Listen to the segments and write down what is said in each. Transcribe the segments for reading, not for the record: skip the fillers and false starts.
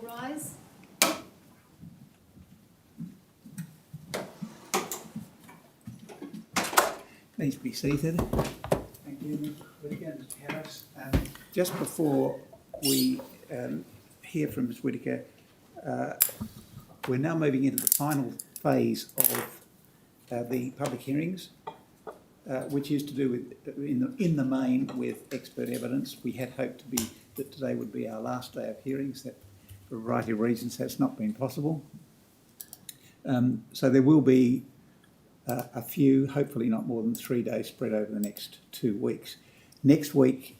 Rise. Please be seated. Thank you. But again, Mr. Harris, just before we hear from Ms Whittaker, we're now moving into the final phase of the public hearings, which is to do with, in the main, with expert evidence. We had hoped that today would be our last day of hearings. That, for a variety of reasons, has not been possible. So there will be a few, hopefully not more than 3 days, spread over the next 2 weeks. Next week,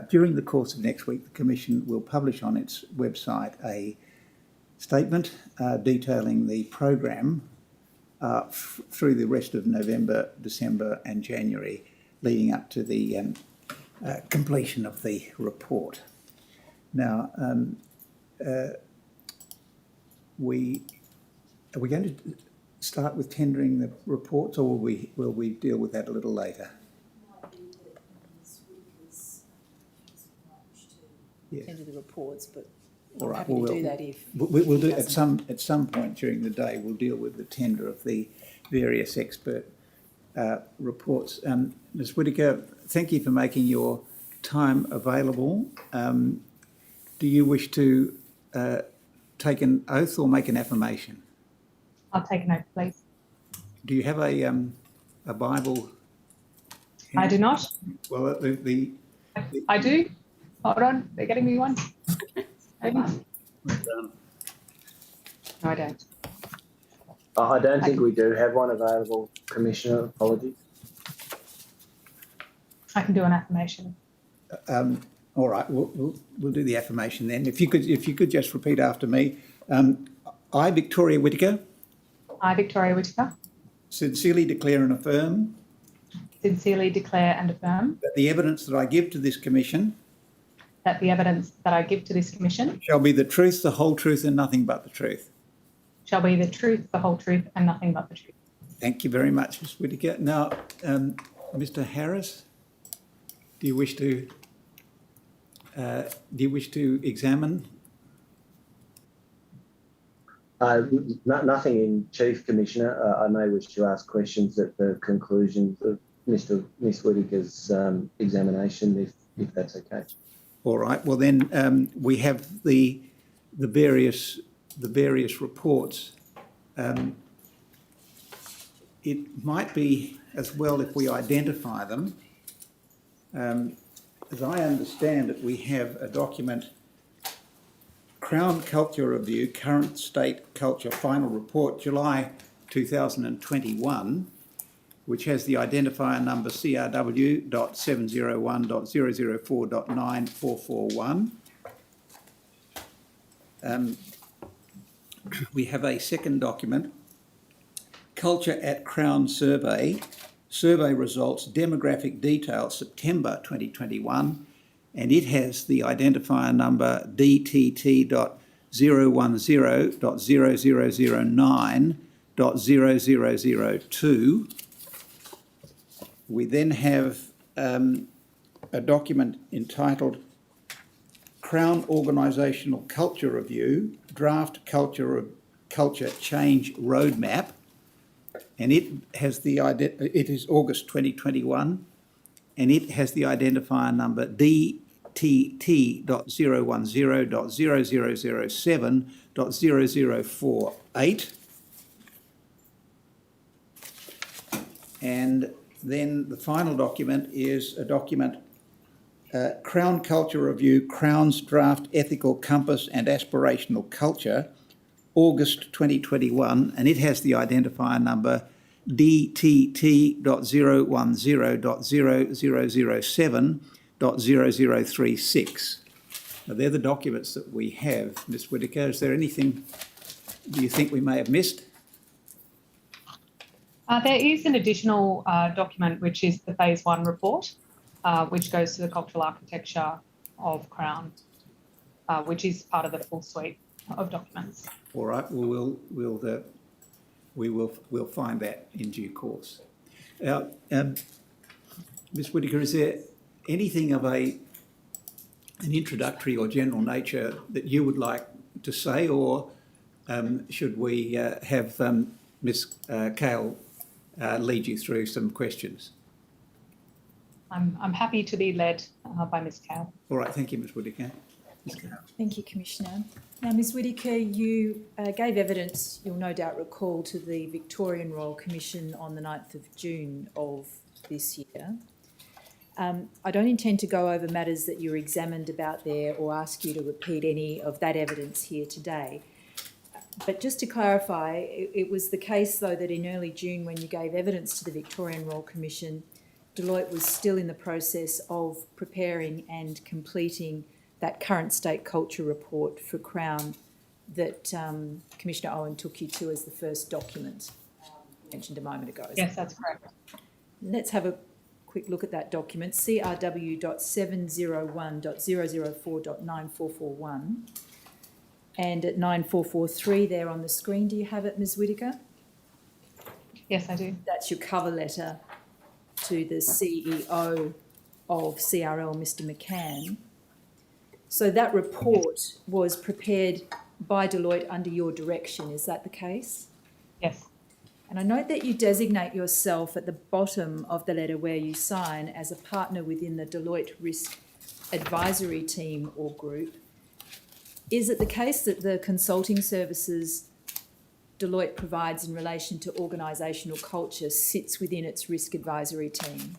during the course of next week, the Commission will publish on its website a statement detailing the program through the rest of November, December and January, leading up to the completion of the report. Now, are we going to start with tendering the reports, or will we deal with that a little later? Yeah. Tender the reports, but All I'm right. happy to do that if we'll do at some point during the day. We'll deal with the tender of the various expert reports. Ms Whittaker, thank you for making your time available. Do you wish to take an oath or make an affirmation? I'll take an oath, please. Do you have a Bible? I do not. Well, I do. Hold on, they're getting me one. Maybe. No, I don't. I don't think we do have one available, Commissioner. Apologies. I can do an affirmation. All right, we'll do the affirmation then. If you could just repeat after me. I, Victoria Whittaker. I, Victoria Whittaker. Sincerely declare and affirm. Sincerely declare and affirm. That the evidence that I give to this Commission. That the evidence that I give to this Commission. Shall be the truth, the whole truth and nothing but the truth. Shall be the truth, the whole truth and nothing but the truth. Thank you very much, Ms Whittaker. Now, Mr Harris, do you wish to examine? Nothing in Chief, Commissioner. I may wish to ask questions at the conclusion of Ms Whittaker's examination, if that's okay. All right. Well, then we have the various reports. It might be as well if we identify them. As I understand it, we have a document, Crown Culture Review, Current State Culture Final Report, July 2021, which has the identifier number CRW.701.004.9441. We have a second document, Culture at Crown Survey, Survey Results, Demographic Details, September 2021, and it has the identifier number DTT.010.0009.0002. We then have a document entitled Crown Organisational Culture Review, Draft Culture Change Roadmap, and it has it is August 2021, and it has the identifier number DTT.010.0007.0048. And then the final document is a document, Crown Culture Review, Crown's Draft Ethical Compass and Aspirational Culture, August 2021, and it has the identifier number DTT.010.0007.0036. Now, they're the documents that we have, Ms Whittaker. Is there anything do you think we may have missed? There is an additional document, which is the Phase 1 report, which goes to the cultural architecture of Crown, which is part of the full suite of documents. All right. Well, we'll find that in due course. Now, Ms Whittaker, is there anything of an introductory or general nature that you would like to say, or should we have Ms Cale lead you through some questions? I'm happy to be led by Ms Cale. All right, thank you, Ms Whittaker. Thank you, Commissioner. Now, Ms Whittaker, you gave evidence, you'll no doubt recall, to the Victorian Royal Commission on the 9th of June of this year. I don't intend to go over matters that you were examined about there or ask you to repeat any of that evidence here today. But just to clarify, it was the case, though, that in early June, when you gave evidence to the Victorian Royal Commission, Deloitte was still in the process of preparing and completing that current state culture report for Crown that Commissioner Owen took you to as the first document mentioned a moment ago. Yes, that's correct. Let's have a quick look at that document, CRW.701.004.9441. And at 9443 there on the screen, do you have it, Ms Whittaker? Yes, I do. That's your cover letter to the CEO of CRL, Mr McCann. So that report was prepared by Deloitte under your direction, is that the case? Yes. And I note that you designate yourself at the bottom of the letter where you sign as a partner within the Deloitte Risk Advisory Team or group. Is it the case that the consulting services Deloitte provides in relation to organisational culture sits within its risk advisory team?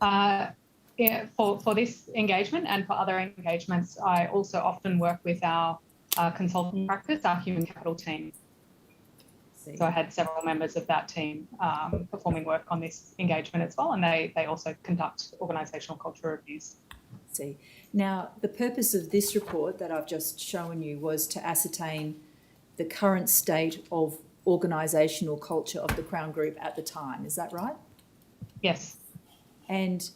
Yeah, for this engagement and for other engagements, I also often work with our consulting practice, our human capital team. So I had several members of that team performing work on this engagement as well, and they also conduct organisational culture reviews. See. Now, the purpose of this report that I've just shown you was to ascertain the current state of organisational culture of the Crown Group at the time. Is that right? Yes. And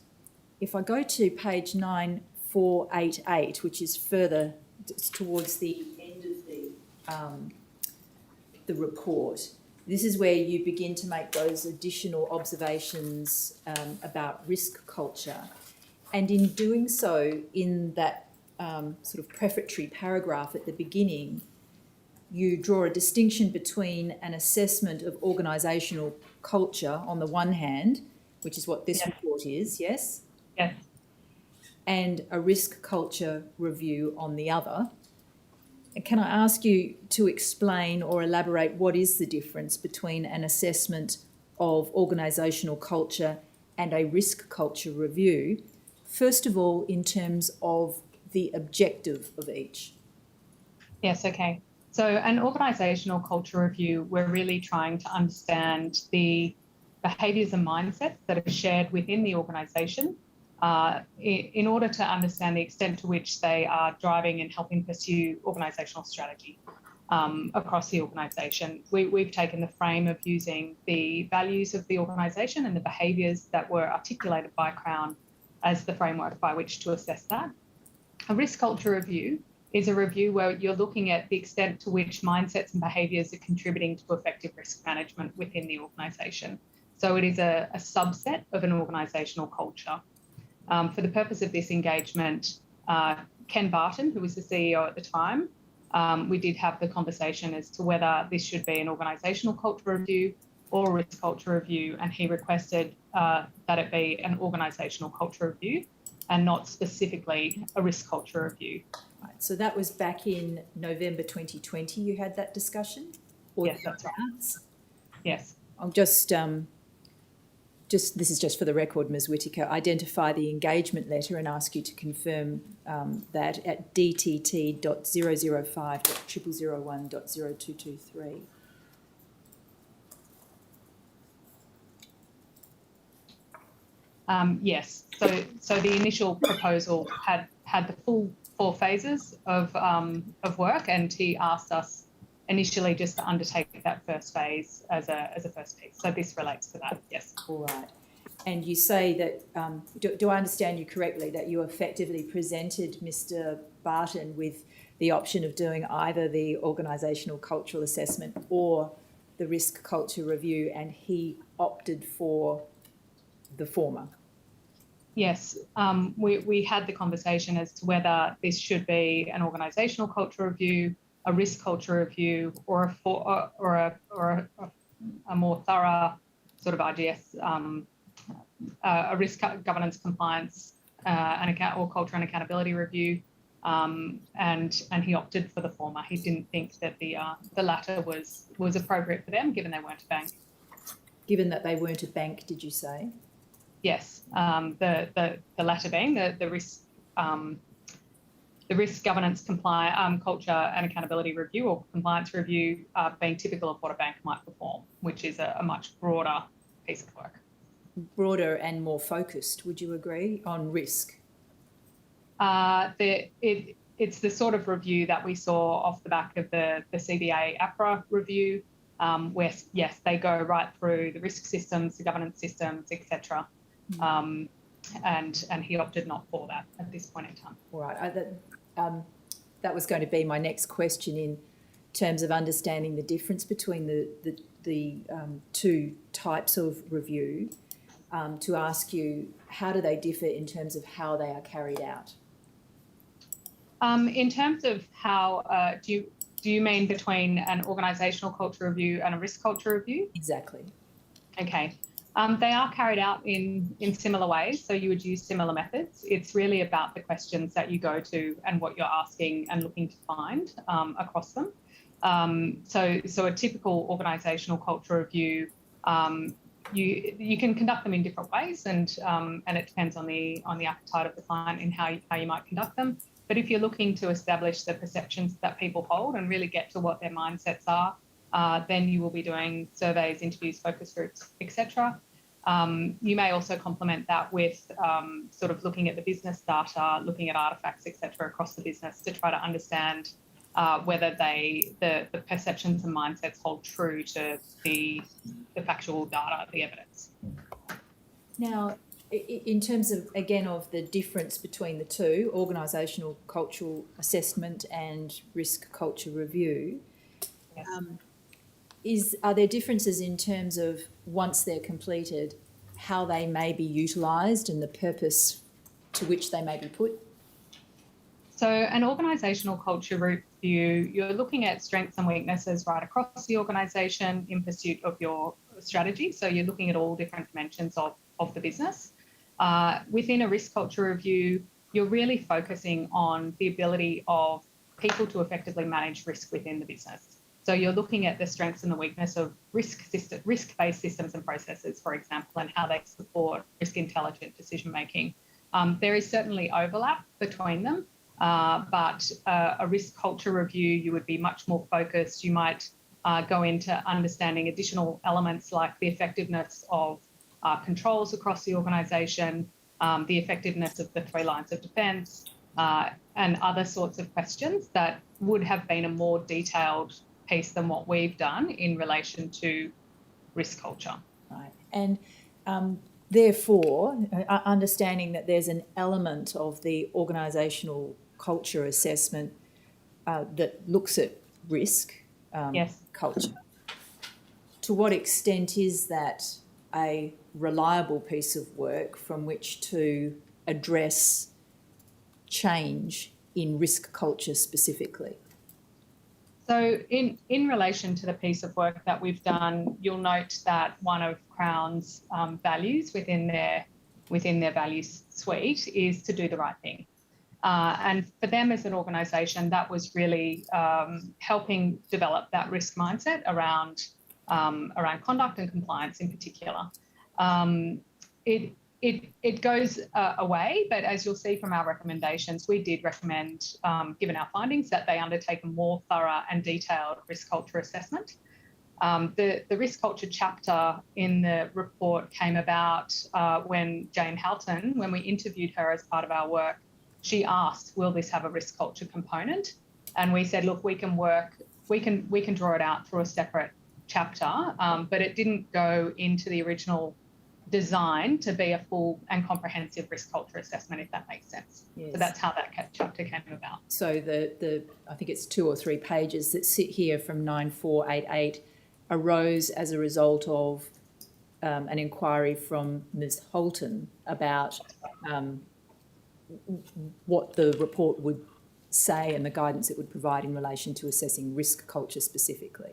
if I go to page 9488, which is further towards the end of the report, this is where you begin to make those additional observations about risk culture. And in doing so, in that sort of prefatory paragraph at the beginning, you draw a distinction between an assessment of organisational culture on the one hand, which is what this report is, yes? Yes. And a risk culture review on the other. And can I ask you to explain or elaborate what is the difference between an assessment of organisational culture and a risk culture review? First of all, in terms of the objective of each. Yes, okay. So an organisational culture review, we're really trying to understand the behaviours and mindsets that are shared within the organisation in order to understand the extent to which they are driving and helping pursue organisational strategy across the organisation. We've taken the frame of using the values of the organisation and the behaviours that were articulated by Crown as the framework by which to assess that. A risk culture review is a review where you're looking at the extent to which mindsets and behaviours are contributing to effective risk management within the organisation. So it is a subset of an organisational culture. For the purpose of this engagement, Ken Barton, who was the CEO at the time, we did have the conversation as to whether this should be an organisational culture review or a risk culture review, and he requested that it be an organisational culture review and not specifically a risk culture review. Right, so that was back in November 2020 you had that discussion? Or yes, that's right. Yes. I'll just, this is just for the record, Ms Whittaker, identify the engagement letter and ask you to confirm that at dtt.005.0001.0223. Yes, so the initial proposal had the full 4 phases of work, and he asked us initially just to undertake that first phase as a first piece. So this relates to that, yes. All right. And you say that, do I understand you correctly, that you effectively presented Mr Barton with the option of doing either the organisational cultural assessment or the risk culture review, and he opted for the former? Yes, we had the conversation as to whether this should be an organisational culture review, a risk culture review, or a more thorough sort of RGS, a risk governance compliance or culture and accountability review. and he opted for the former. He didn't think that the latter was appropriate for them, given they weren't a bank. Given that they weren't a bank, did you say? Yes, the latter being the risk governance culture and accountability review or compliance review being typical of what a bank might perform, which is a much broader piece of work. Broader and more focused, would you agree, on risk? It's the sort of review that we saw off the back of the CBA APRA review, where, yes, they go right through the risk systems, the governance systems, etc. And he opted not for that at this point in time. All right. That was going to be my next question in terms of understanding the difference between the two types of review, to ask you, how do they differ in terms of how they are carried out? In terms of how, do you mean between an organisational culture review and a risk culture review? Exactly. Okay. They are carried out in similar ways, so you would use similar methods. It's really about the questions that you go to and what you're asking and looking to find across them. So a typical organisational culture review, you can conduct them in different ways, and it depends on the appetite of the client and how you might conduct them. But if you're looking to establish the perceptions that people hold and really get to what their mindsets are, then you will be doing surveys, interviews, focus groups, etc. You may also complement that with sort of looking at the business data, looking at artefacts, etc. across the business to try to understand whether the perceptions and mindsets hold true to the factual data, the evidence. Now, in terms of, again, of the difference between the two, organisational cultural assessment and risk culture review, Yes. Are there differences in terms of, once they're completed, how they may be utilised and the purpose to which they may be put? So an organisational culture review, you're looking at strengths and weaknesses right across the organisation in pursuit of your strategy. So you're looking at all different dimensions of the business. Within a risk culture review, you're really focusing on the ability of people to effectively manage risk within the business. So you're looking at the strengths and the weakness of risk-based systems and processes, for example, and how they support risk-intelligent decision-making. There is certainly overlap between them, but a risk culture review, you would be much more focused. You might go into understanding additional elements like the effectiveness of controls across the organisation, the effectiveness of the 3 lines of defence, and other sorts of questions that would have been a more detailed piece than what we've done in relation to risk culture. Right. And therefore, understanding that there's an element of the organisational culture assessment that looks at risk Yes. culture, to what extent is that a reliable piece of work from which to address change in risk culture specifically? So in relation to the piece of work that we've done, you'll note that one of Crown's values within their value suite is to do the right thing. And for them as an organisation, that was really helping develop that risk mindset around conduct and compliance in particular. It goes away, but as you'll see from our recommendations, we did recommend, given our findings, that they undertake a more thorough and detailed risk culture assessment. The risk culture chapter in the report came about when Jane Halton, when we interviewed her as part of our work, she asked, will this have a risk culture component? And we said, look, we can draw it out through a separate chapter, but it didn't go into the original design to be a full and comprehensive risk culture assessment, if that makes sense. Yes. So that's how that chapter came about. So the I think it's 2 or 3 pages that sit here from 9488 arose as a result of an inquiry from Ms. Holton about what the report would say and the guidance it would provide in relation to assessing risk culture specifically.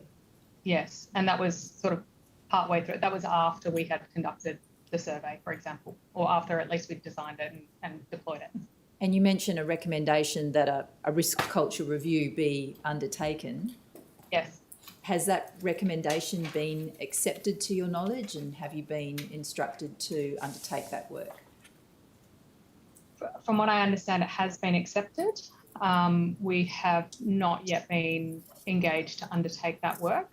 Yes, and that was sort of partway through. That was after we had conducted the survey, for example, or after at least we'd designed it and deployed it. And you mentioned a recommendation that a risk culture review be undertaken. Yes. Has that recommendation been accepted to your knowledge, and have you been instructed to undertake that work? From what I understand, it has been accepted. We have not yet been engaged to undertake that work,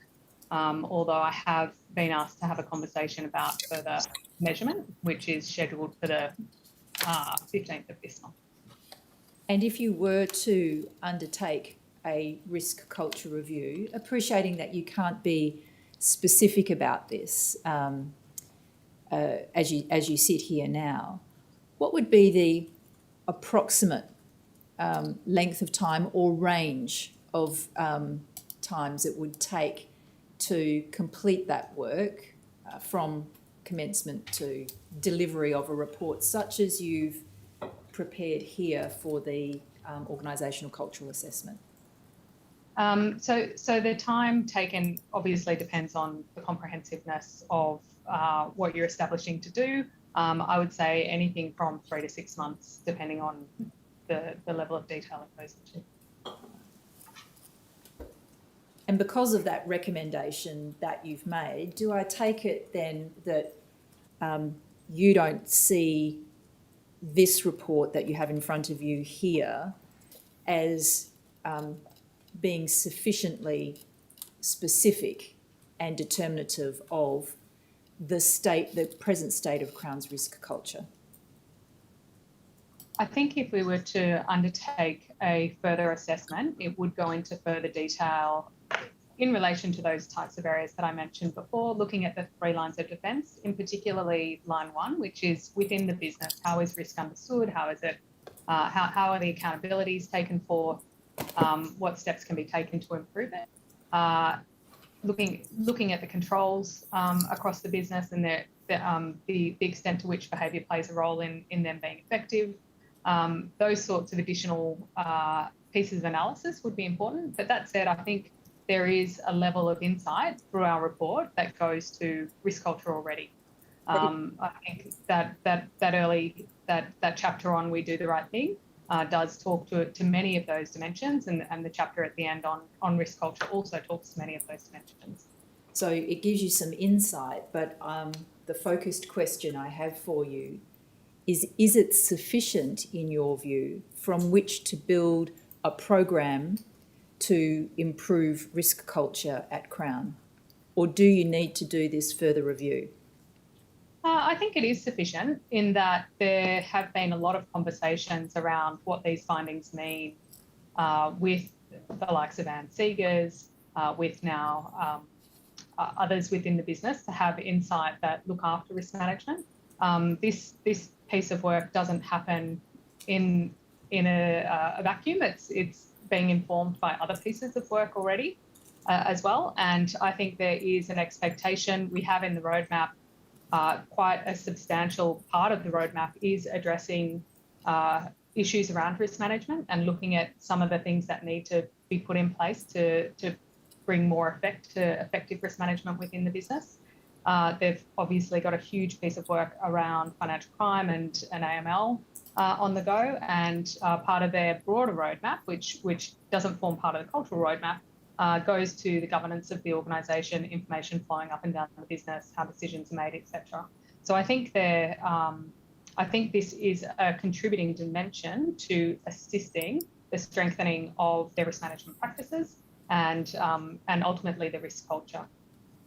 although I have been asked to have a conversation about further measurement, which is scheduled for the 15th of this month. And if you were to undertake a risk culture review, appreciating that you can't be specific about this as you sit here now, what would be the approximate length of time or range of times it would take to complete that work from commencement to delivery of a report such as you've prepared here for the organisational cultural assessment? So the time taken obviously depends on the comprehensiveness of what you're establishing to do. I would say anything from 3 to 6 months, depending on the level of detail it goes into. And because of that recommendation that you've made, do I take it then that you don't see this report that you have in front of you here as being sufficiently specific and determinative of the present state of Crown's risk culture? I think if we were to undertake a further assessment, it would go into further detail in relation to those types of areas that I mentioned before, looking at the 3 lines of defence, in particularly line 1, which is within the business. How is risk understood? How is it? How are the accountabilities taken forth? What steps can be taken to improve it? Looking at the controls across the business and the extent to which behaviour plays a role in them being effective. Those sorts of additional pieces of analysis would be important. But that said, I think there is a level of insight through our report that goes to risk culture already. I think that chapter on We Do the Right Thing does talk to many of those dimensions, and the chapter at the end on risk culture also talks to many of those dimensions. So it gives you some insight, but the focused question I have for you is it sufficient, in your view, from which to build a program to improve risk culture at Crown? Or do you need to do this further review? I think it is sufficient in that there have been a lot of conversations around what these findings mean with the likes of Anne Seegers, with now others within the business to have insight that look after risk management. This piece of work doesn't happen in a vacuum. It's being informed by other pieces of work already as well. And I think there is an expectation we have in the roadmap. Quite a substantial part of the roadmap is addressing issues around risk management and looking at some of the things that need to be put in place to bring more effect to effective risk management within the business. They've obviously got a huge piece of work around financial crime and AML on the go, and part of their broader roadmap, which doesn't form part of the cultural roadmap, goes to the governance of the organisation, information flowing up and down the business, how decisions are made, etc. So I think this is a contributing dimension to assisting the strengthening of their risk management practices and ultimately the risk culture.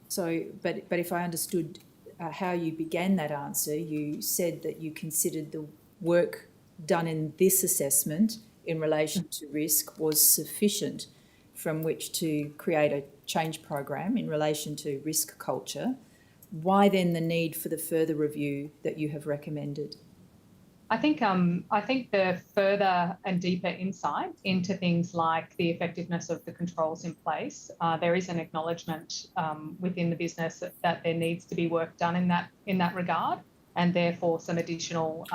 So, but if I understood how you began that answer, you said that you considered the work done in this assessment in relation to risk was sufficient from which to create a change program in relation to risk culture. Why then the need for the further review that you have recommended? I think the further and deeper insight into things like the effectiveness of the controls in place, there is an acknowledgement within the business that there needs to be work done in that regard, and therefore some additional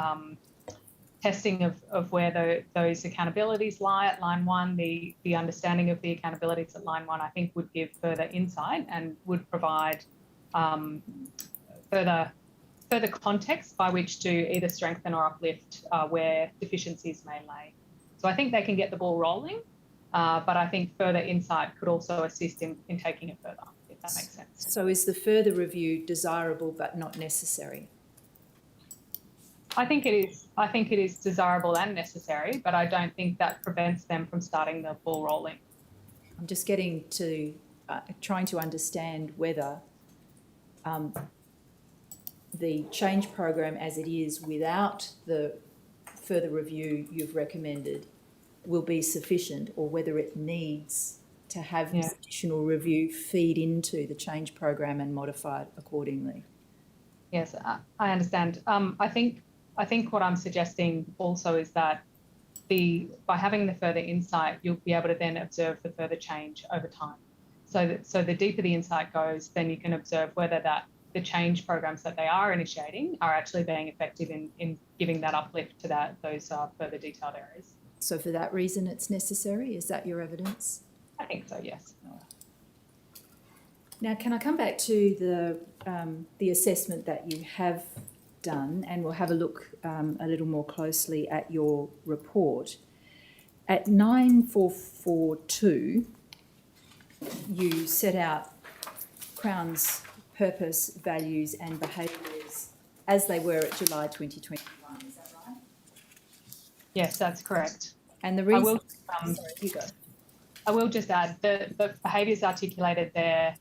testing of where those accountabilities lie at line 1, the understanding of the accountabilities at line 1, I think would give further insight and would provide further further context by which to either strengthen or uplift where deficiencies may lay. So I think they can get the ball rolling, but I think further insight could also assist in taking it further, if that makes sense. So is the further review desirable but not necessary? I think it is. I think it is desirable and necessary, but I don't think that prevents them from starting the ball rolling. I'm just getting to trying to understand whether the change program as it is without the further review you've recommended will be sufficient, or whether it needs to have this additional review feed into the change program and modify it accordingly. Yes, I understand. I think what I'm suggesting also is that by having the further insight, you'll be able to then observe the further change over time. So the deeper the insight goes, then you can observe whether the change programs that they are initiating are actually being effective in giving that uplift to those further detailed areas. So for that reason, it's necessary. Is that your evidence? I think so, yes. Now, can I come back to the assessment that you have done, and we'll have a look a little more closely at your report. At 9442, you set out Crown's purpose, values and behaviours as they were at July 2021, is that right? Yes, that's correct. And the reason... sorry, you go. I will just add the behaviours articulated there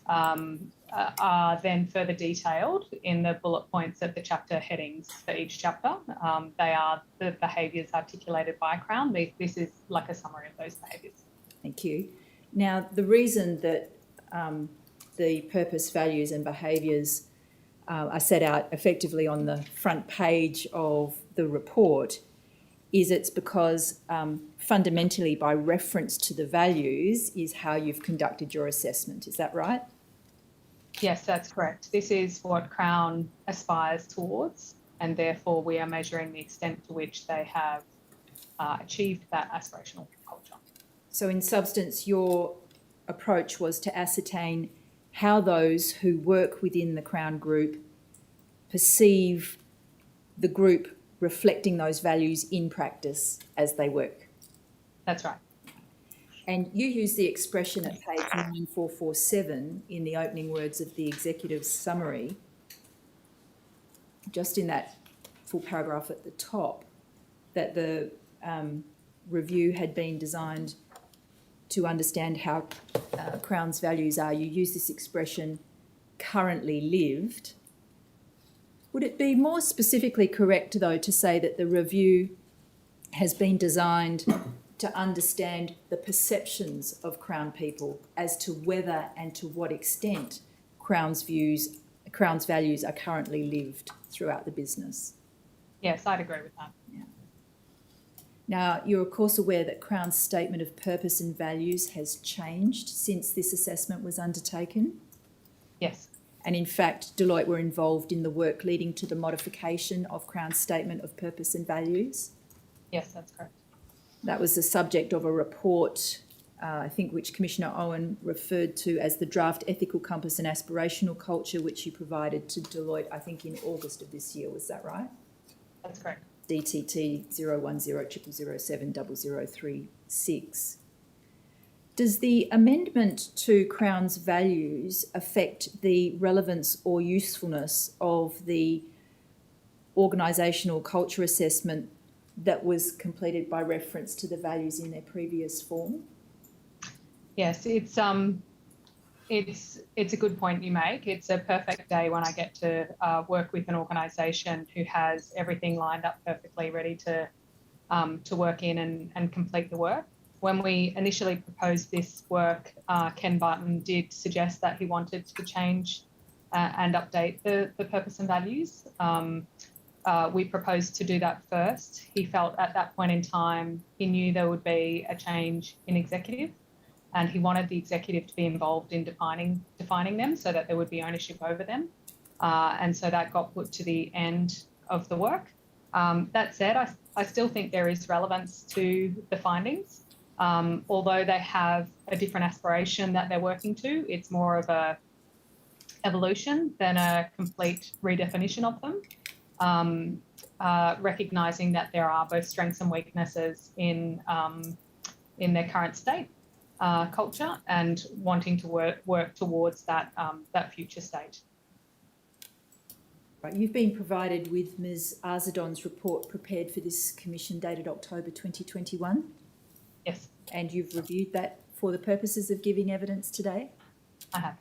are then further detailed in the bullet points of the chapter headings for each chapter. They are the behaviours articulated by Crown. This is like a summary of those behaviours. Thank you. Now, the reason that the purpose, values and behaviours are set out effectively on the front page of the report is it's because fundamentally by reference to the values is how you've conducted your assessment. Is that right? Yes, that's correct. This is what Crown aspires towards, and therefore we are measuring the extent to which they have achieved that aspirational culture. So in substance, your approach was to ascertain how those who work within the Crown Group perceive the group reflecting those values in practice as they work. That's right. And you use the expression at page 9447 in the opening words of the executive summary, just in that full paragraph at the top, that the review had been designed to understand how Crown's values are. You use this expression, currently lived. Would it be more specifically correct, though, to say that the review has been designed to understand the perceptions of Crown people as to whether and to what extent Crown's values are currently lived throughout the business? Yes, I'd agree with that. Yeah. Now, you're of course aware that Crown's statement of purpose and values has changed since this assessment was undertaken. Yes. And in fact, Deloitte were involved in the work leading to the modification of Crown's statement of purpose and values. Yes, that's correct. That was the subject of a report, I think, which Commissioner Owen referred to as the Draft Ethical Compass and Aspirational Culture, which you provided to Deloitte, I think, in August of this year. Was that right? That's correct. DTT 01000070036. Does the amendment to Crown's values affect the relevance or usefulness of the organisational culture assessment that was completed by reference to the values in their previous form? Yes, it's a good point you make. It's a perfect day when I get to work with an organisation who has everything lined up perfectly, ready to work in and complete the work. When we initially proposed this work, Ken Barton did suggest that he wanted to change and update the purpose and values. We proposed to do that first. He felt at that point in time, he knew there would be a change in executive, and he wanted the executive to be involved in defining them so that there would be ownership over them. And so that got put to the end of the work. That said, I still think there is relevance to the findings. Although they have a different aspiration that they're working to, it's more of evolution than a complete redefinition of them. Recognising that there are both strengths and weaknesses in their current state culture, and wanting to work towards that future state. Right, you've been provided with Ms Arzadon's report prepared for this commission dated October 2021. Yes, And you've reviewed that for the purposes of giving evidence today? I have.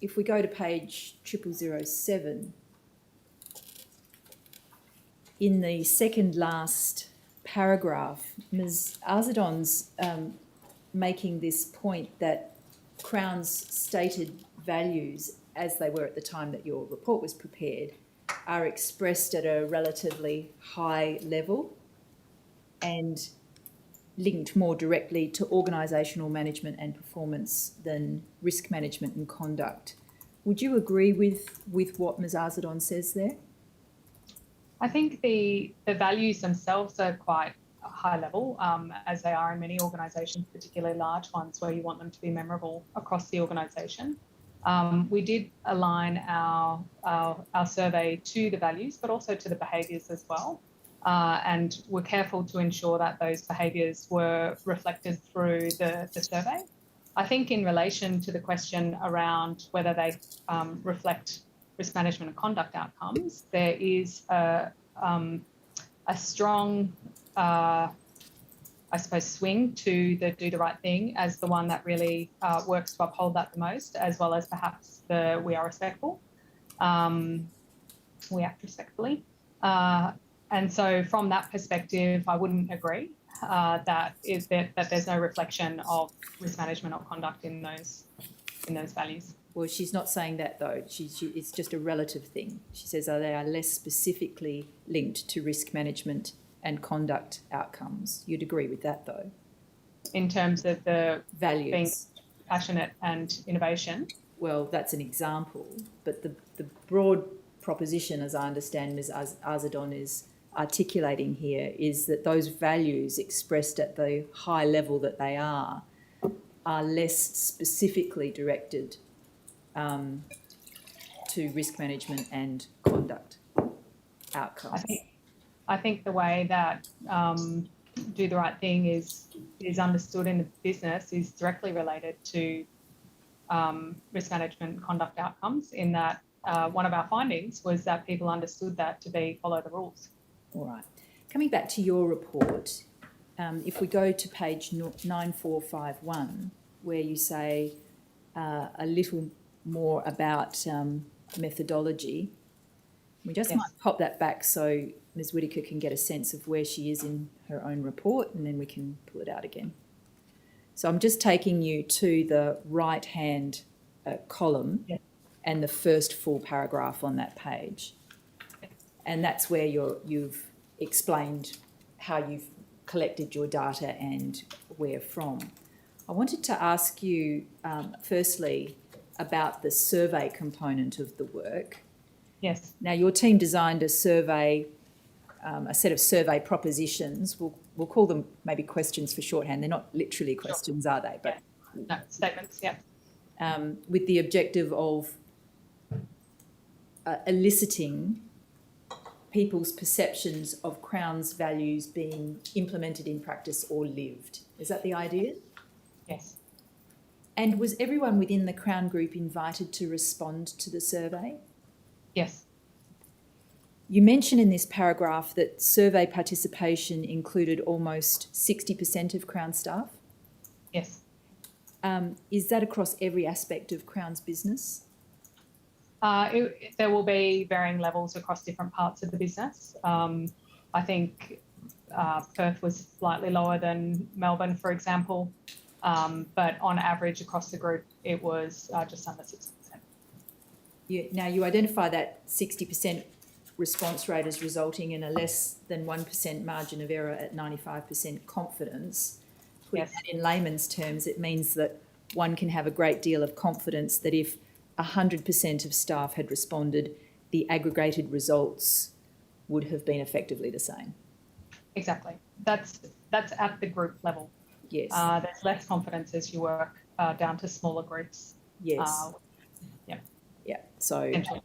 If we go to page 0007, in the second last paragraph, Ms Arzadon's making this point that Crown's stated values, as they were at the time that your report was prepared, are expressed at a relatively high level and linked more directly to organisational management and performance than risk management and conduct. Would you agree with what Ms Arzadon says there? I think the values themselves are quite high level, as they are in many organisations, particularly large ones where you want them to be memorable across the organisation. We did align our survey to the values, but also to the behaviours as well. And we're careful to ensure that those behaviours were reflected through the survey. I think in relation to the question around whether they reflect risk management and conduct outcomes, there is a strong, I suppose, swing to the do the right thing as the one that really works to uphold that the most, as well as perhaps the we are respectful, we act respectfully. And so from that perspective, I wouldn't agree that there's no reflection of risk management or conduct in those values. Well, she's not saying that though. It's just a relative thing. She says they are less specifically linked to risk management and conduct outcomes. You'd agree with that though? In terms of the values, being passionate and innovation? Well, that's an example, but the broad proposition, as I understand Ms Arzadon is articulating here, is that those values expressed at the high level that they are less specifically directed to risk management and conduct outcomes. I think the way that do the right thing is understood in the business is directly related to risk management and conduct outcomes, in that one of our findings was that people understood that to be follow the rules. All right. Coming back to your report, if we go to page 9451, where you say a little more about methodology, we just might pop that back so Ms Whittaker can get a sense of where she is in her own report, and then we can pull it out again. So I'm just taking you to the right-hand column and the first full paragraph on that page. And that's where you've explained how you've collected your data and where from. I wanted to ask you, firstly, about the survey component of the work. Yes. Now, your team designed a survey, a set of survey propositions. We'll call them maybe questions for shorthand. They're not literally questions, are they? But no, statements, yeah. With the objective of eliciting people's perceptions of Crown's values being implemented in practice or lived. Is that the idea? Yes. And was everyone within the Crown Group invited to respond to the survey? Yes. You mention in this paragraph that survey participation included almost 60% of Crown staff. Yes. Is that across every aspect of Crown's business? There will be varying levels across different parts of the business. I think Perth was slightly lower than Melbourne, for example, but on average across the group, it was just under 60%. Now, you identify that 60% response rate as resulting in a less than 1% margin of error at 95% confidence. Putting that in layman's terms, it means that one can have a great deal of confidence that if 100% of staff had responded, the aggregated results would have been effectively the same. Exactly. That's at the group level. Yes. There's less confidence as you work down to smaller groups. Yes. So Essentially.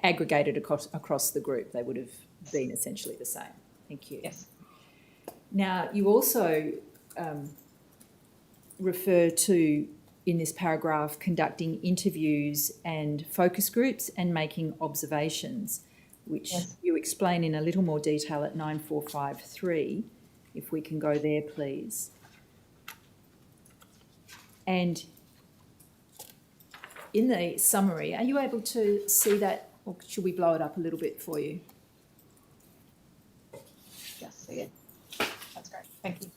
aggregated across the group, they would have been essentially the same. Thank you. Yes. Now, you also refer to, in this paragraph, conducting interviews and focus groups and making observations, which Yes. you explain in a little more detail at 9453. If we can go there, please. And in the summary, are you able to see that, or should we blow it up a little bit for you? Yes. See it. That's great. Thank you.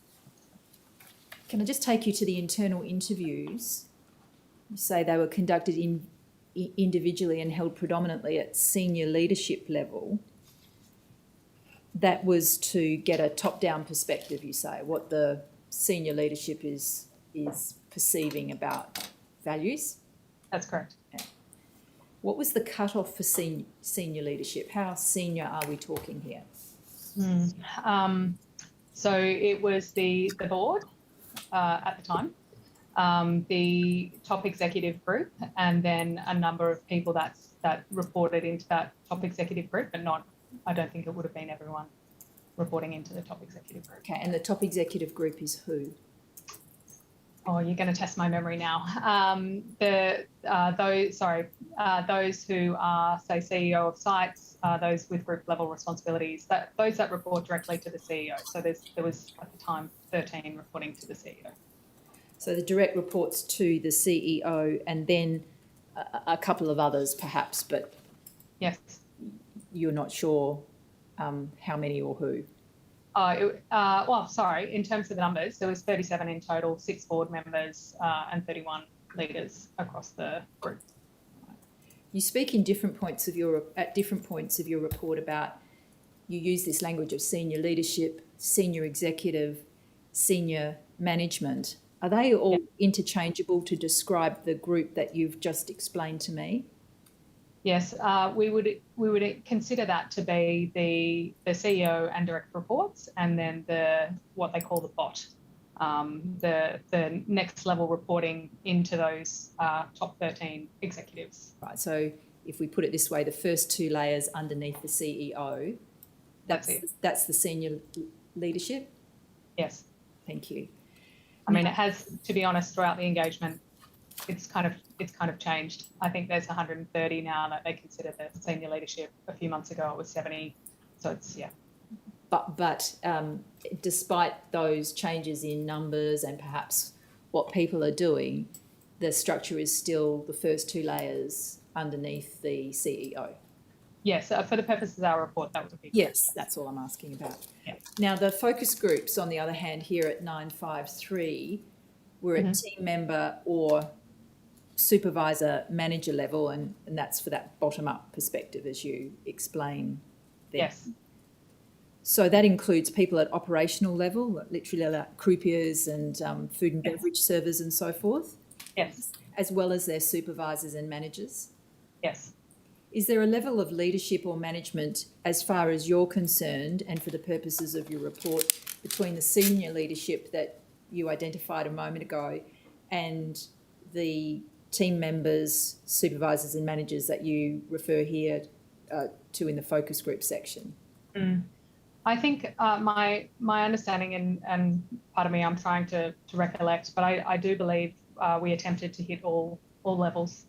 Can I just take you to the internal interviews? You say they were conducted individually and held predominantly at senior leadership level. That was to get a top-down perspective, you say, what the senior leadership is perceiving about values. That's correct. What was the cut-off for senior leadership? How senior are we talking here? So it was the board at the time, the top executive group, and then a number of people that reported into that top executive group, but not, I don't think it would have been everyone reporting into the top executive group. Okay, and the top executive group is who? Oh, you're going to test my memory now. Those who are, say, CEO of sites, those with group level responsibilities, those that report directly to the CEO. So there was at the time 13 reporting to the CEO. So the direct reports to the CEO, and then a couple of others perhaps, but Yes. you're not sure how many or who? In terms of the numbers, there was 37 in total, 6 board members and 31 leaders across the group. You speak at different points of your report about, you use this language of senior leadership, senior executive, senior management. Are they all interchangeable to describe the group that you've just explained to me? Yes, we would consider that to be the CEO and direct reports, and then what they call the bot, the next level reporting into those top 13 executives. Right. So if we put it this way, the first 2 layers underneath the CEO, that's the senior leadership. Yes. Thank you. I mean, it has, to be honest, throughout the engagement, it's kind of changed. I think there's 130 now that they consider the senior leadership. A few months ago, it was 70. So it's, yeah. But despite those changes in numbers and perhaps what people are doing, the structure is still the first 2 layers underneath the CEO. Yes, for the purposes of our report, that would be correct. Yes, that's all I'm asking about. Yeah. Now, the focus groups, on the other hand, here at 953, were at team member or supervisor manager level, and that's for that bottom-up perspective, as you explain there. Yes. So that includes people at operational level, literally like croupiers and food and beverage servers and so forth? Yes. As well as their supervisors and managers? Yes. Is there a level of leadership or management, as far as you're concerned and for the purposes of your report, between the senior leadership that you identified a moment ago and the team members, supervisors and managers that you refer here to in the focus group section? I think my understanding, and pardon me, I'm trying to recollect, but I do believe we attempted to hit all levels.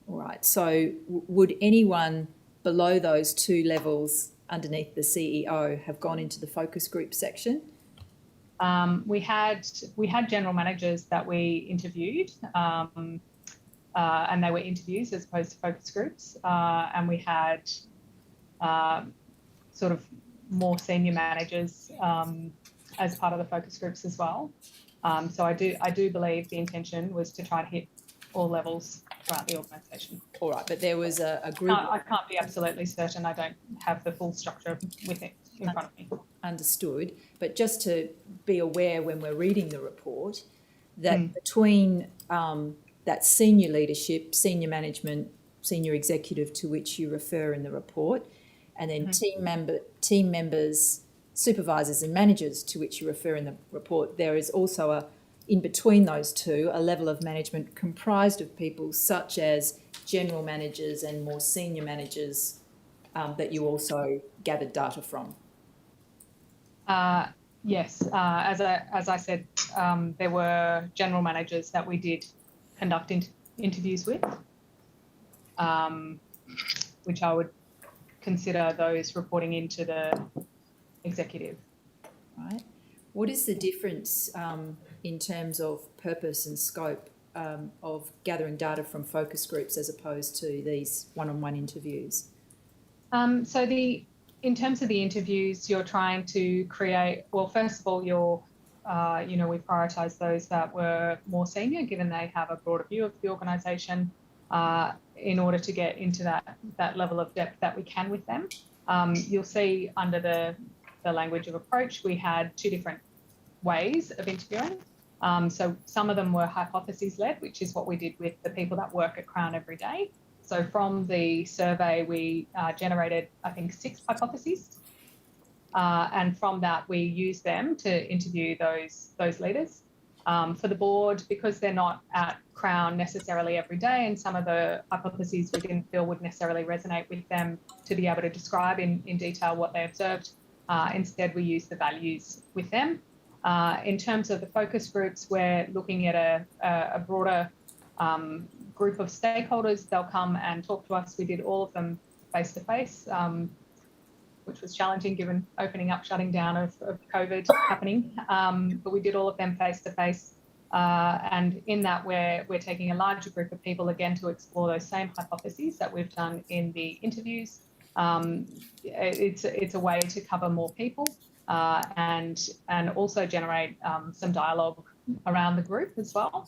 All right. So would anyone below those 2 levels underneath the CEO have gone into the focus group section? We had general managers that we interviewed, and they were interviews as opposed to focus groups, and we had sort of more senior managers as part of the focus groups as well. So I do believe the intention was to try to hit all levels throughout the organisation. All right, but there was a group... I can't be absolutely certain. I don't have the full structure with it in front of me. Understood. But just to be aware when we're reading the report, that between that senior leadership, senior management, senior executive to which you refer in the report, and then team members, supervisors and managers to which you refer in the report, there is also in between those two, a level of management comprised of people such as general managers and more senior managers that you also gathered data from? Yes, as I said, there were general managers that we did conduct interviews with, which I would consider those reporting into the executive. Right. What is the difference in terms of purpose and scope of gathering data from focus groups as opposed to these one-on-one interviews? In terms of the interviews, you're trying to create, well, first of all, we prioritise those that were more senior, given they have a broader view of the organisation, in order to get into that level of depth that we can with them. You'll see under the language of approach, we had two different ways of interviewing. So some of them were hypotheses-led, which is what we did with the people that work at Crown every day. So from the survey, we generated, I think, 6 hypotheses. And from that, we used them to interview those leaders. For the board, because they're not at Crown necessarily every day, and some of the hypotheses we didn't feel would necessarily resonate with them to be able to describe in detail what they observed. Instead, we used the values with them. In terms of the focus groups, we're looking at a broader group of stakeholders. They'll come and talk to us. We did all of them face-to-face, which was challenging given opening up, shutting down of COVID happening. But we did all of them face-to-face. And in that, we're taking a larger group of people, again, to explore those same hypotheses that we've done in the interviews. It's a way to cover more people and also generate some dialogue around the group as well,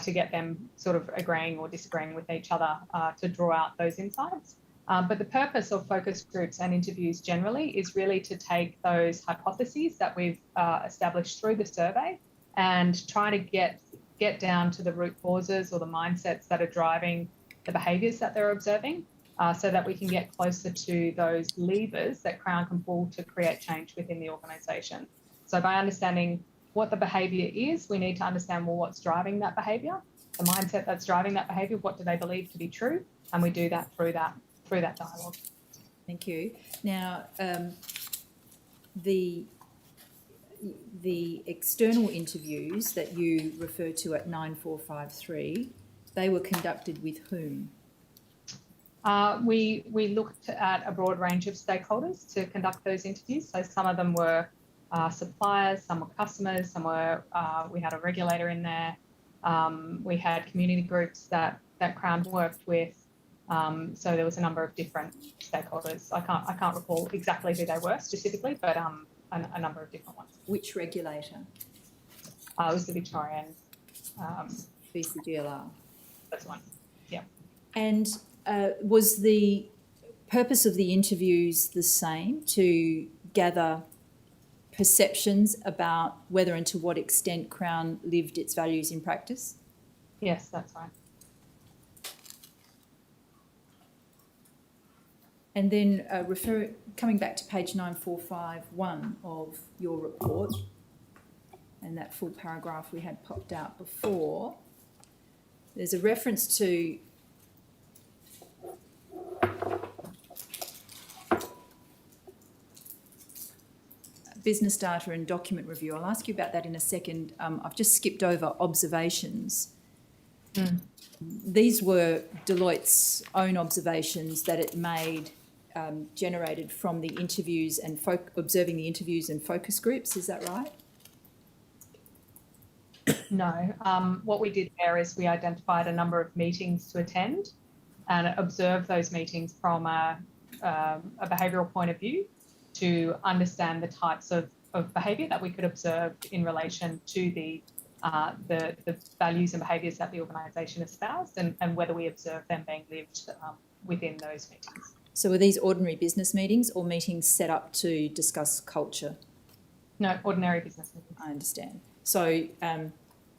to get them sort of agreeing or disagreeing with each other to draw out those insights. But the purpose of focus groups and interviews generally is really to take those hypotheses that we've established through the survey and try to get down to the root causes or the mindsets that are driving the behaviours that they're observing, so that we can get closer to those levers that Crown can pull to create change within the organisation. So by understanding what the behaviour is, we need to understand, well, what's driving that behaviour, the mindset that's driving that behaviour, what do they believe to be true, and we do that through that dialogue. Thank you. Now, the external interviews that you refer to at 9453, they were conducted with whom? We looked at a broad range of stakeholders to conduct those interviews. So some of them were suppliers, some were customers, some were, we had a regulator in there. We had community groups that Crown worked with. So there was a number of different stakeholders. I can't recall exactly who they were specifically, but a number of different ones. Which regulator? It was the Victorian. VCGLR. That's one. Yeah. And was the purpose of the interviews the same, to gather perceptions about whether and to what extent Crown lived its values in practice? Yes, that's right. And then coming back to page 9451 of your report, and that full paragraph we had popped out before, there's a reference to business data and document review. I'll ask you about that in a second. I've just skipped over observations. These were Deloitte's own observations that it made, generated from the interviews and observing the interviews and focus groups. Is that right? No. What we did there is we identified a number of meetings to attend and observe those meetings from a behavioural point of view to understand the types of behaviour that we could observe in relation to the values and behaviours that the organisation espoused, and whether we observe them being lived within those meetings. So were these ordinary business meetings or meetings set up to discuss culture? No, ordinary business meetings. I understand. So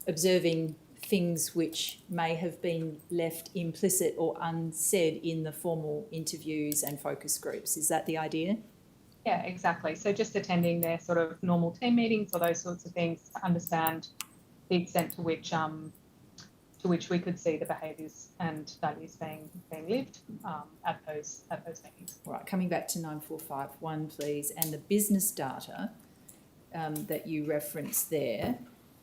observing things which may have been left implicit or unsaid in the formal interviews and focus groups. Is that the idea? Yeah, exactly. So just attending their sort of normal team meetings or those sorts of things to understand the extent to which we could see the behaviours and values being lived at those meetings. All right, coming back to 9451, please, and the business data that you reference there.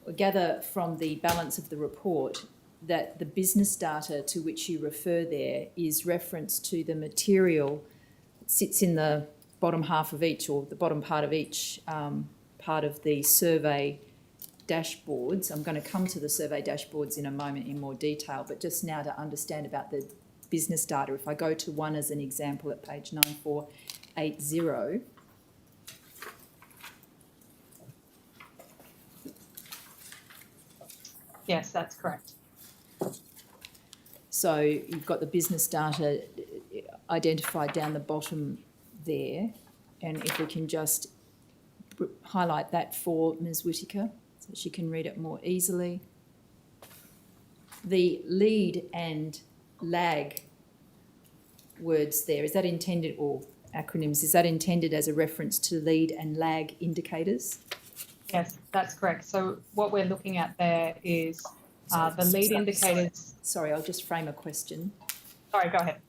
I gather from the balance of the report that the business data to which you refer there is reference to the material that sits in the bottom half of each, or the bottom part of each part of the survey dashboards. I'm going to come to the survey dashboards in a moment in more detail, but just now to understand about the business data, if I go to one as an example at page 9480, Yes, that's correct. so you've got the business data identified down the bottom there, and if we can just highlight that for Ms Whittaker so she can read it more easily. The lead and lag words there, is that intended, or acronyms, is that intended as a reference to lead and lag indicators? Yes, that's correct. So what we're looking at there is the lead indicators. Sorry, I'll just frame a question. Sorry, go ahead.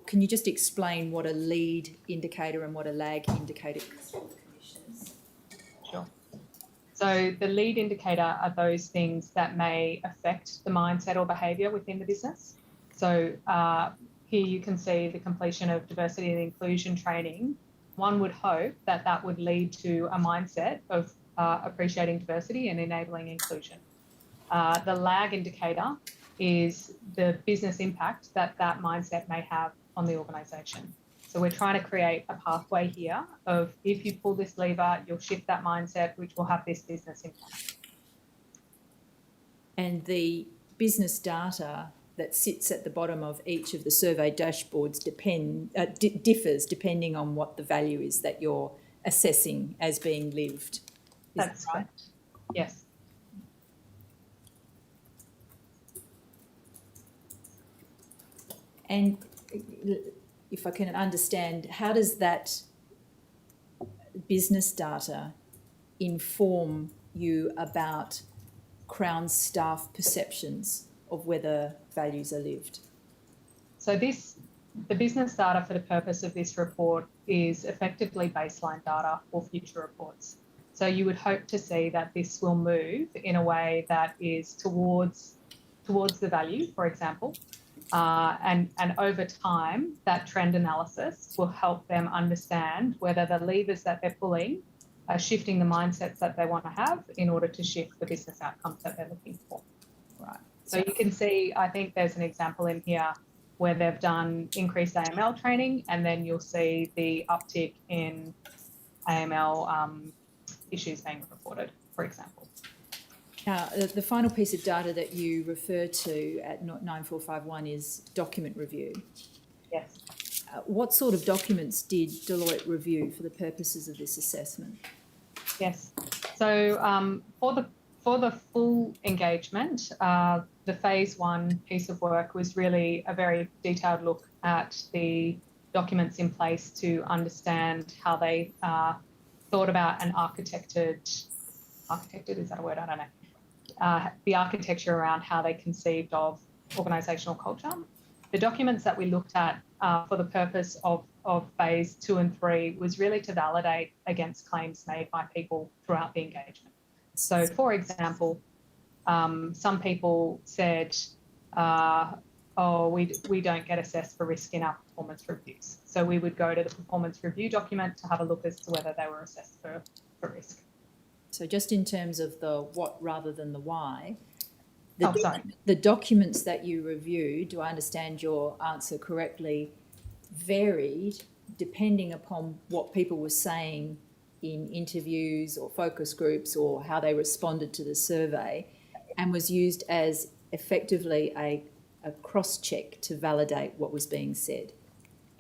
Can you just explain what a lead indicator and what a lag indicator is? Sure. So the lead indicator are those things that may affect the mindset or behaviour within the business. So here you can see the completion of diversity and inclusion training. One would hope that that would lead to a mindset of appreciating diversity and enabling inclusion. The lag indicator is the business impact that that mindset may have on the organisation. So we're trying to create a pathway here of, if you pull this lever, you'll shift that mindset, which will have this business impact. And the business data that sits at the bottom of each of the survey dashboards differs depending on what the value is that you're assessing as being lived. That's right. Yes. And if I can understand, how does that business data inform you about Crown staff perceptions of whether values are lived? So the business data for the purpose of this report is effectively baseline data for future reports. So you would hope to see that this will move in a way that is towards the value, for example, and over time, that trend analysis will help them understand whether the levers that they're pulling are shifting the mindsets that they want to have in order to shift the business outcomes that they're looking for. Right. So you can see, I think there's an example in here where they've done increased AML training, and then you'll see the uptick in AML issues being reported, for example. Now, the final piece of data that you refer to at 9451 is document review. Yes. What sort of documents did Deloitte review for the purposes of this assessment? Yes. So for the full engagement, the phase one piece of work was really a very detailed look at the documents in place to understand how they thought about an architected, is that a word? I don't know. The architecture around how they conceived of organisational culture. The documents that we looked at for the purpose of phase 2 and 3 was really to validate against claims made by people throughout the engagement. So, for example, some people said, we don't get assessed for risk in our performance reviews. So we would go to the performance review document to have a look as to whether they were assessed for risk. So just in terms of the what rather than the why, the documents that you reviewed, do I understand your answer correctly, varied depending upon what people were saying in interviews or focus groups or how they responded to the survey, and was used as effectively a cross-check to validate what was being said?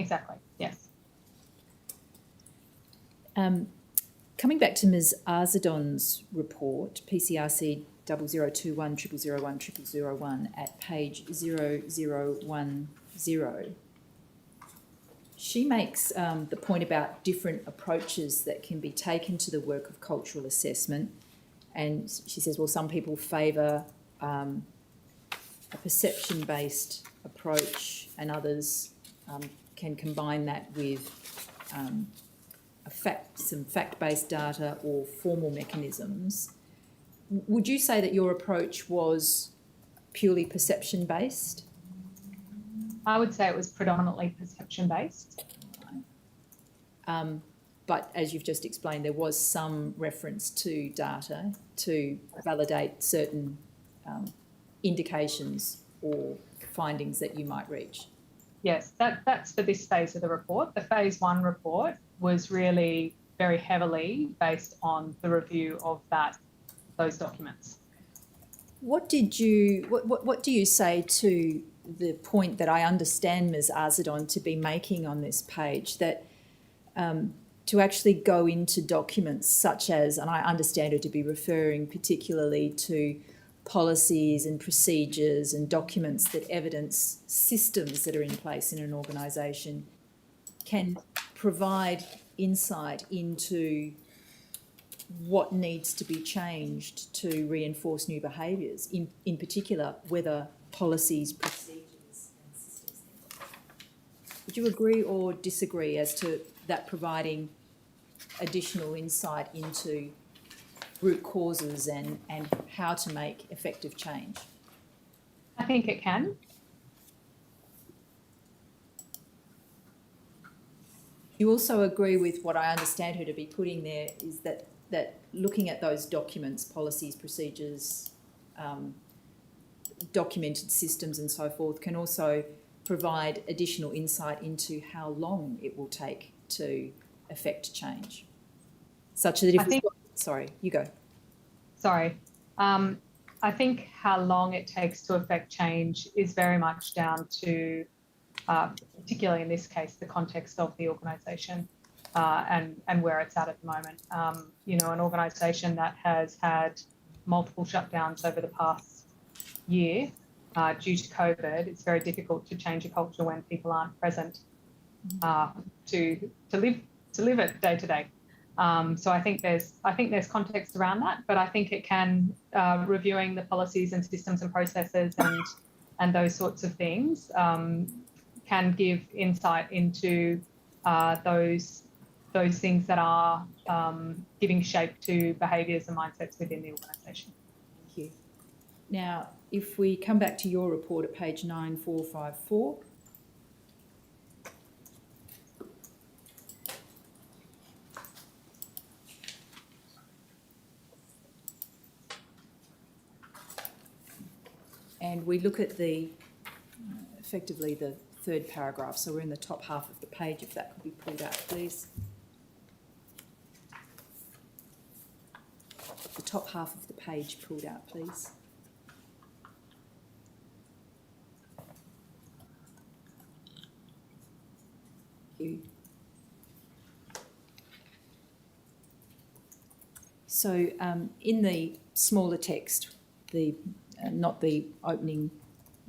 Exactly, yes. Coming back to Ms Arzadon's report, PCRC 0021 0001 0001 at page 0010, she makes the point about different approaches that can be taken to the work of cultural assessment, And she says, well, some people favour a perception-based approach, and others can combine that with some fact-based data or formal mechanisms. Would you say that your approach was purely perception-based? I would say it was predominantly perception-based. But as you've just explained, there was some reference to data to validate certain indications or findings that you might reach. Yes, that's for this phase of the report. The phase 1 report was really very heavily based on the review of those documents. What do you say to the point that I understand Ms. Arzadon to be making on this page, that to actually go into documents such as, and I understand her to be referring particularly to policies and procedures and documents that evidence systems that are in place in an organisation, can provide insight into what needs to be changed to reinforce new behaviours, in particular whether policies, procedures and systems. Would you agree or disagree as to that providing additional insight into root causes and how to make effective change? I think it can. You also agree with what I understand her to be putting there, is that looking at those documents, policies, procedures, documented systems and so forth, can also provide additional insight into how long it will take to effect change. Such that if sorry, you go. Sorry. I think how long it takes to effect change is very much down to, particularly in this case, the context of the organisation and where it's at the moment. An organisation that has had multiple shutdowns over the past year due to COVID, it's very difficult to change a culture when people aren't present to live it day to day. So I think there's context around that, but I think it can reviewing the policies and systems and processes and those sorts of things can give insight into those things that are giving shape to behaviours and mindsets within the organisation. Thank you. Now, if we come back to your report at page 9454. And we look at effectively the third paragraph, so we're in the top half of the page, if that could be pulled out, please. The top half of the page pulled out, please. Thank you. So in the smaller text, not the opening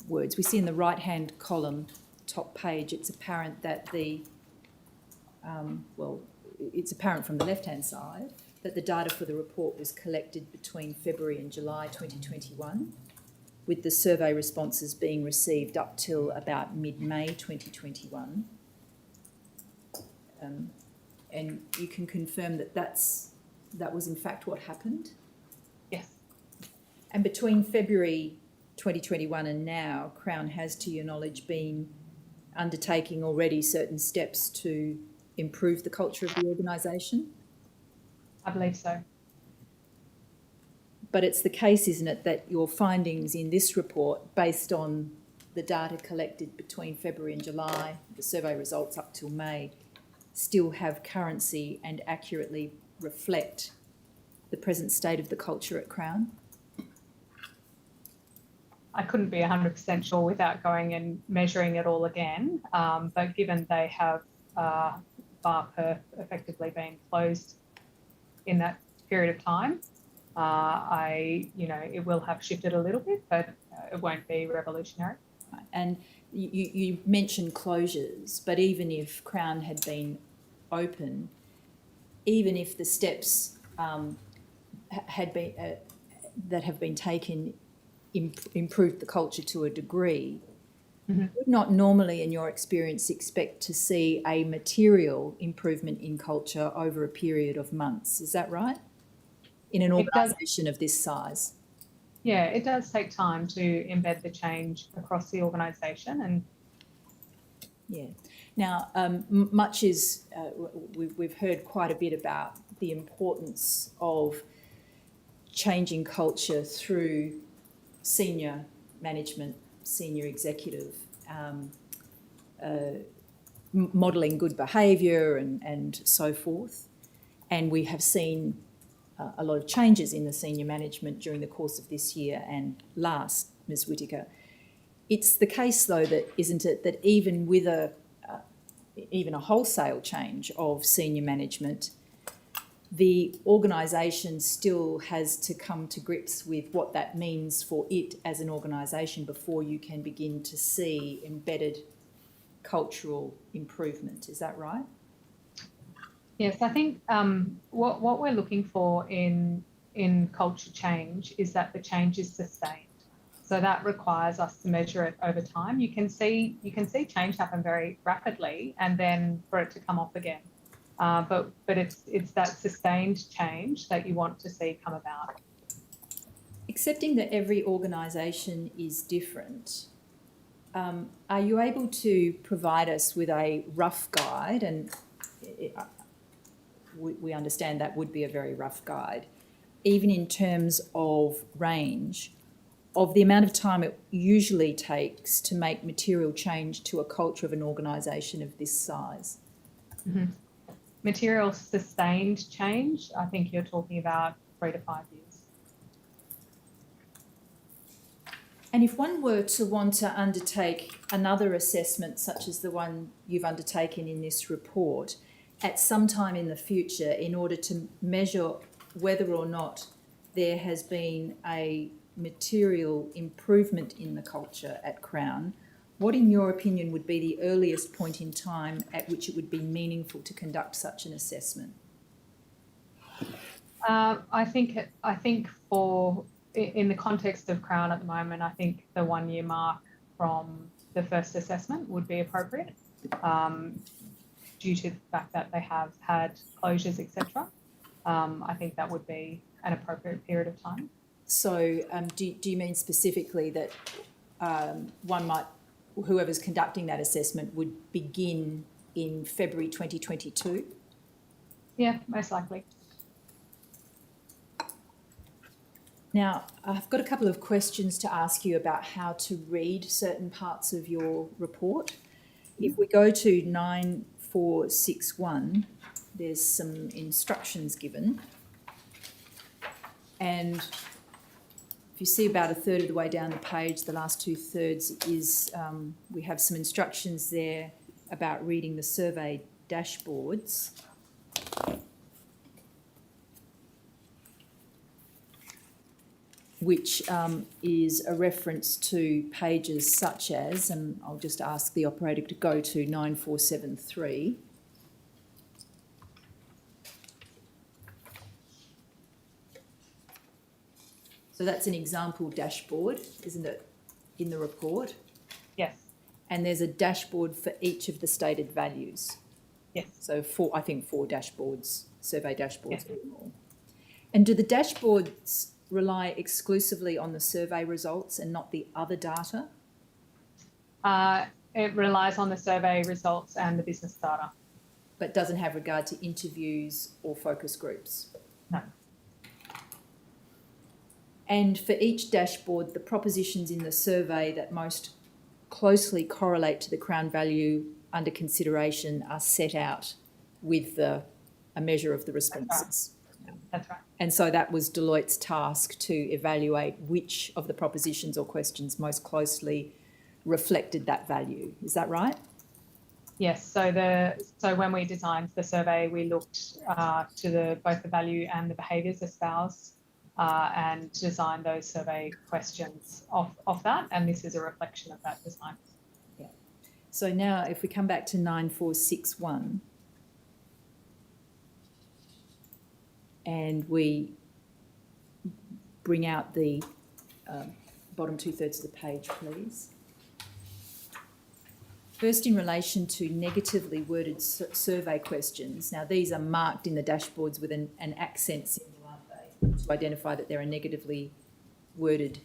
words, we see in the right-hand column, top page, it's apparent that it's apparent from the left-hand side that the data for the report was collected between February and July 2021, with the survey responses being received up till about mid-May 2021. And you can confirm that that was in fact what happened? Yes. And between February 2021 and now, Crown has, to your knowledge, been undertaking already certain steps to improve the culture of the organisation? I believe so. But it's the case, isn't it, that your findings in this report, based on the data collected between February and July, the survey results up till May, still have currency and accurately reflect the present state of the culture at Crown? I couldn't be 100% sure without going and measuring it all again, but given they have Bar Perth effectively been closed in that period of time, it will have shifted a little bit, but it won't be revolutionary. And you mentioned closures, but even if Crown had been open, even if the steps had been that have been taken improved the culture to a degree. Mhm. Would not normally, in your experience, expect to see a material improvement in culture over a period of months. Is that right? In an It does, organisation of this size? yeah, it does take time to embed the change across the organisation, and Yeah. Now, much is, we've heard quite a bit about the importance of changing culture through senior management, senior executive, modelling good behaviour and so forth. And we have seen a lot of changes in the senior management during the course of this year and last, Ms. Whittaker. It's the case, though, that isn't it, that even with even a wholesale change of senior management, the organisation still has to come to grips with what that means for it as an organisation before you can begin to see embedded cultural improvement. Is that right? yes, I think what we're looking for in culture change is that the change is sustained. So that requires us to measure it over time. You can see change happen very rapidly, and then for it to come off again. But it's that sustained change that you want to see come about. Accepting that every organisation is different, are you able to provide us with a rough guide? And we understand that would be a very rough guide, even in terms of range, of the amount of time it usually takes to make material change to a culture of an organisation of this size. Mm-hmm. Material sustained change, I think you're talking about 3 to 5 years. And if one were to want to undertake another assessment such as the one you've undertaken in this report at some time in the future in order to measure whether or not there has been a material improvement in the culture at Crown, what in your opinion would be the earliest point in time at which it would be meaningful to conduct such an assessment? I think for in the context of Crown at the moment, I think the 1 year mark from the first assessment would be appropriate, due to the fact that they have had closures, etc. I think that would be an appropriate period of time. So do you mean specifically that whoever's conducting that assessment would begin in February 2022? Yeah, most likely. Now, I've got a couple of questions to ask you about how to read certain parts of your report. If we go to 9461, there's some instructions given. And if you see about a third of the way down the page, the last 2/3 is, we have some instructions there about reading the survey dashboards. Which is a reference to pages such as, and I'll just ask the operator to go to 9473. So that's an example dashboard, isn't it, in the report? Yes. And there's a dashboard for each of the stated values. Yes. So four dashboards, survey dashboards. Yes. And do the dashboards rely exclusively on the survey results and not the other data? It relies on the survey results and the business data. But doesn't have regard to interviews or focus groups? No. And for each dashboard, the propositions in the survey that most closely correlate to the Crown value under consideration are set out with a measure of the responses. That's right. And so that was Deloitte's task to evaluate which of the propositions or questions most closely reflected that value. Is that right? Yes. So when we designed the survey, we looked to both the value and the behaviours espoused and designed those survey questions off that. And this is a reflection of that design. Yeah. So now if we come back to 9461 and we bring out the bottom 2/3 of the page, please. First, in relation to negatively worded survey questions. Now, these are marked in the dashboards with an accent symbol, aren't they, to identify that they're a negatively worded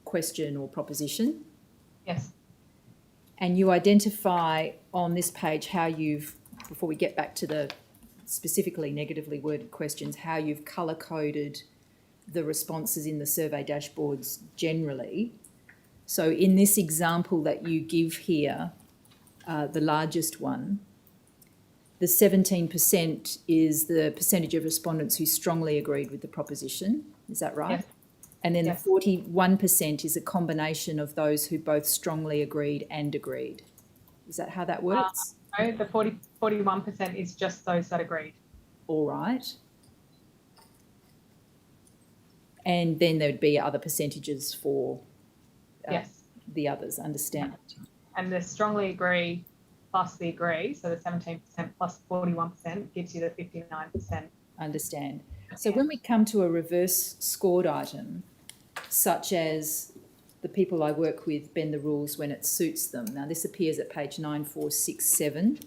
question or proposition. Yes. And you identify on this page how you've, before we get back to the specifically negatively worded questions, how you've colour-coded the responses in the survey dashboards generally. So in this example that you give here, the largest one, the 17% is the percentage of respondents who strongly agreed with the proposition. Is that right? Yes. And then Yes. the 41% is a combination of those who both strongly agreed and agreed. Is that how that works? No, the 41% is just those that agreed. All right. And then there'd be other percentages for Yes. the others, understand? And the strongly agree plus the agree, so the 17% plus 41% gives you the 59%. Understand. So when we come to a reverse scored item, such as the people I work with bend the rules when it suits them. Now this appears at page 9467.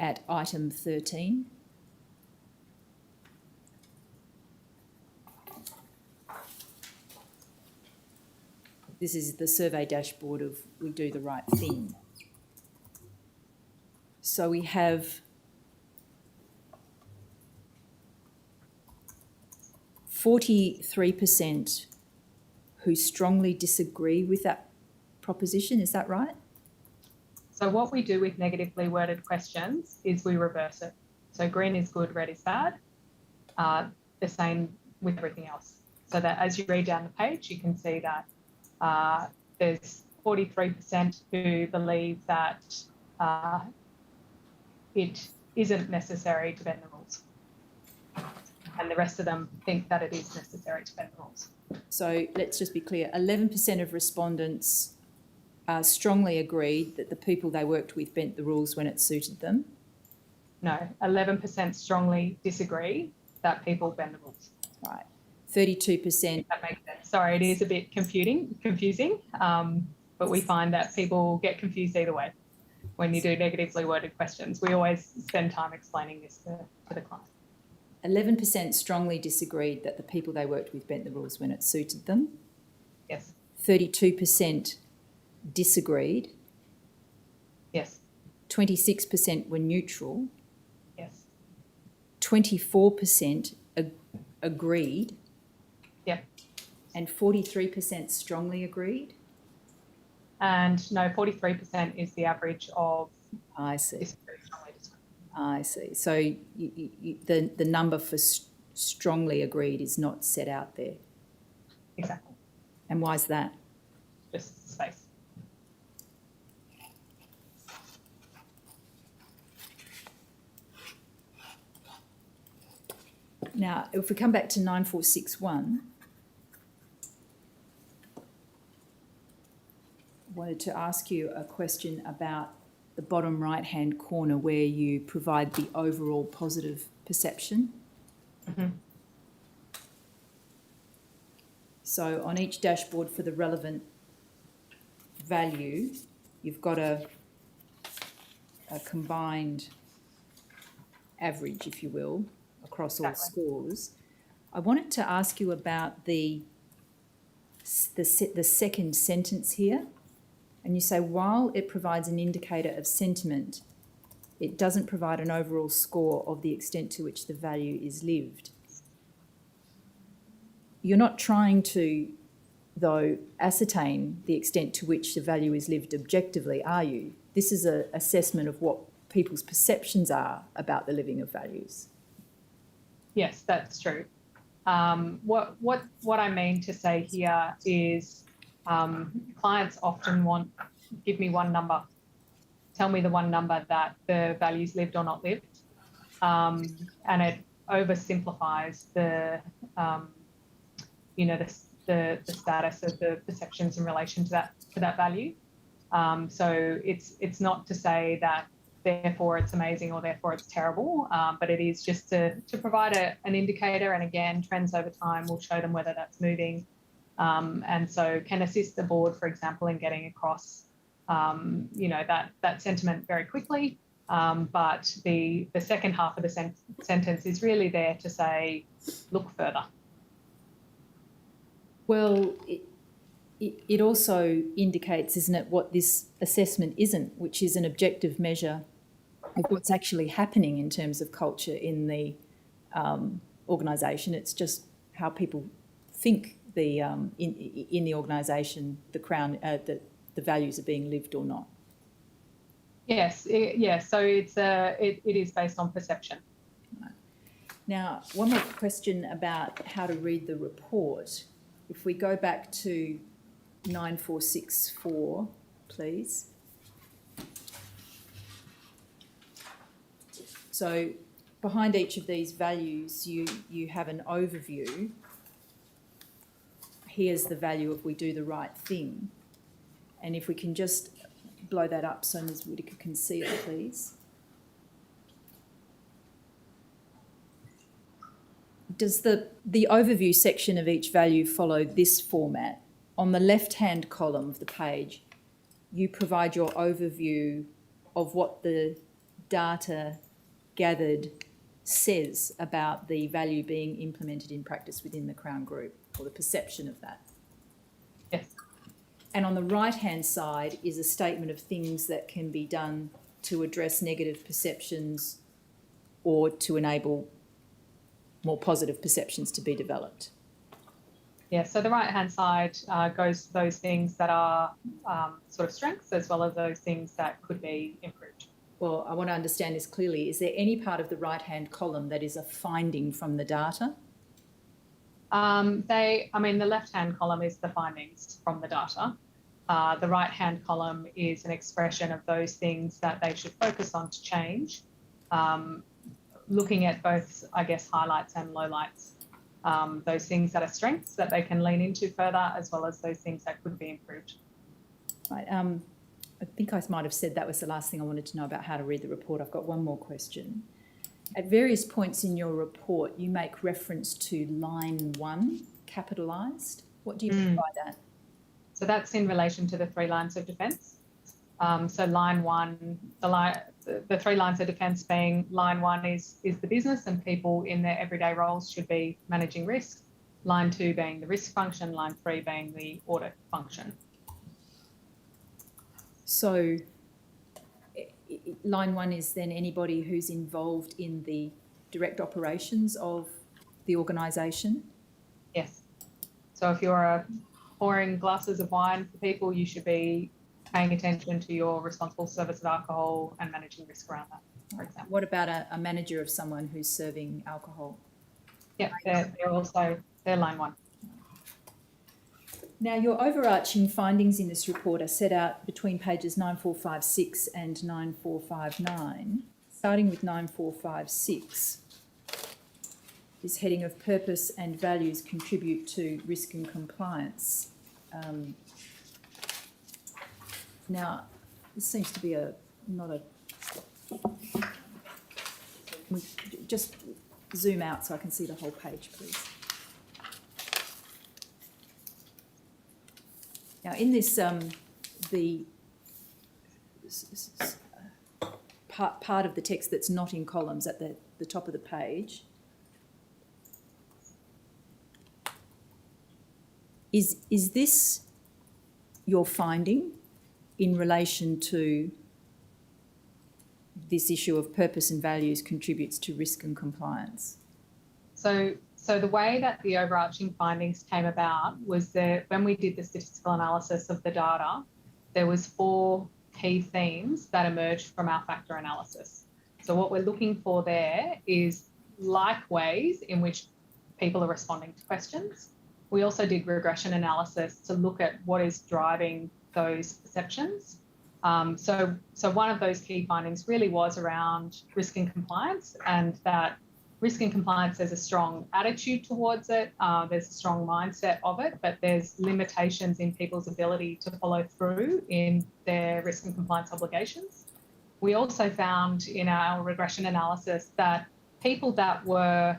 At item 13. This is the survey dashboard of We Do the Right Thing. So we have 43% who strongly disagree with that proposition. Is that right? So what we do with negatively worded questions is we reverse it. So green is good, red is bad. The same with everything else. So that as you read down the page, you can see that there's 43% who believe that it isn't necessary to bend the rules. And the rest of them think that it is necessary to bend the rules. So let's just be clear. 11% of respondents strongly agreed that the people they worked with bent the rules when it suited them. No, 11% strongly disagree that people bend the rules. Right. 32%. That makes sense. Sorry, it is a bit confusing, but we find that people get confused either way when you do negatively worded questions. We always spend time explaining this to the client. 11% strongly disagreed that the people they worked with bent the rules when it suited them. Yes. 32% disagreed. Yes. 26% were neutral. Yes. 24% agreed. Yeah. And 43% strongly agreed. And no, 43% is the average of I see. disagree, strongly disagree. I see. So the number for strongly agreed is not set out there. Exactly. And why is that? Just space. Now, if we come back to 9461, I wanted to ask you a question about the bottom right-hand corner where you provide the overall positive perception. Mm-hmm. So on each dashboard for the relevant value, you've got a combined average, if you will, across all Exactly. scores. I wanted to ask you about the second sentence here. And you say, while it provides an indicator of sentiment, it doesn't provide an overall score of the extent to which the value is lived. You're not trying to, though, ascertain the extent to which the value is lived objectively, are you? This is an assessment of what people's perceptions are about the living of values. Yes, that's true. What I mean to say here is clients often give me one number, tell me the one number that the value's lived or not lived, and it oversimplifies the the status of the perceptions in relation to that value. So it's not to say that therefore it's amazing or therefore it's terrible, but it is just to provide an indicator. And again, trends over time will show them whether that's moving, and so can assist the board, for example, in getting across that sentiment very quickly. But the second half of the sentence is really there to say, look further. Well, it also indicates, isn't it, what this assessment isn't, which is an objective measure of what's actually happening in terms of culture in the organisation. It's just how people think in the organisation, the Crown, the values are being lived or not. Yes, so it is based on perception. Now, one more question about how to read the report. If we go back to 9464, please. So behind each of these values, you have an overview. Here's the value of we do the right thing. And if we can just blow that up so Ms. Whittaker can see it, please. Does the overview section of each value follow this format? On the left-hand column of the page, you provide your overview of what the data gathered says about the value being implemented in practice within the Crown Group, or the perception of that. Yes. And on the right-hand side is a statement of things that can be done to address negative perceptions or to enable more positive perceptions to be developed. Yeah, so the right-hand side goes to those things that are sort of strengths, as well as those things that could be improved. Well, I want to understand this clearly. Is there any part of the right-hand column that is a finding from the data? The left-hand column is the findings from the data. The right-hand column is an expression of those things that they should focus on to change, looking at both, I guess, highlights and lowlights, those things that are strengths that they can lean into further, as well as those things that could be improved. Right. I think I might have said that was the last thing I wanted to know about how to read the report. I've got one more question. At various points in your report, you make reference to line 1, capitalised. What do you mean by that? So that's in relation to the 3 lines of defence. So line 1, the 3 lines of defence being line 1 is the business and people in their everyday roles should be managing risk. Line 2 being the risk function, line 3 being the audit function. So line 1 is then anybody who's involved in the direct operations of the organisation? Yes. So if you're pouring glasses of wine for people, you should be paying attention to your responsible service of alcohol and managing risk around that, for example. What about a manager of someone who's serving alcohol? Yeah, they're line 1. Now, your overarching findings in this report are set out between pages 9456 and 9459. Starting with 9456, this heading of purpose and values contribute to risk and compliance. Now, this seems to be just zoom out so I can see the whole page, please. Now, in this, the part of the text that's not in columns at the top of the page is this your finding in relation to this issue of purpose and values contributes to risk and compliance? So the way that the overarching findings came about was that when we did the statistical analysis of the data, there was 4 key themes that emerged from our factor analysis. So what we're looking for there is like ways in which people are responding to questions. We also did regression analysis to look at what is driving those perceptions. So one of those key findings really was around risk and compliance, and that risk and compliance, there's a strong attitude towards it, there's a strong mindset of it, but there's limitations in people's ability to follow through in their risk and compliance obligations. We also found in our regression analysis that people that were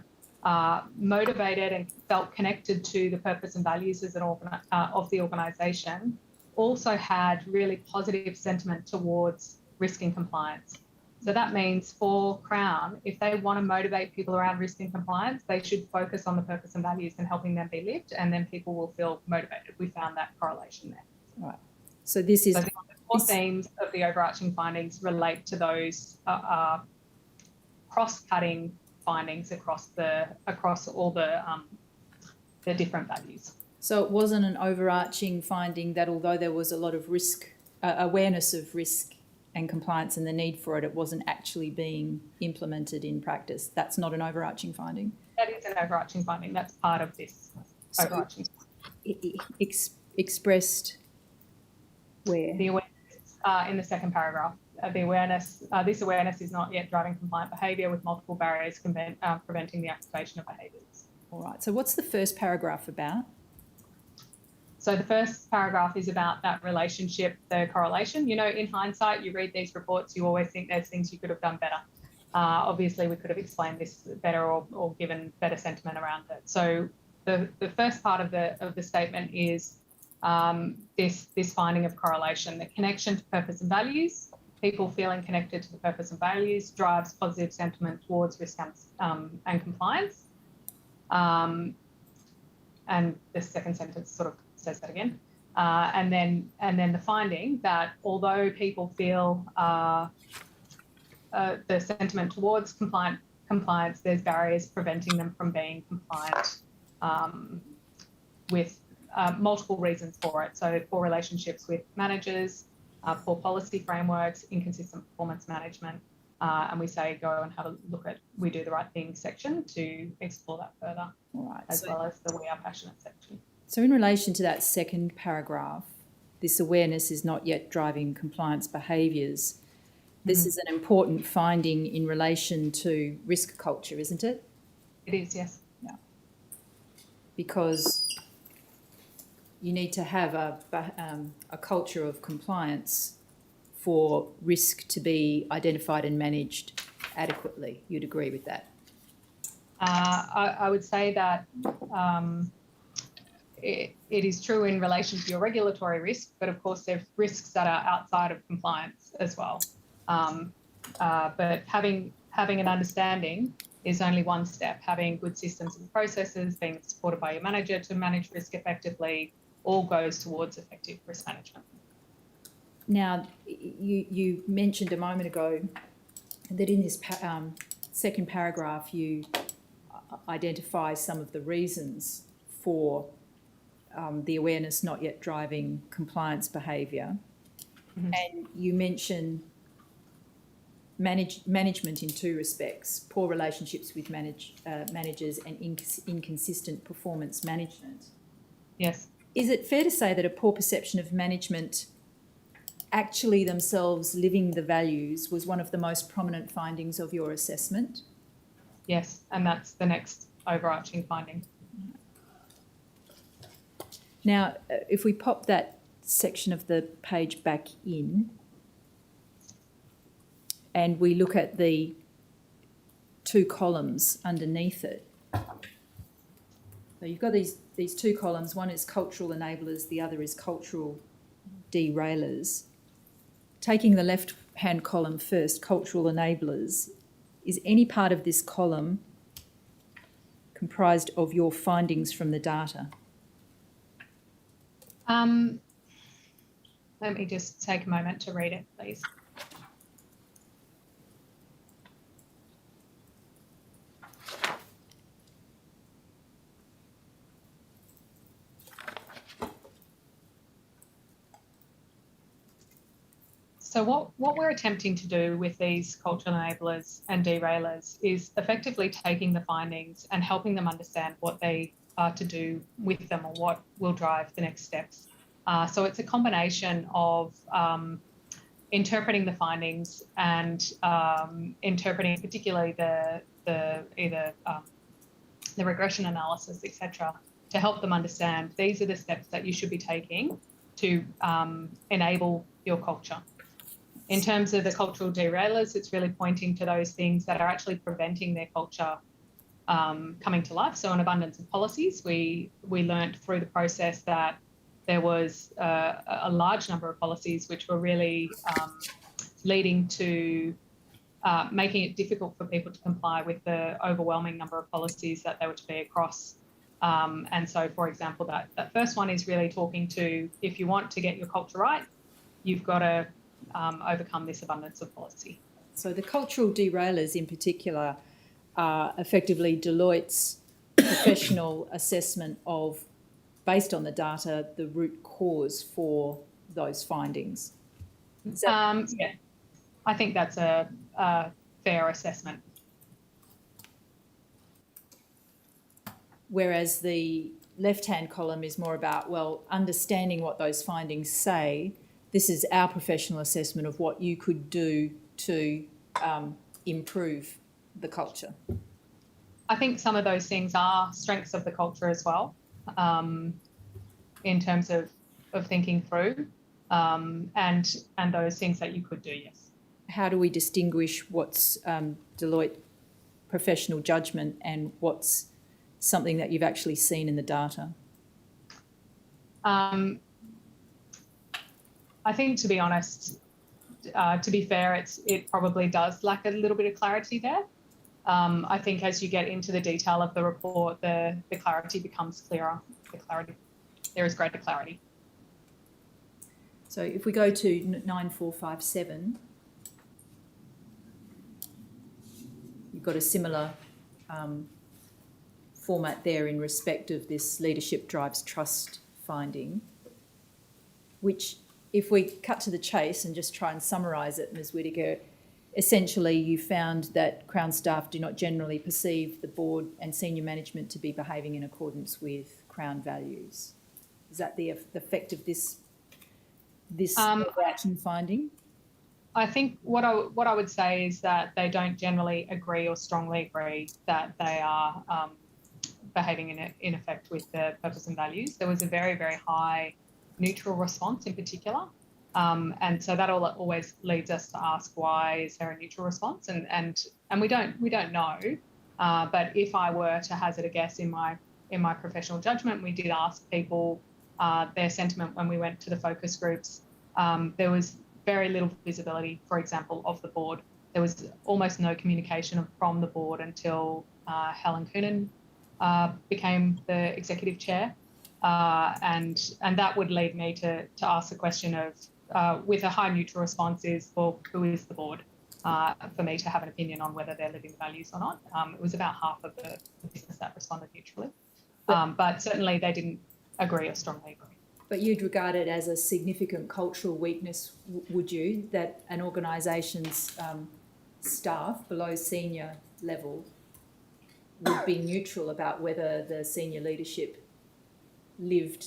motivated and felt connected to the purpose and values as of the organisation also had really positive sentiment towards risk and compliance. So that means for Crown, if they want to motivate people around risk and compliance, they should focus on the purpose and values and helping them be lived, and then people will feel motivated. We found that correlation there. Right. So this is... So the core themes of the overarching findings relate to those cross-cutting findings across all the different values. So it wasn't an overarching finding that although there was a lot of risk, awareness of risk and compliance and the need for it, it wasn't actually being implemented in practice. That's not an overarching finding. That is an overarching finding. That's part of this overarching. Expressed where? The awareness in the second paragraph. The awareness. This awareness is not yet driving compliant behaviour, with multiple barriers preventing the activation of behaviours. All right. So what's the first paragraph about? So the first paragraph is about that relationship, the correlation. You know, in hindsight, you read these reports, you always think there's things you could have done better. Obviously, we could have explained this better or given better sentiment around it. So the first part of the statement is this finding of correlation, the connection to purpose and values. People feeling connected to the purpose and values drives positive sentiment towards risk and compliance. And the second sentence sort of says that again. And then the finding that although people feel the sentiment towards compliance, there's barriers preventing them from being compliant with multiple reasons for it. So poor relationships with managers, poor policy frameworks, inconsistent performance management. And we say go and have a look at We Do the Right Thing section to explore that further, as well as the We Are Passionate section. So in relation to that second paragraph, this awareness is not yet driving compliance behaviours. This is an important finding in relation to risk culture, isn't it? It is, yes. Yeah. Because you need to have a culture of compliance for risk to be identified and managed adequately. You'd agree with that? I would say that it is true in relation to your regulatory risk, but of course there's risks that are outside of compliance as well. But having an understanding is only one step. Having good systems and processes, being supported by your manager to manage risk effectively, all goes towards effective risk management. Now, you mentioned a moment ago that in this second paragraph you identify some of the reasons for the awareness not yet driving compliance behaviour. And you mention management in two respects: poor relationships with managers and inconsistent performance management. Yes. Is it fair to say that a poor perception of management actually themselves living the values was one of the most prominent findings of your assessment? Yes, and that's the next overarching finding. Now, if we pop that section of the page back in and we look at the two columns underneath it. So you've got these two columns. One is cultural enablers, the other is cultural derailers. Taking the left-hand column first, cultural enablers, is any part of this column comprised of your findings from the data? Let me just take a moment to read it, please. So what we're attempting to do with these cultural enablers and derailers is effectively taking the findings and helping them understand what they are to do with them or what will drive the next steps. So it's a combination of interpreting the findings and interpreting particularly either the regression analysis, etc., to help them understand these are the steps that you should be taking to enable your culture. In terms of the cultural derailers, it's really pointing to those things that are actually preventing their culture coming to life. So in abundance of policies, we learnt through the process that there was a large number of policies which were really leading to making it difficult for people to comply with the overwhelming number of policies that they were to be across. And so, for example, that first one is really talking to, if you want to get your culture right, you've got to overcome this abundance of policy. So the cultural derailers in particular are effectively Deloitte's professional assessment of, based on the data, the root cause for those findings. Yeah, I think that's a fair assessment. Whereas the left-hand column is more about, well, understanding what those findings say. This is our professional assessment of what you could do to improve the culture. I think some of those things are strengths of the culture as well, in terms of thinking through, and those things that you could do, yes. How do we distinguish what's Deloitte professional judgment and what's something that you've actually seen in the data? I think, to be honest, to be fair, it probably does lack a little bit of clarity there. I think as you get into the detail of the report, the clarity becomes clearer. There is greater clarity. So if we go to 9457, you've got a similar format there in respect of this leadership drives trust finding, which, if we cut to the chase and just try and summarise it, Ms Whittaker, essentially you found that Crown staff do not generally perceive the board and senior management to be behaving in accordance with Crown values. Is that the effect of this overarching finding? I think what I would say is that they don't generally agree or strongly agree that they are behaving in effect with the purpose and values. There was a very, very high neutral response in particular. And so that always leads us to ask, why is there a neutral response? And we don't know. But if I were to hazard a guess in my professional judgment, we did ask people their sentiment when we went to the focus groups. There was very little visibility, for example, of the board. There was almost no communication from the board until Helen Coonan became the executive chair. And that would lead me to ask the question of, with a high neutral response is, well, who is the board? For me to have an opinion on whether they're living the values or not. It was about half of the business that responded neutrally. But certainly they didn't agree or strongly agree. But you'd regard it as a significant cultural weakness, would you, that an organisation's staff below senior level would be neutral about whether the senior leadership lived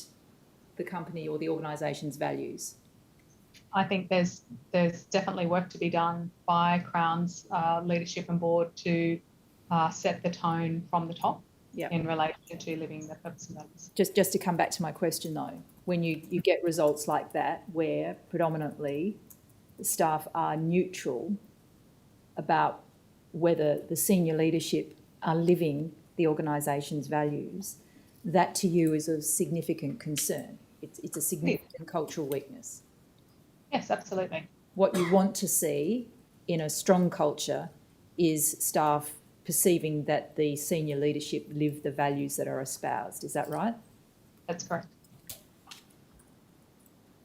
the company or the organisation's values? I think there's definitely work to be done by Crown's leadership and board to set the tone from the top in relation to living the purpose and values. Just to come back to my question though, when you get results like that where predominantly the staff are neutral about whether the senior leadership are living the organisation's values, that to you is of significant concern. It's a significant cultural weakness. Yes, absolutely. What you want to see in a strong culture is staff perceiving that the senior leadership live the values that are espoused. Is that right? That's correct.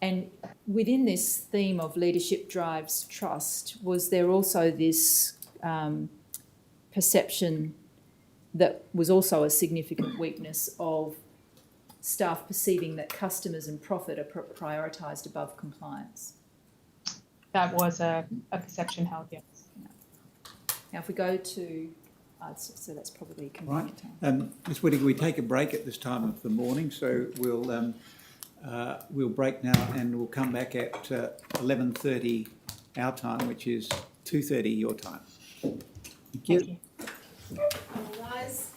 And within this theme of leadership drives trust, was there also this perception that was also a significant weakness of staff perceiving that customers and profit are prioritised above compliance? That was a perception held, yes. Now, if we go to, so that's probably convenient time. Ms Whittaker, we take a break at this time of the morning, so we'll break now and we'll come back at 11:30 our time, which is 2:30 your time. Thank you. Thank you. All rise.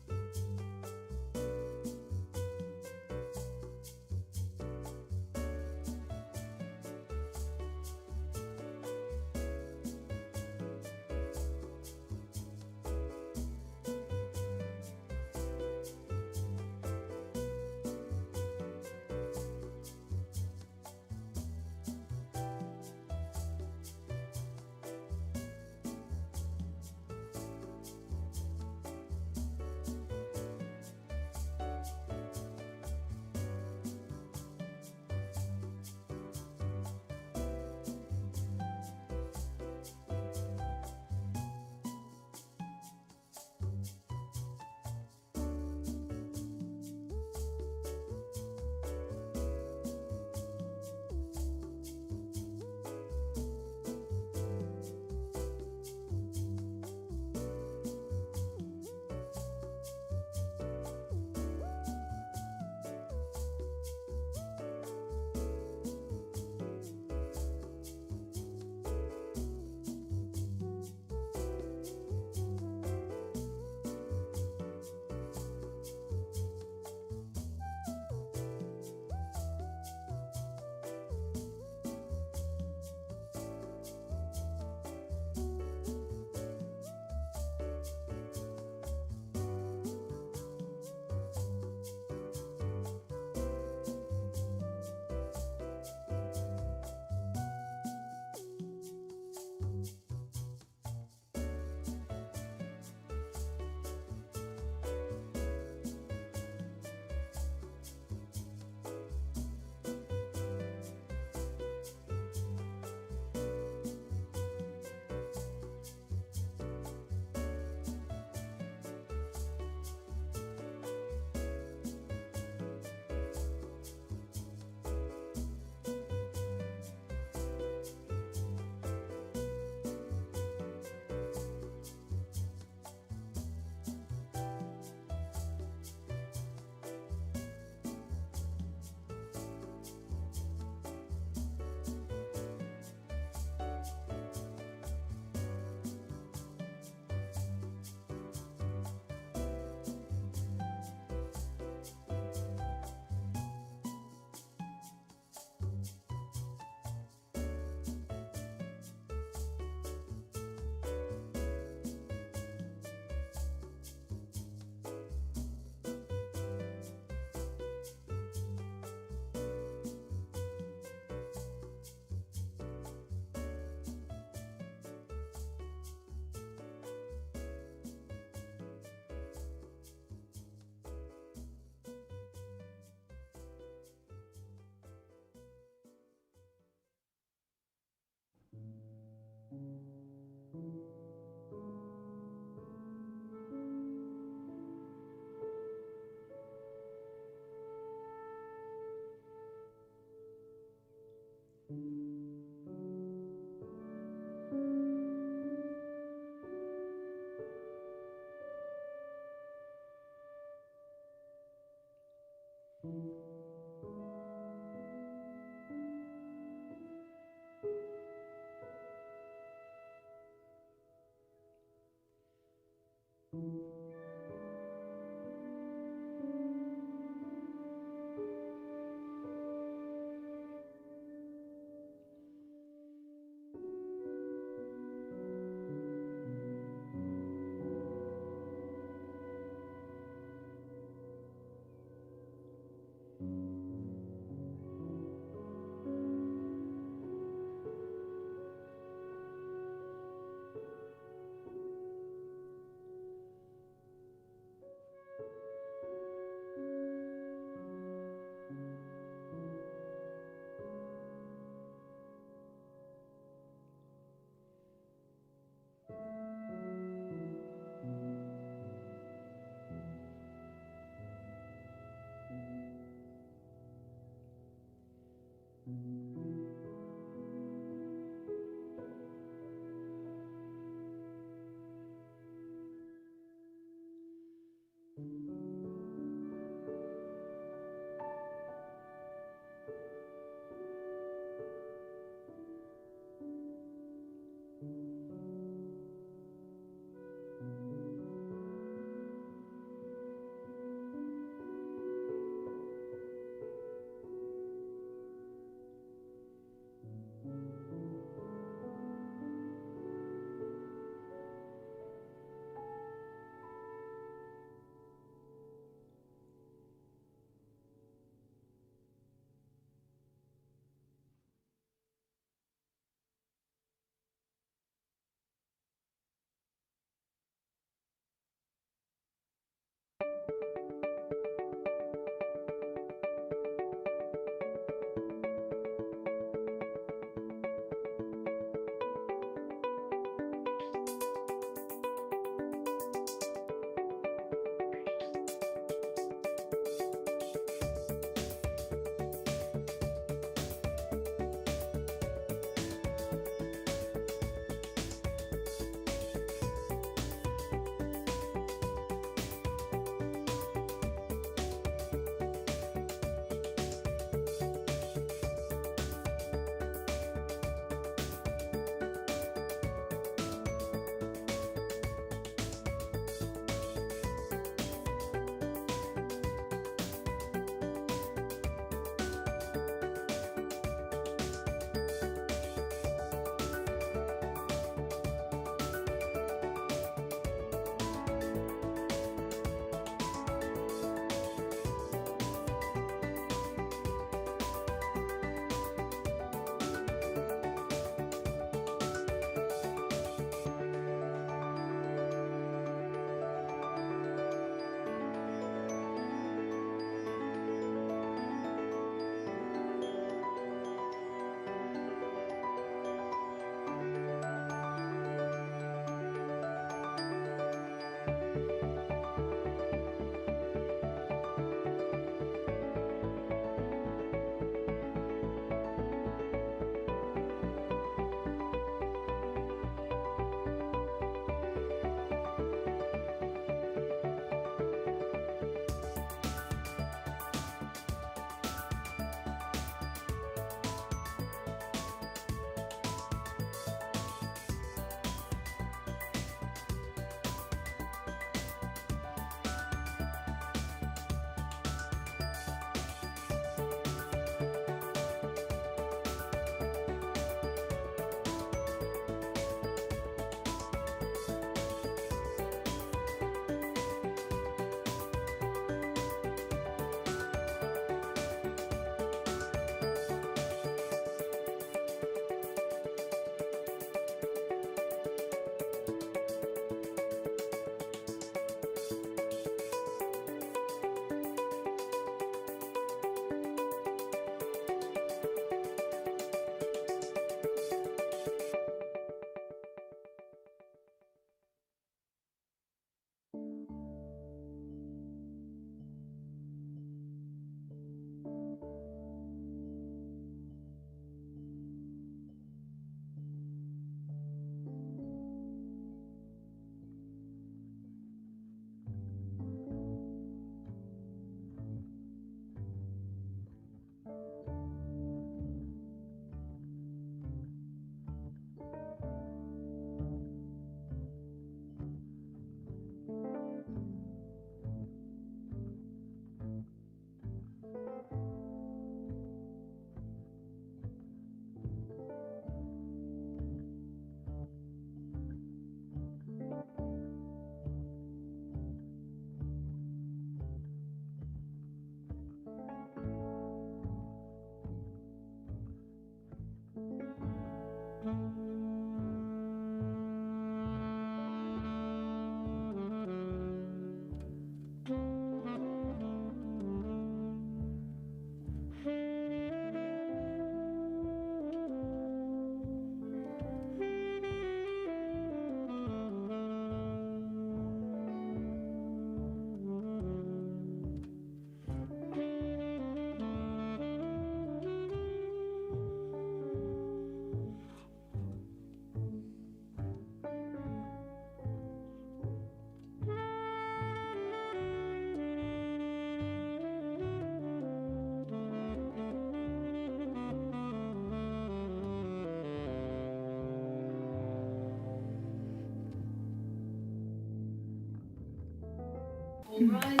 All rise.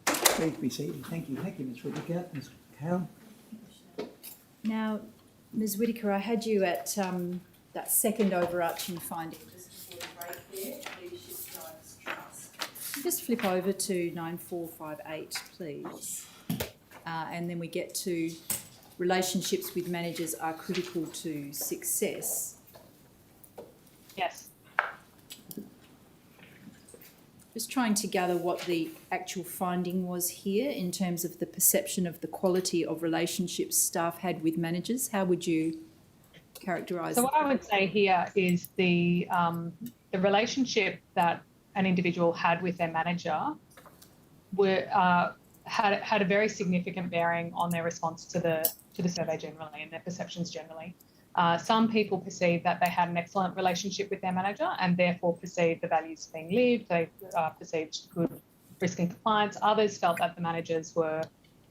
Please be seated. Thank you, Ms. Whittaker. Ms. Carroll? Now, Ms Whittaker, I had you at that second overarching finding. Just before the break there, Leadership Drives Trust. Just flip over to 9458, please. And then we get to relationships with managers are critical to success. Yes. Just trying to gather what the actual finding was here in terms of the perception of the quality of relationships staff had with managers. How would you characterise? So what I would say here is the relationship that an individual had with their manager had a very significant bearing on their response to the survey generally and their perceptions generally. Some people perceived that they had an excellent relationship with their manager and therefore perceived the values being lived. They perceived good risk and compliance. Others felt that the managers were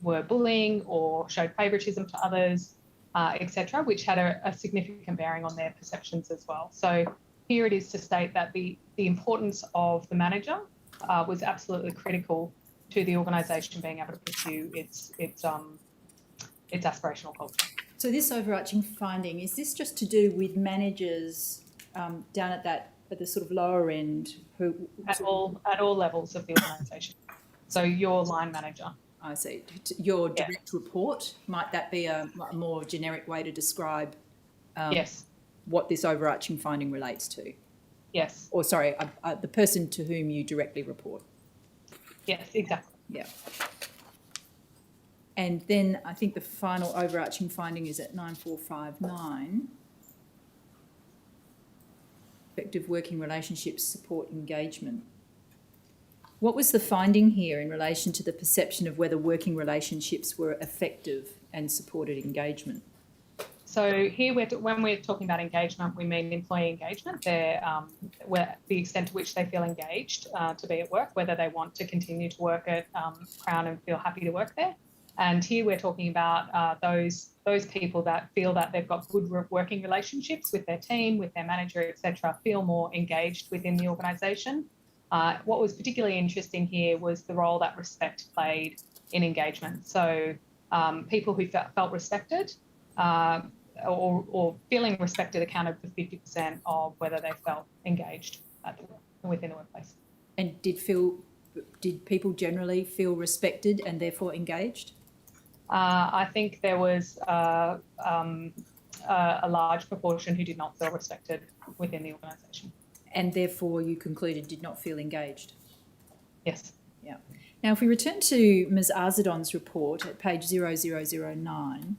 bullying or showed favouritism to others, etc., which had a significant bearing on their perceptions as well. So here it is to state that the importance of the manager was absolutely critical to the organisation being able to pursue its aspirational culture. So this overarching finding, is this just to do with managers down at the sort of lower end who At all levels of the organisation. So your line manager. I see. Your direct report, might that be a more generic way to describe Yes. what this overarching finding relates to? Yes. Or sorry, the person to whom you directly report. Yes, exactly. Yeah. And then I think the final overarching finding is at 9459. Effective working relationships support engagement. What was the finding here in relation to the perception of whether working relationships were effective and supported engagement? So here, when we're talking about engagement, we mean employee engagement. Where the extent to which they feel engaged to be at work, whether they want to continue to work at Crown and feel happy to work there. And here we're talking about those people that feel that they've got good working relationships with their team, with their manager, etc., feel more engaged within the organisation. What was particularly interesting here was the role that respect played in engagement. So people who felt respected or feeling respected accounted for 50% of whether they felt engaged within the workplace. And did people generally feel respected and therefore engaged? I think there was a large proportion who did not feel respected within the organisation. And therefore you concluded did not feel engaged? Yes. Yeah. Now, if we return to Ms Arzadon's report at page 0009,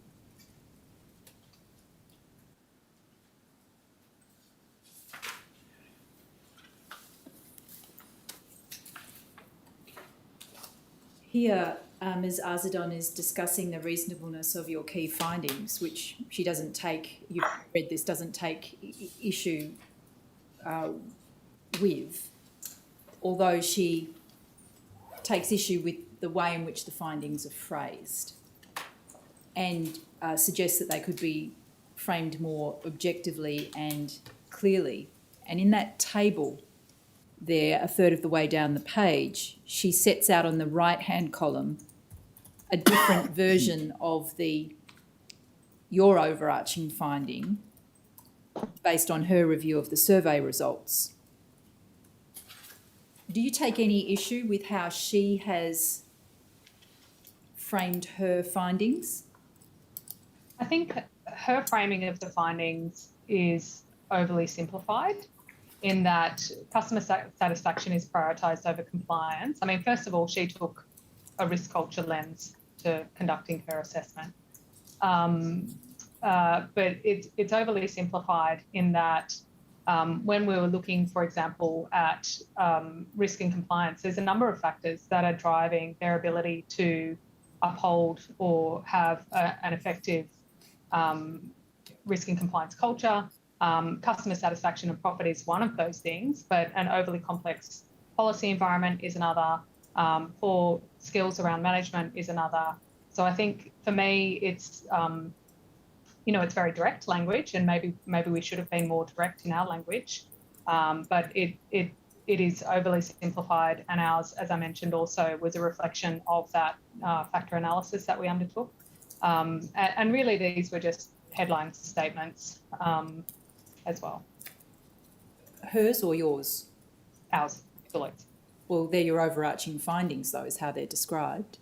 here Ms Arzadon is discussing the reasonableness of your key findings, which she doesn't take, you've read this, doesn't take issue with, although she takes issue with the way in which the findings are phrased and suggests that they could be framed more objectively and clearly. And in that table there, a third of the way down the page, she sets out on the right-hand column a different version of your overarching finding based on her review of the survey results. Do you take any issue with how she has framed her findings? I think her framing of the findings is overly simplified in that customer satisfaction is prioritised over compliance. I mean, first of all, she took a risk culture lens to conducting her assessment. But it's overly simplified in that when we were looking, for example, at risk and compliance, there's a number of factors that are driving their ability to uphold or have an effective risk and compliance culture. Customer satisfaction and profit is one of those things, but an overly complex policy environment is another. Poor skills around management is another. So I think for me, it's it's very direct language, and maybe we should have been more direct in our language, but it is overly simplified, and ours, as I mentioned, also was a reflection of that factor analysis that we undertook. And really, these were just headline statements as well. Hers or yours? Ours, Deloitte's. Well, they're your overarching findings, though, is how they're described.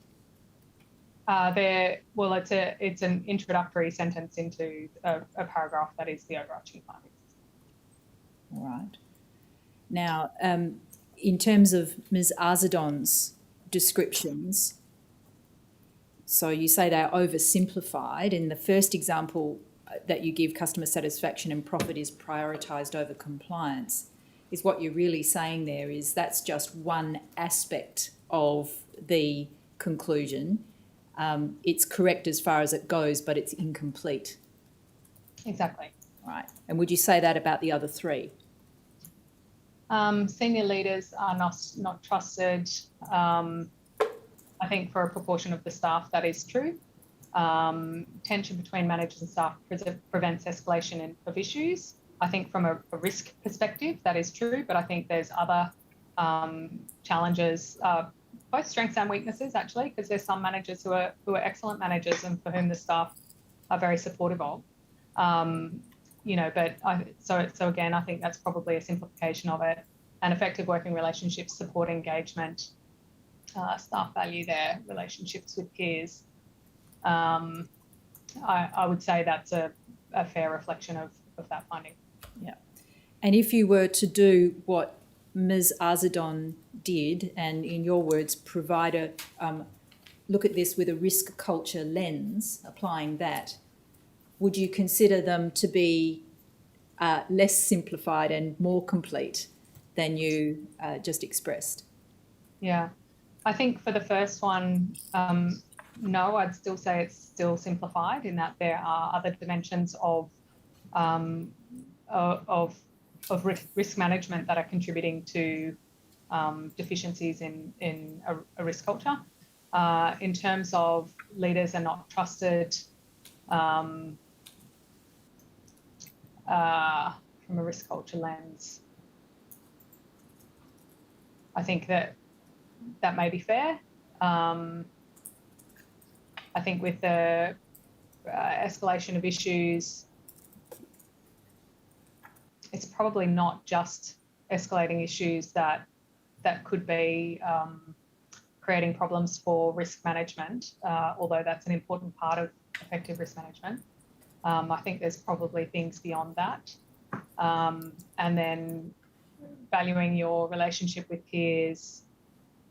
It's an introductory sentence into a paragraph that is the overarching findings. All right. Now, in terms of Ms. Arzadon's descriptions, so you say they're oversimplified. In the first example that you give, customer satisfaction and profit is prioritised over compliance, is what you're really saying there is that's just one aspect of the conclusion. It's correct as far as it goes, but it's incomplete. Exactly. Right. And would you say that about the other three? Senior leaders are not trusted. I think for a proportion of the staff that is true. Tension between managers and staff prevents escalation of issues. I think from a risk perspective that is true, but I think there's other challenges, both strengths and weaknesses actually, because there's some managers who are excellent managers and for whom the staff are very supportive of. So again, I think that's probably a simplification of it. And effective working relationships support engagement, staff value their relationships with peers. I would say that's a fair reflection of that finding. Yeah. And if you were to do what Ms. Arzadon did, and in your words, provide look at this with a risk culture lens, applying that, would you consider them to be less simplified and more complete than you just expressed? Yeah, I think for the first one, no, I'd still say it's still simplified in that there are other dimensions of risk management that are contributing to deficiencies in a risk culture. In terms of leaders are not trusted, from a risk culture lens, I think that may be fair. I think with the escalation of issues, it's probably not just escalating issues that could be creating problems for risk management, although that's an important part of effective risk management. I think there's probably things beyond that. And then valuing your relationship with peers,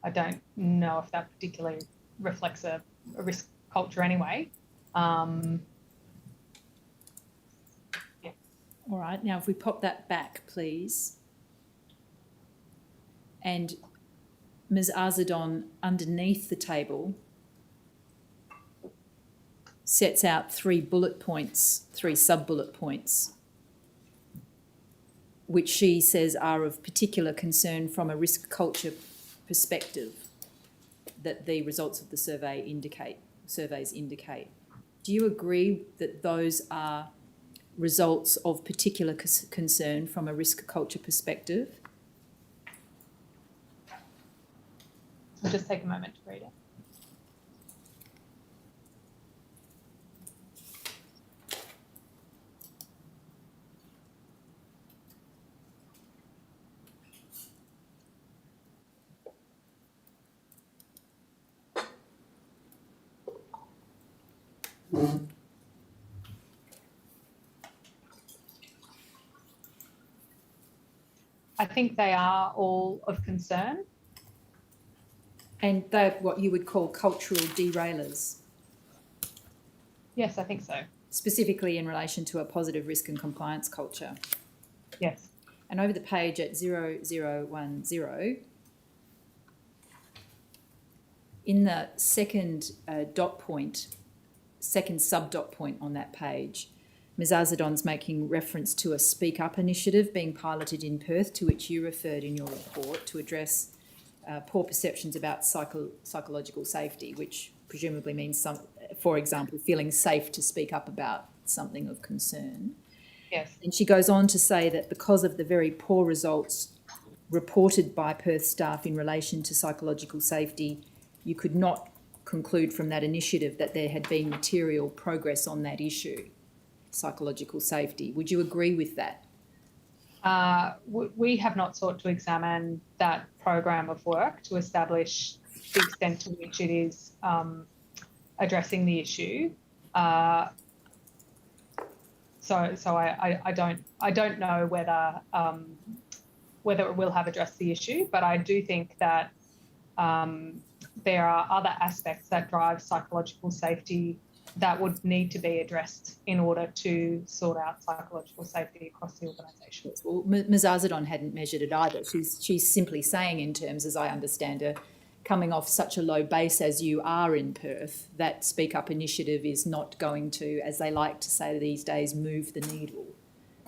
I don't know if that particularly reflects a risk culture anyway. Yeah. All right, now if we pop that back, please. And Ms. Arzadon, underneath the table, sets out 3 bullet points, 3 sub-bullet points, which she says are of particular concern from a risk culture perspective that the results of the surveys indicate. Do you agree that those are results of particular concern from a risk culture perspective? I'll just take a moment to read it. I think they are all of concern. And they're what you would call cultural derailers? Yes, I think so. Specifically in relation to a positive risk and compliance culture? Yes. And over the page at 0010, in the second second sub-dot point on that page, Ms. Arzadon's making reference to a Speak Up initiative being piloted in Perth, to which you referred in your report, to address poor perceptions about psychological safety, which presumably means, for example, feeling safe to speak up about something of concern. Yes. And she goes on to say that because of the very poor results reported by Perth staff in relation to psychological safety, you could not conclude from that initiative that there had been material progress on that issue, psychological safety. Would you agree with that? We have not sought to examine that program of work to establish the extent to which it is addressing the issue. So I don't know whether it will have addressed the issue, but I do think that there are other aspects that drive psychological safety that would need to be addressed in order to sort out psychological safety across the organisation. Well, Ms Arzadon hadn't measured it either. She's simply saying, in terms, as I understand her, coming off such a low base as you are in Perth, that Speak Up initiative is not going to, as they like to say these days, move the needle.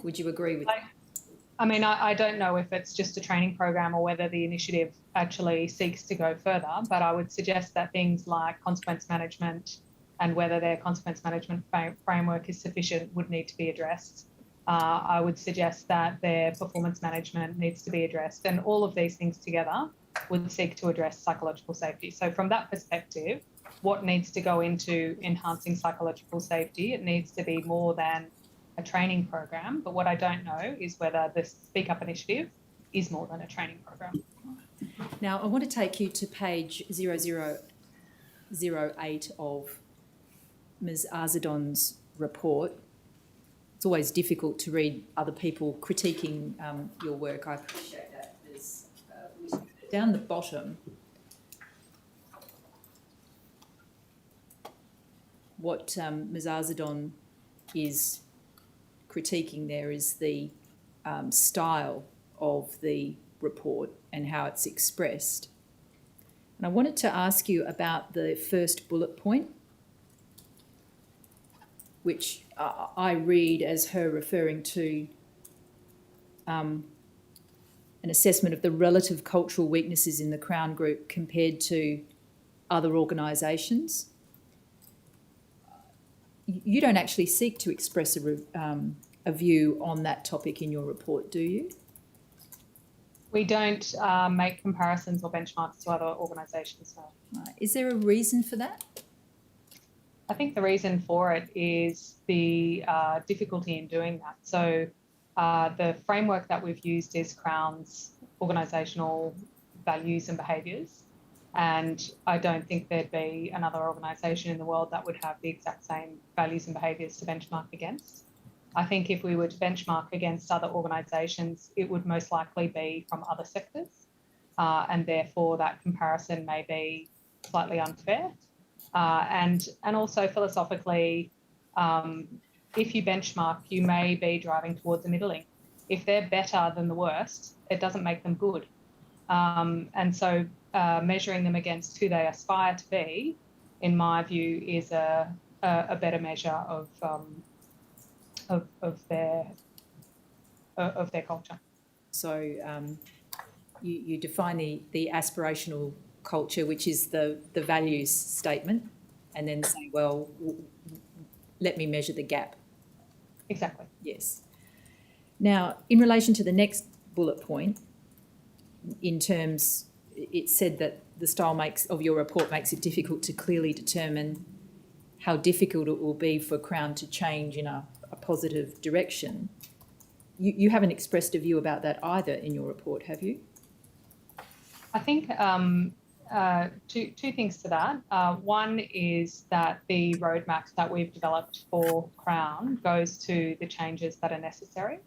Would you agree with that? I mean, I don't know if it's just a training program or whether the initiative actually seeks to go further, but I would suggest that things like consequence management and whether their consequence management framework is sufficient would need to be addressed. I would suggest that their performance management needs to be addressed, and all of these things together would seek to address psychological safety. So from that perspective, what needs to go into enhancing psychological safety? It needs to be more than a training program, but what I don't know is whether the Speak Up initiative is more than a training program. Now, I want to take you to page 0008 of Ms Arzadon's report. It's always difficult to read other people critiquing your work. I appreciate that. There's, down the bottom, what Ms Arzadon is critiquing there is the style of the report and how it's expressed. And I wanted to ask you about the first bullet point, which I read as her referring to an assessment of the relative cultural weaknesses in the Crown Group compared to other organisations. You don't actually seek to express a view on that topic in your report, do you? We don't make comparisons or benchmarks to other organisations, no. Right. Is there a reason for that? I think the reason for it is the difficulty in doing that. So the framework that we've used is Crown's organisational values and behaviours. And I don't think there'd be another organisation in the world that would have the exact same values and behaviours to benchmark against. I think if we were to benchmark against other organisations, it would most likely be from other sectors. And therefore that comparison may be slightly unfair. And also philosophically, if you benchmark, you may be driving towards a middling. If they're better than the worst, it doesn't make them good. And so measuring them against who they aspire to be, in my view, is a better measure of their culture. So you define the aspirational culture, which is the values statement, and then say, well, let me measure the gap. Exactly. Yes. Now, in relation to the next bullet point, in terms, it said that the style of your report makes it difficult to clearly determine how difficult it will be for Crown to change in a positive direction. You haven't expressed a view about that either in your report, have you? I think two things to that. One is that the roadmap that we've developed for Crown goes to the changes that are necessary.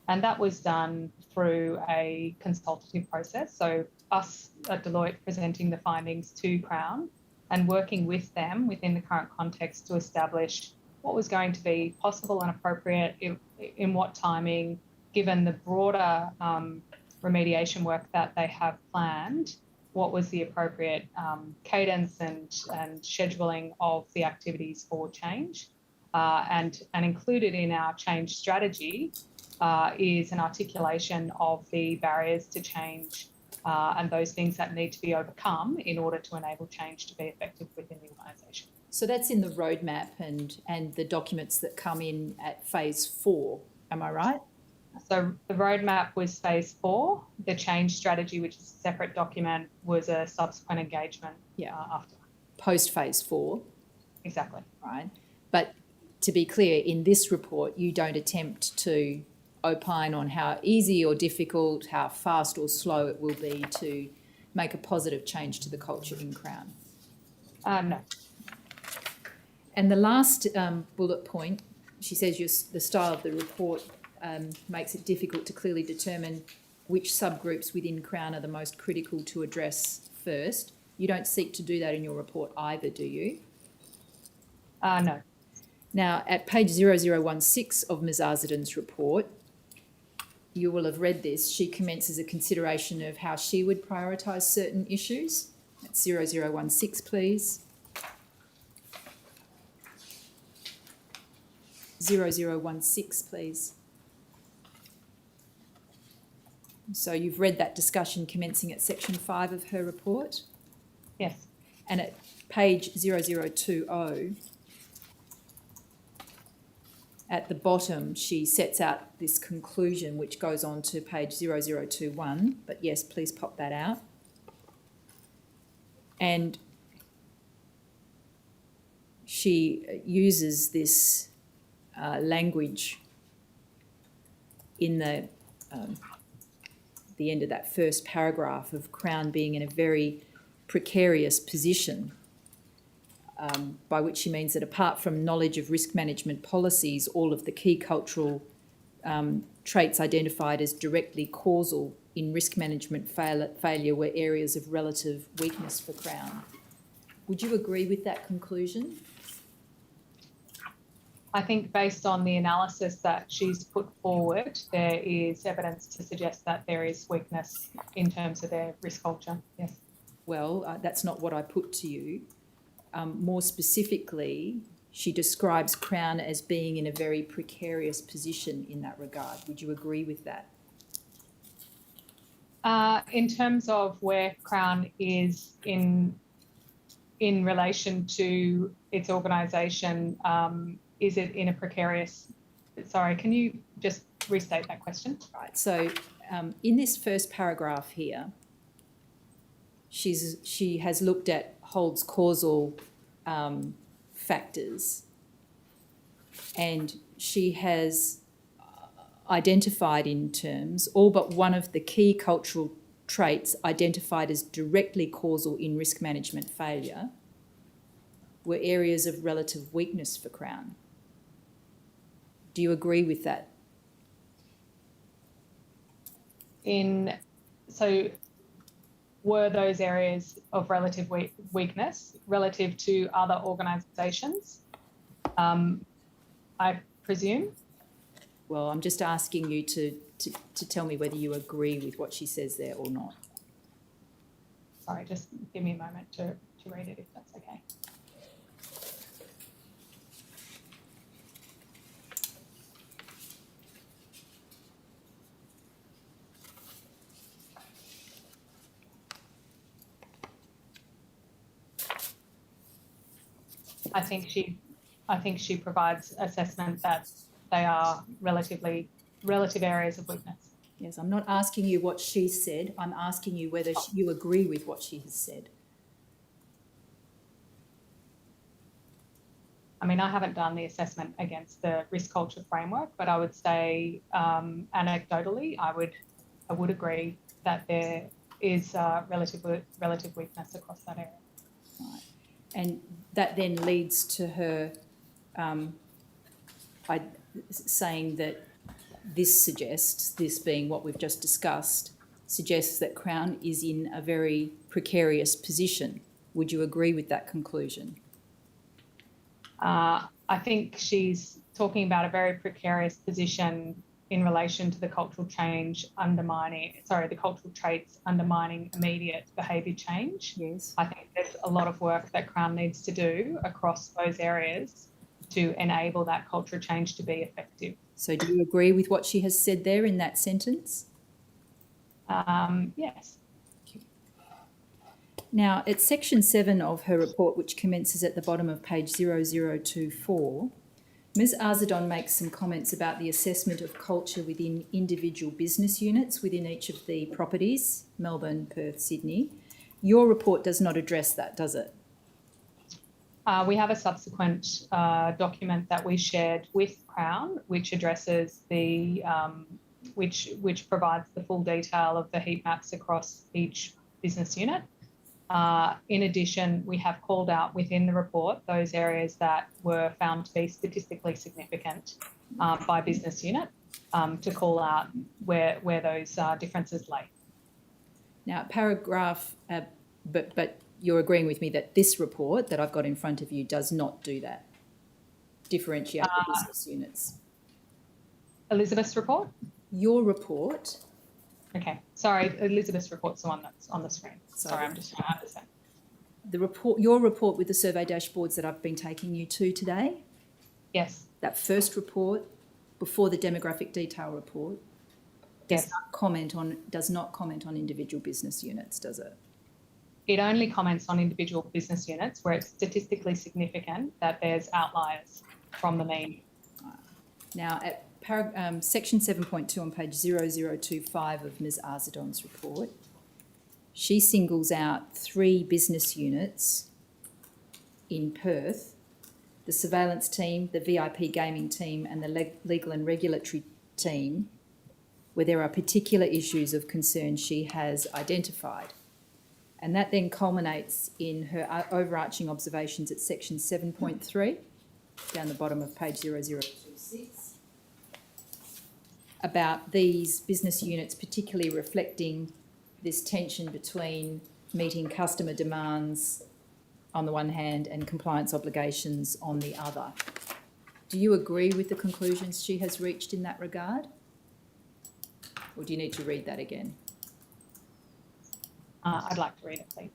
And that was done through a consultative process. So us at Deloitte presenting the findings to Crown and working with them within the current context to establish what was going to be possible and appropriate in what timing, given the broader remediation work that they have planned, what was the appropriate cadence and scheduling of the activities for change. And included in our change strategy is an articulation of the barriers to change and those things that need to be overcome in order to enable change to be effective within the organisation. So that's in the roadmap and the documents that come in at phase 4, am I right? So the roadmap was phase 4. The change strategy, which is a separate document, was a subsequent engagement after. Post phase 4. Exactly. Right. But to be clear, in this report, you don't attempt to opine on how easy or difficult, how fast or slow it will be to make a positive change to the culture in Crown. No. And the last bullet point, she says the style of the report makes it difficult to clearly determine which subgroups within Crown are the most critical to address first. You don't seek to do that in your report either, do you? No. Now, at page 0016 of Ms Arziden's report, you will have read this. She commences a consideration of how she would prioritise certain issues. That's 0016, please. 0016, please. So you've read that discussion commencing at section 5 of her report. Yes. And at page 0020, at the bottom, she sets out this conclusion, which goes on to page 0021. But yes, please pop that out. And she uses this language in the end of that first paragraph of Crown being in a very precarious position, by which she means that apart from knowledge of risk management policies, all of the key cultural traits identified as directly causal in risk management failure were areas of relative weakness for Crown. Would you agree with that conclusion? I think based on the analysis that she's put forward, there is evidence to suggest that there is weakness in terms of their risk culture. Yes. Well, that's not what I put to you. More specifically, she describes Crown as being in a very precarious position in that regard. Would you agree with that? In terms of where Crown is in relation to its organisation, is it in a precarious... Sorry, can you just restate that question? Right. So in this first paragraph here, she has looked at Holt's causal factors, and she has identified in terms all but one of the key cultural traits identified as directly causal in risk management failure were areas of relative weakness for Crown. Do you agree with that? So were those areas of relative weakness relative to other organisations, I presume? Well, I'm just asking you to tell me whether you agree with what she says there or not. Sorry, just give me a moment to read it if that's okay. I think she provides assessment that they are relative areas of weakness. Yes, I'm not asking you what she said. I'm asking you whether you agree with what she has said. I mean, I haven't done the assessment against the risk culture framework, but I would say anecdotally, I would agree that there is relative weakness across that area. Right. And that then leads to her saying that this being what we've just discussed, suggests that Crown is in a very precarious position. Would you agree with that conclusion? I think she's talking about a very precarious position in relation to the cultural traits undermining immediate behaviour change. Yes. I think there's a lot of work that Crown needs to do across those areas to enable that cultural change to be effective. So do you agree with what she has said there in that sentence? Yes. Now, at section 7 of her report, which commences at the bottom of page 0024, Ms Arzadon makes some comments about the assessment of culture within individual business units within each of the properties, Melbourne, Perth, Sydney. Your report does not address that, does it? We have a subsequent document that we shared with Crown, which addresses the which provides the full detail of the heat maps across each business unit. In addition, we have called out within the report those areas that were found to be statistically significant by business unit to call out where those differences lay. Now, paragraph, but you're agreeing with me that this report that I've got in front of you does not do that, differentiate the business units. Elizabeth's report? Your report. Okay, sorry, Elizabeth's report's the one that's on the screen. Sorry, I'm just trying to understand. The report, your report with the survey dashboards that I've been taking you to today, Yes. that first report before the demographic detail report does Yes. not comment on individual business units, does it? It only comments on individual business units where it's statistically significant that there's outliers from the mean. Now, at section 7.2 on page 0025 of Ms Arzadon's report, she singles out 3 business units in Perth, the surveillance team, the VIP gaming team and the legal and regulatory team, where there are particular issues of concern she has identified. And that then culminates in her overarching observations at section 7.3, down the bottom of page 0026, about these business units particularly reflecting this tension between meeting customer demands on the one hand and compliance obligations on the other. Do you agree with the conclusions she has reached in that regard? Or do you need to read that again? I'd like to read it, please.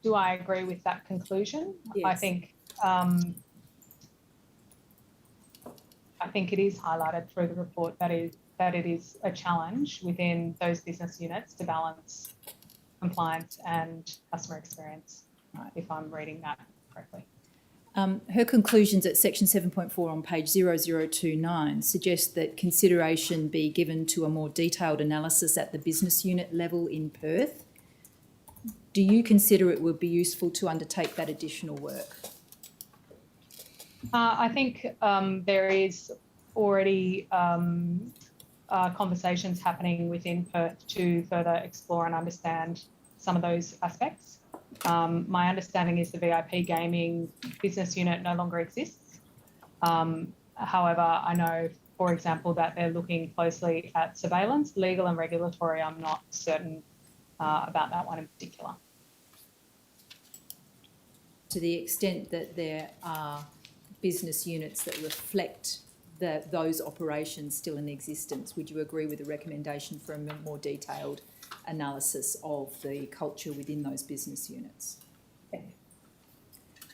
Do I agree with that conclusion? Yes. I think it is highlighted through the report that it is a challenge within those business units to balance compliance and customer experience, Right. if I'm reading that correctly. Her conclusions at section 7.4 on page 0029 suggest that consideration be given to a more detailed analysis at the business unit level in Perth. Do you consider it would be useful to undertake that additional work? I think there is already conversations happening within Perth to further explore and understand some of those aspects. My understanding is the VIP gaming business unit no longer exists. However, I know, for example, that they're looking closely at surveillance, legal and regulatory. I'm not certain about that one in particular. To the extent that there are business units that reflect those operations still in existence, would you agree with the recommendation for a more detailed analysis of the culture within those business units? Yeah.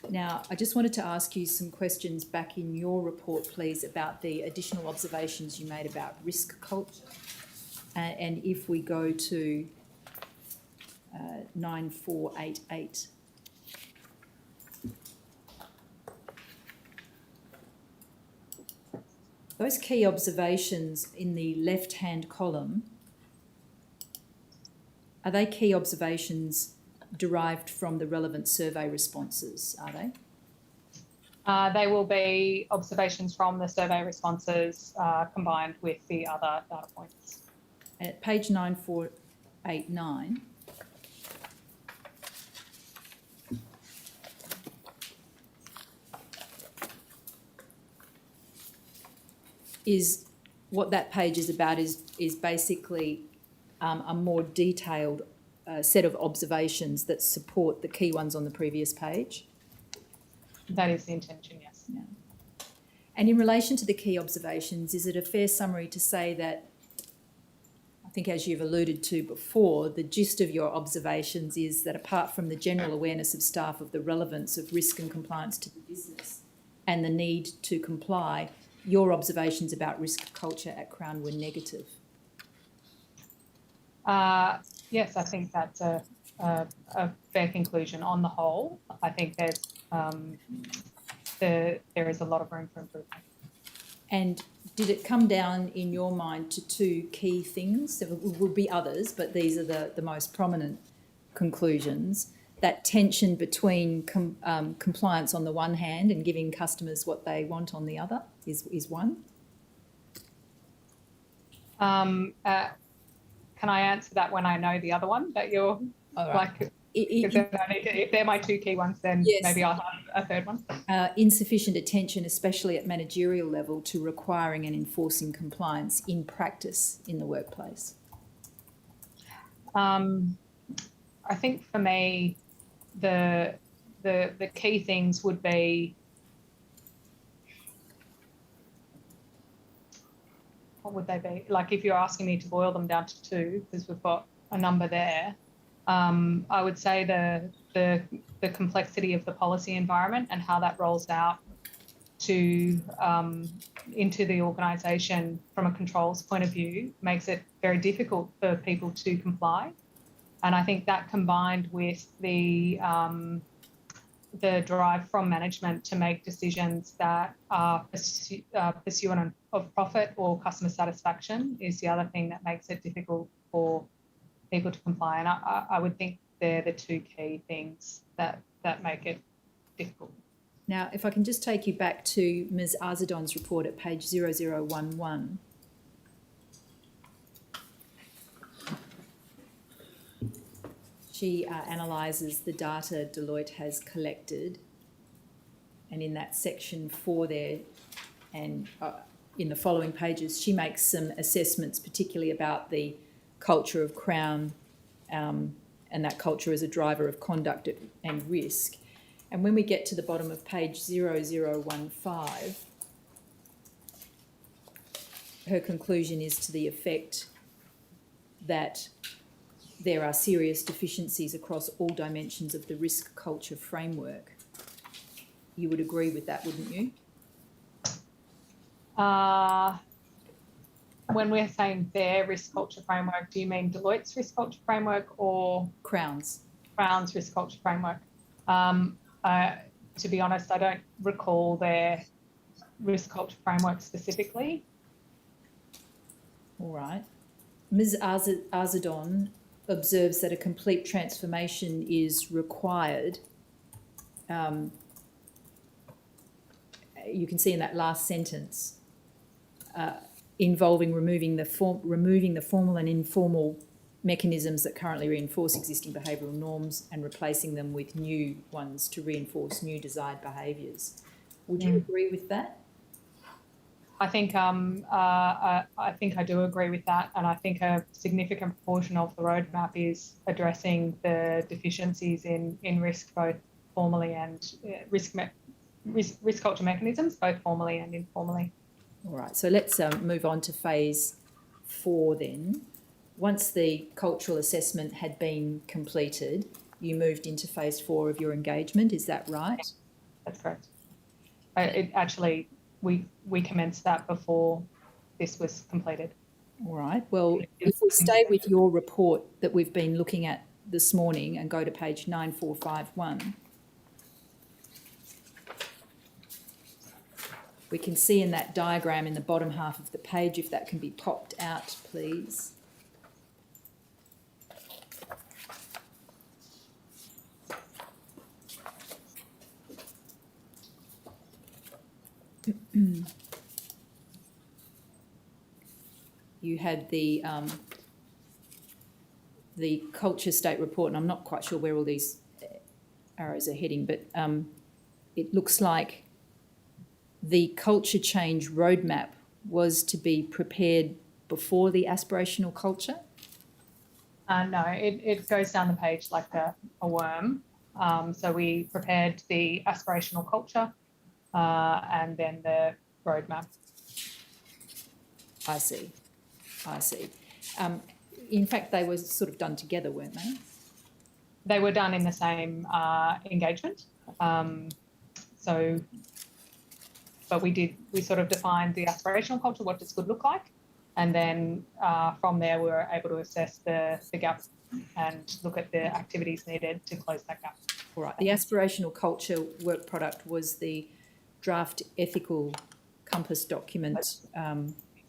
Now, I just wanted to ask you some questions back in your report, please, about the additional observations you made about risk culture. And if we go to 9488. Those key observations in the left-hand column, are they key observations derived from the relevant survey responses, are they? They will be observations from the survey responses combined with the other data points. And at page 9489, is what that page is about is basically a more detailed set of observations that support the key ones on the previous page. That is the intention, yes. Yeah. And in relation to the key observations, is it a fair summary to say that, I think as you've alluded to before, the gist of your observations is that apart from the general awareness of staff of the relevance of risk and compliance to the business and the need to comply, your observations about risk culture at Crown were negative? Yes, I think that's a fair conclusion on the whole. I think there is a lot of room for improvement. And did it come down in your mind to two key things? There will be others, but these are the most prominent conclusions. That tension between compliance on the one hand and giving customers what they want on the other is one. Can I answer that when I know the other one that you're like? If they're my two key ones, then yes, maybe I'll have a third one. Insufficient attention, especially at managerial level, to requiring and enforcing compliance in practice in the workplace. I think for me, the key things would be, what would they be? Like if you're asking me to boil them down to two, because we've got a number there, I would say the complexity of the policy environment and how that rolls out to into the organisation from a controls point of view makes it very difficult for people to comply. And I think that combined with the drive from management to make decisions that are pursuant of profit or customer satisfaction is the other thing that makes it difficult for people to comply. And I would think they're the two key things that make it difficult. Now, if I can just take you back to Ms. Arzadon's report at page 0011. She analyses the data Deloitte has collected, and in that section 4 there and in the following pages, she makes some assessments, particularly about the culture of Crown and that culture as a driver of conduct and risk. And when we get to the bottom of page 0015, her conclusion is to the effect that there are serious deficiencies across all dimensions of the risk culture framework. You would agree with that, wouldn't you? When we're saying their risk culture framework, do you mean Deloitte's risk culture framework or Crown's risk culture framework? To be honest, I don't recall their risk culture framework specifically. All right. Ms. Arzadon observes that a complete transformation is required. You can see in that last sentence, involving removing the formal and informal mechanisms that currently reinforce existing behavioural norms and replacing them with new ones to reinforce new desired behaviours. Would you agree with that? I think I do agree with that, and I think a significant proportion of the roadmap is addressing the deficiencies in risk, both formally and risk culture mechanisms, both formally and informally. All right, so let's move on to phase 4 then. Once the cultural assessment had been completed, you moved into phase 4 of your engagement, is that right? That's correct. We commenced that before this was completed. All right, well, if we stay with your report that we've been looking at this morning and go to page 9451, we can see in that diagram in the bottom half of the page, if that can be popped out, please. You had the culture state report, and I'm not quite sure where all these arrows are heading, but it looks like the culture change roadmap was to be prepared before the aspirational culture? No, it goes down the page like a worm. So we prepared the aspirational culture and then the roadmap. I see. In fact, they were sort of done together, weren't they? They were done in the same engagement. But we sort of defined the aspirational culture, what does good look like? And then from there, we were able to assess the gap and look at the activities needed to close that gap. All right. The aspirational culture work product was the draft ethical compass document.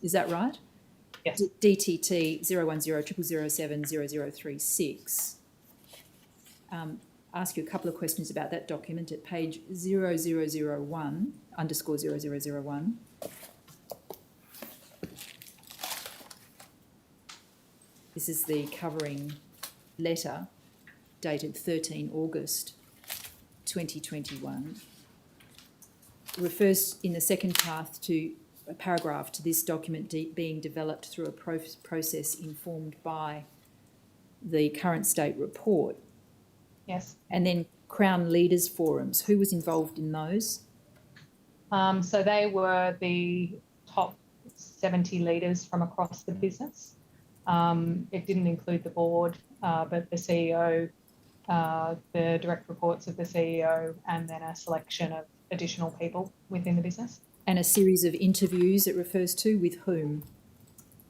Is that right? Yes. DTT 01000070036. Ask you a couple of questions about that document at page 0001_0001. This is the covering letter dated 13 August 2021. It refers in the second paragraph to this document being developed through a process informed by the current state report. Yes. And then Crown Leaders Forums, who was involved in those? So they were the top 70 leaders from across the business. It didn't include the board, but the CEO, the direct reports of the CEO, and then a selection of additional people within the business. And a series of interviews it refers to, with whom?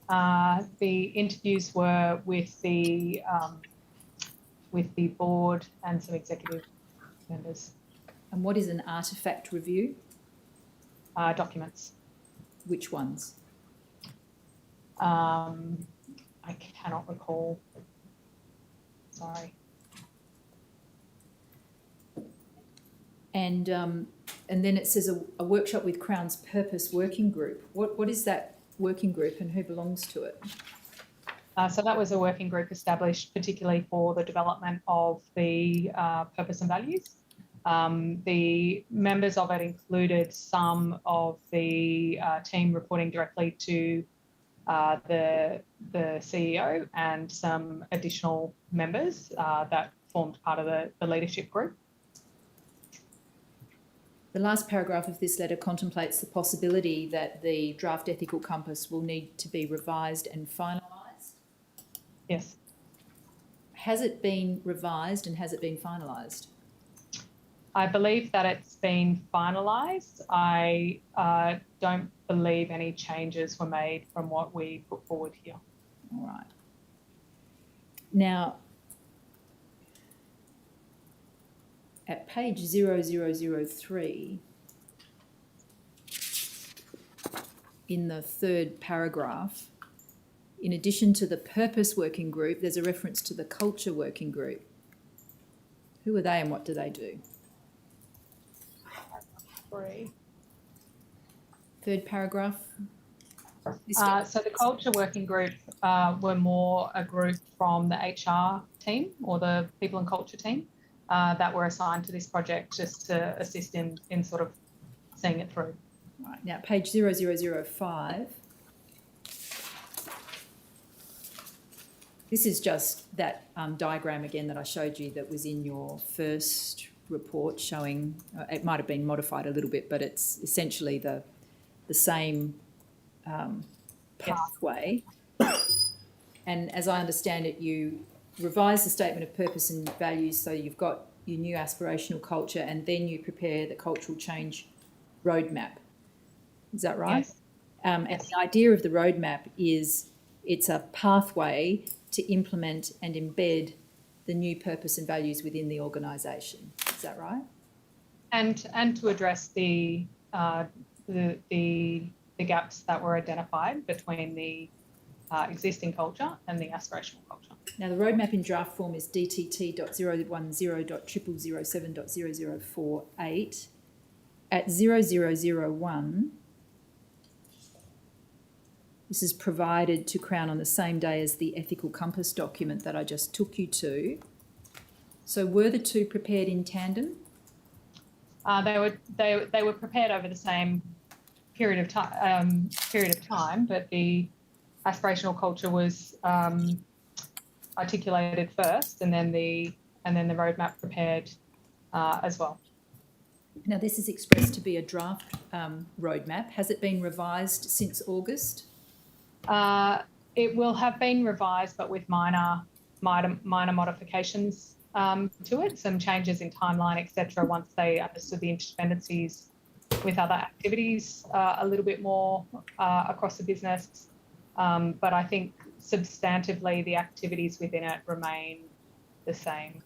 The interviews were with the board and some executive members. And what is an artefact review? Documents. Which ones? I cannot recall. Sorry. And then it says a workshop with Crown's Purpose Working Group. What is that working group and who belongs to it? So that was a working group established particularly for the development of the purpose and values. The members of it included some of the team reporting directly to the CEO and some additional members that formed part of the leadership group. The last paragraph of this letter contemplates the possibility that the draft ethical compass will need to be revised and finalised. Yes. Has it been revised and has it been finalised? I believe that it's been finalised. I don't believe any changes were made from what we put forward here. All right. Now, at page 0003, in the third paragraph, in addition to the purpose working group, there's a reference to the culture working group. Who are they and what do they do? Third paragraph. So the culture working group were more a group from the HR team or the people and culture team that were assigned to this project just to assist in sort of seeing it through. Right, now page 0005. This is just that diagram again that I showed you that was in your first report showing, it might have been modified a little bit, but it's essentially the same pathway. And as I understand it, you revise the statement of purpose and values, so you've got your new aspirational culture, and then you prepare the cultural change roadmap. Is that right? Yes. And the idea of the roadmap is it's a pathway to implement and embed the new purpose and values within the organisation. Is that right? And to address the gaps that were identified between the existing culture and the aspirational culture. Now, the roadmap in draft form is DTT.010.0007.0048. At 0001, this is provided to Crown on the same day as the ethical compass document that I just took you to. So were the two prepared in tandem? They were prepared over the same period of time, but the aspirational culture was articulated first, and then the roadmap prepared as well. Now, this is expressed to be a draft roadmap. Has it been revised since August? It will have been revised, but with minor modifications to it, some changes in timeline, etc. Once they understood the interdependencies with other activities a little bit more across the business. But I think substantively the activities within it remain the same.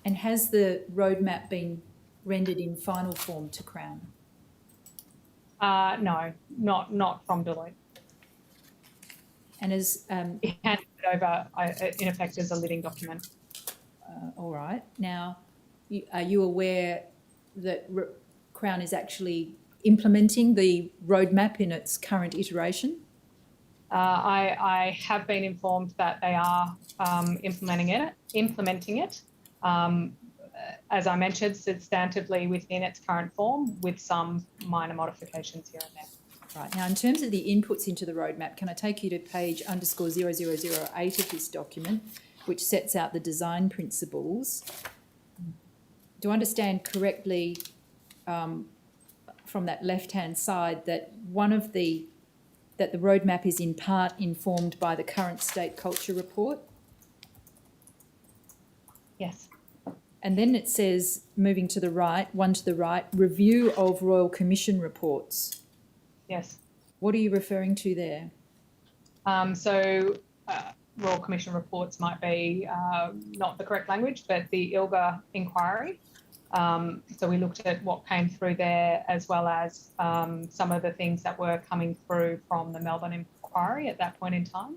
And has the roadmap been rendered in final form to Crown? No, not from Deloitte. And as It handed it over in effect as a living document. all right. Now, are you aware that Crown is actually implementing the roadmap in its current iteration? I have been informed that they are implementing it. As I mentioned, substantively within its current form, with some minor modifications here and there. Right. Now, in terms of the inputs into the roadmap, can I take you to page _0008 of this document, which sets out the design principles? Do I understand correctly from that left-hand side that that the roadmap is in part informed by the current state culture report? Yes. And then it says, moving to the right, one to the right, review of Royal Commission reports. Yes. What are you referring to there? Royal Commission reports might be not the correct language, but the ILGA inquiry. So we looked at what came through there, as well as some of the things that were coming through from the Melbourne inquiry at that point in time.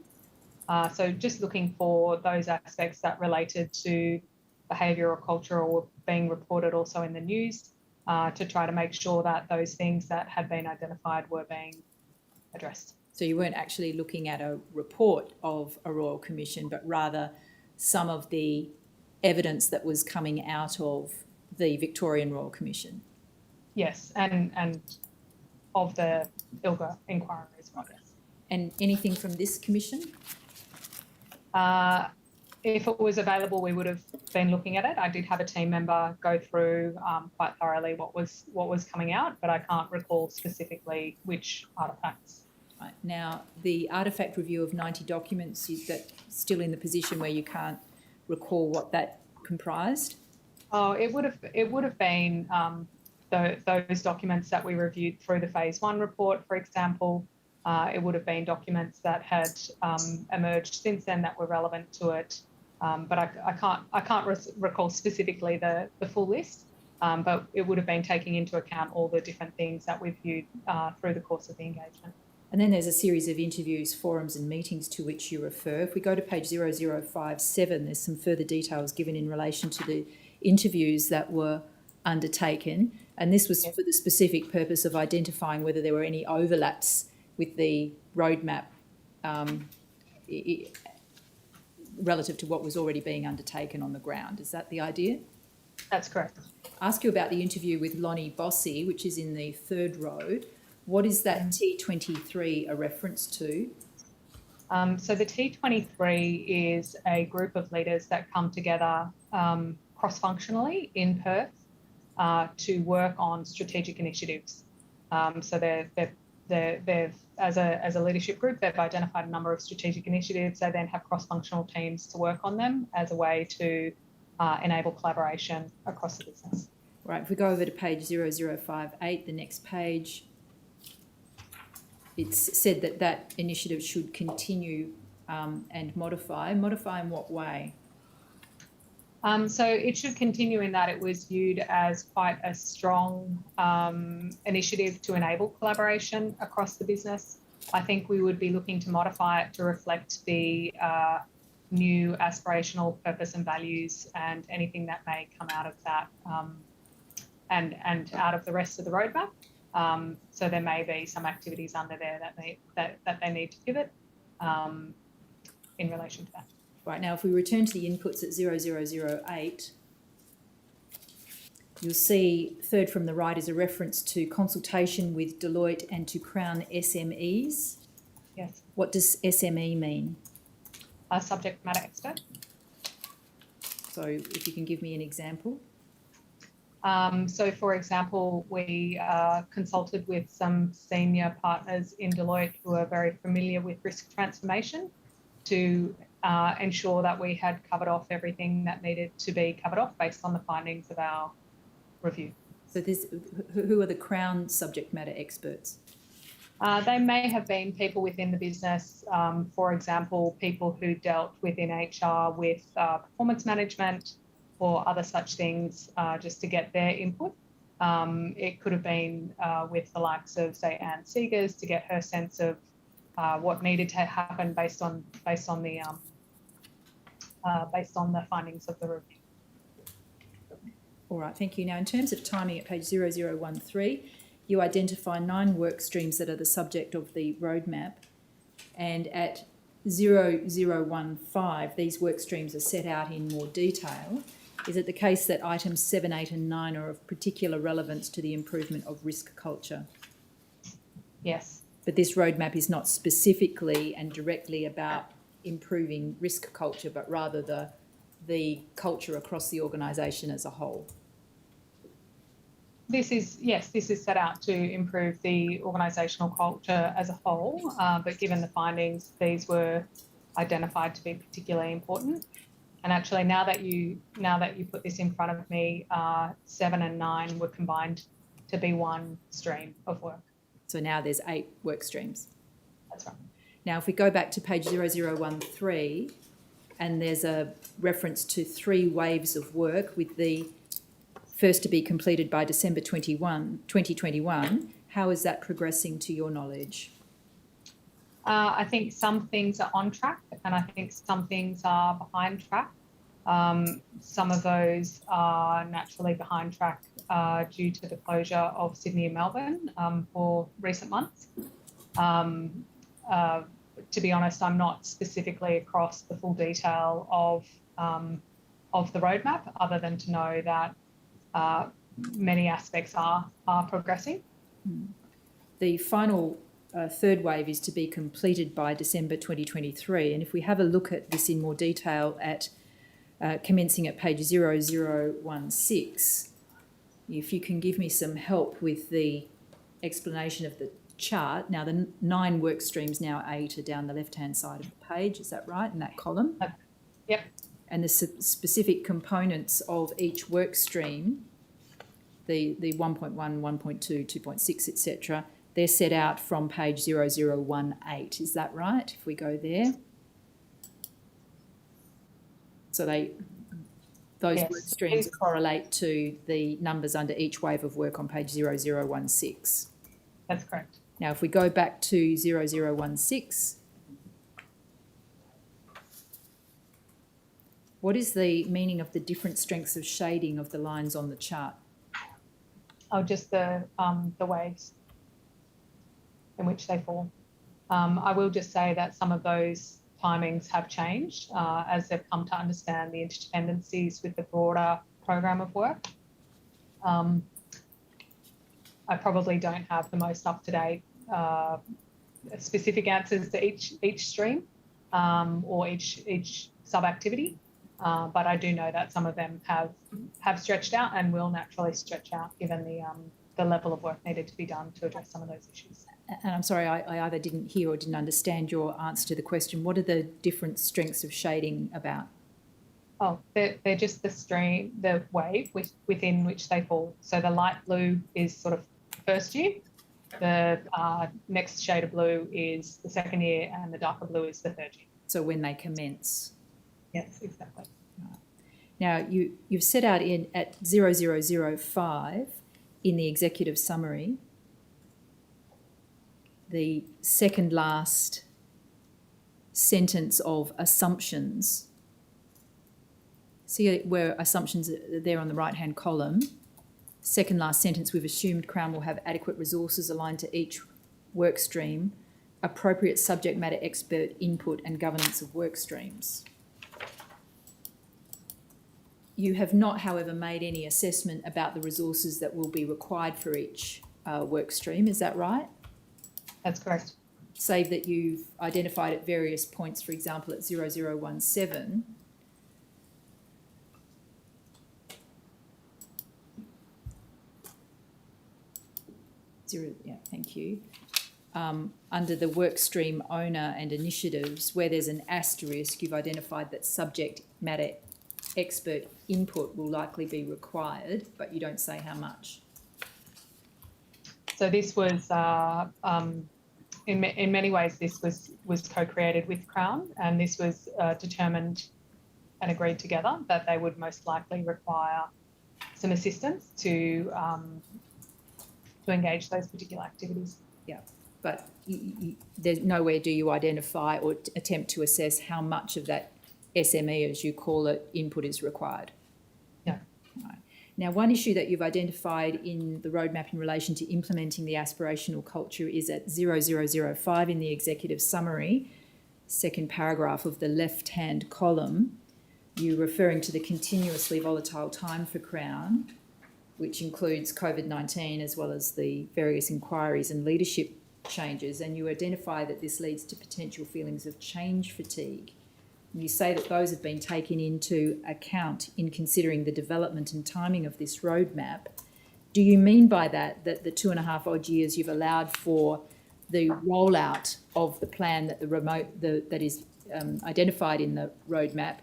So just looking for those aspects that related to behaviour or culture or being reported also in the news to try to make sure that those things that had been identified were being addressed. So you weren't actually looking at a report of a Royal Commission, but rather some of the evidence that was coming out of the Victorian Royal Commission? Yes, and of the ILGA inquiry as well, yes. And anything from this commission? If it was available, we would have been looking at it. I did have a team member go through quite thoroughly what was coming out, but I can't recall specifically which artefacts. Right. Now, the artefact review of 90 documents, is that still in the position where you can't recall what that comprised? Oh, it would have been those documents that we reviewed through the phase 1 report, for example. It would have been documents that had emerged since then that were relevant to it. But I can't recall specifically the full list, but it would have been taking into account all the different things that we've viewed through the course of the engagement. And then there's a series of interviews, forums and meetings to which you refer. If we go to page 0057, there's some further details given in relation to the interviews that were undertaken. And this was for the specific purpose of identifying whether there were any overlaps with the roadmap relative to what was already being undertaken on the ground. Is that the idea? That's correct. I'll ask you about the interview with Lonnie Bossy, which is in the third row. What is that T23 a reference to? So the T23 is a group of leaders that come together cross-functionally in Perth to work on strategic initiatives. So they've as a leadership group, they've identified a number of strategic initiatives. They then have cross-functional teams to work on them as a way to enable collaboration across the business. Right, if we go over to page 0058, the next page, it's said that that initiative should continue and modify. Modify in what way? So it should continue in that it was viewed as quite a strong initiative to enable collaboration across the business. I think we would be looking to modify it to reflect the new aspirational purpose and values and anything that may come out of that and out of the rest of the roadmap. So there may be some activities under there that they need to pivot in relation to that. Right, now if we return to the inputs at 0008, You'll see third from the right is a reference to consultation with Deloitte and to Crown SMEs. Yes. What does SME mean? A subject matter expert. So if you can give me an example. So, for example, we consulted with some senior partners in Deloitte who are very familiar with risk transformation to ensure that we had covered off everything that needed to be covered off based on the findings of our review. So who are the Crown subject matter experts? They may have been people within the business, for example, people who dealt within HR with performance management or other such things, just to get their input. It could have been with the likes of, say, Anne Seegers to get her sense of what needed to happen based on the findings of the review. All right, thank you. Now, in terms of timing at page 0013, you identify 9 work streams that are the subject of the roadmap, and at 0015, these work streams are set out in more detail. Is it the case that items 7, 8 and 9 are of particular relevance to the improvement of risk culture? Yes. But this roadmap is not specifically and directly about improving risk culture, but rather the culture across the organisation as a whole. This is set out to improve the organisational culture as a whole, but given the findings, these were identified to be particularly important. And actually, now that you put this in front of me, 7 and 9 were combined to be one stream of work. So now there's 8 work streams. That's right. Now, if we go back to page 0013, and there's a reference to 3 waves of work, with the first to be completed by December 2021, how is that progressing to your knowledge? I think some things are on track, and I think some things are behind track. Some of those are naturally behind track due to the closure of Sydney and Melbourne for recent months. To be honest, I'm not specifically across the full detail of the roadmap, other than to know that many aspects are progressing. The final third wave is to be completed by December 2023. And if we have a look at this in more detail at commencing at page 0016, if you can give me some help with the explanation of the chart. Now, the 9 work streams, now 8, are down the left-hand side of the page. Is that right, in that column? Yep. And the specific components of each work stream, the 1.1, 1.2, 2.6, etc., they're set out from page 0018. Is that right, if we go there? So those Yes. work streams correlate to the numbers under each wave of work on page 0016. That's correct. Now, if we go back to 0016, what is the meaning of the different strengths of shading of the lines on the chart? Oh, just the waves in which they fall. I will just say that some of those timings have changed as they've come to understand the interdependencies with the broader program of work. I probably don't have the most up-to-date specific answers to each stream or each sub-activity, but I do know that some of them have stretched out and will naturally stretch out given the level of work needed to be done to address some of those issues. And I'm sorry, I either didn't hear or didn't understand your answer to the question. What are the different strengths of shading about? Oh, they're just the wave within which they fall. So the light blue is sort of first year, the next shade of blue is the second year, and the darker blue is the third year. So when they commence. Yes, exactly. Now, you've set out at 0005 in the executive summary, the second last sentence of assumptions. See where assumptions are there on the right-hand column. Second last sentence, we've assumed Crown will have adequate resources aligned to each work stream, appropriate subject matter expert input and governance of work streams. You have not, however, made any assessment about the resources that will be required for each work stream. Is that right? That's correct. Save that you've identified at various points, for example, at 0017, thank you. Under the work stream owner and initiatives, where there's an asterisk, you've identified that subject matter expert input will likely be required, but you don't say how much. So this was, in many ways, this was co-created with Crown, and this was determined and agreed together that they would most likely require some assistance to engage those particular activities. Yeah, but there's nowhere do you identify or attempt to assess how much of that SME, as you call it, input is required. Yeah. Right. Now, one issue that you've identified in the roadmap in relation to implementing the aspirational culture is at 0005 in the executive summary, second paragraph of the left-hand column. You're referring to the continuously volatile time for Crown, which includes COVID-19 as well as the various inquiries and leadership changes, and you identify that this leads to potential feelings of change fatigue. You say that those have been taken into account in considering the development and timing of this roadmap. Do you mean by that the 2.5 odd years you've allowed for the rollout of the plan that that is identified in the roadmap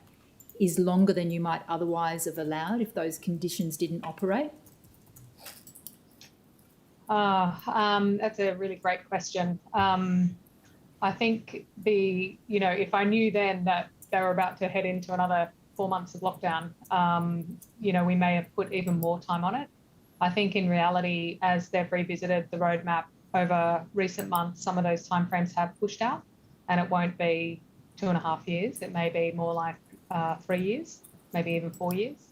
is longer than you might otherwise have allowed if those conditions didn't operate? That's a really great question. I think if I knew then that they were about to head into another 4 months of lockdown, we may have put even more time on it. I think in reality, as they've revisited the roadmap over recent months, some of those timeframes have pushed out, and it won't be 2.5 years. It may be more like 3 years, maybe even 4 years.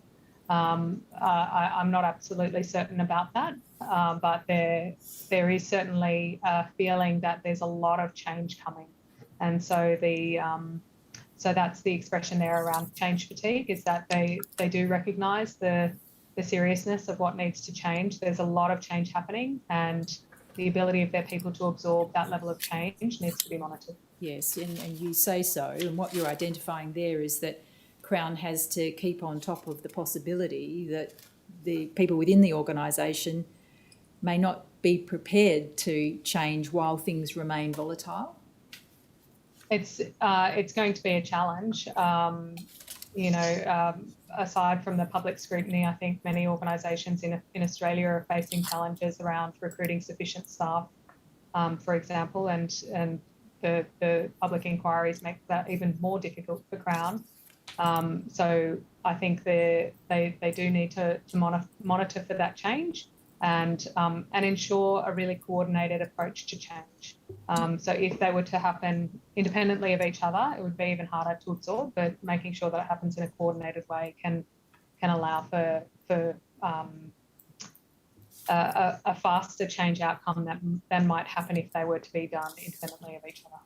I'm not absolutely certain about that, but there is certainly a feeling that there's a lot of change coming, and so so that's the expression there around change fatigue, is that they do recognise the seriousness of what needs to change. There's a lot of change happening, and the ability of their people to absorb that level of change needs to be monitored. Yes, and you say so, and what you're identifying there is that Crown has to keep on top of the possibility that the people within the organisation may not be prepared to change while things remain volatile. It's going to be a challenge. Aside from the public scrutiny, I think many organisations in Australia are facing challenges around recruiting sufficient staff, for example, and the public inquiries make that even more difficult for Crown. So I think they do need to monitor for that change and ensure a really coordinated approach to change. So if they were to happen independently of each other, it would be even harder to absorb, but making sure that it happens in a coordinated way can allow for a faster change outcome than might happen if they were to be done independently of each other.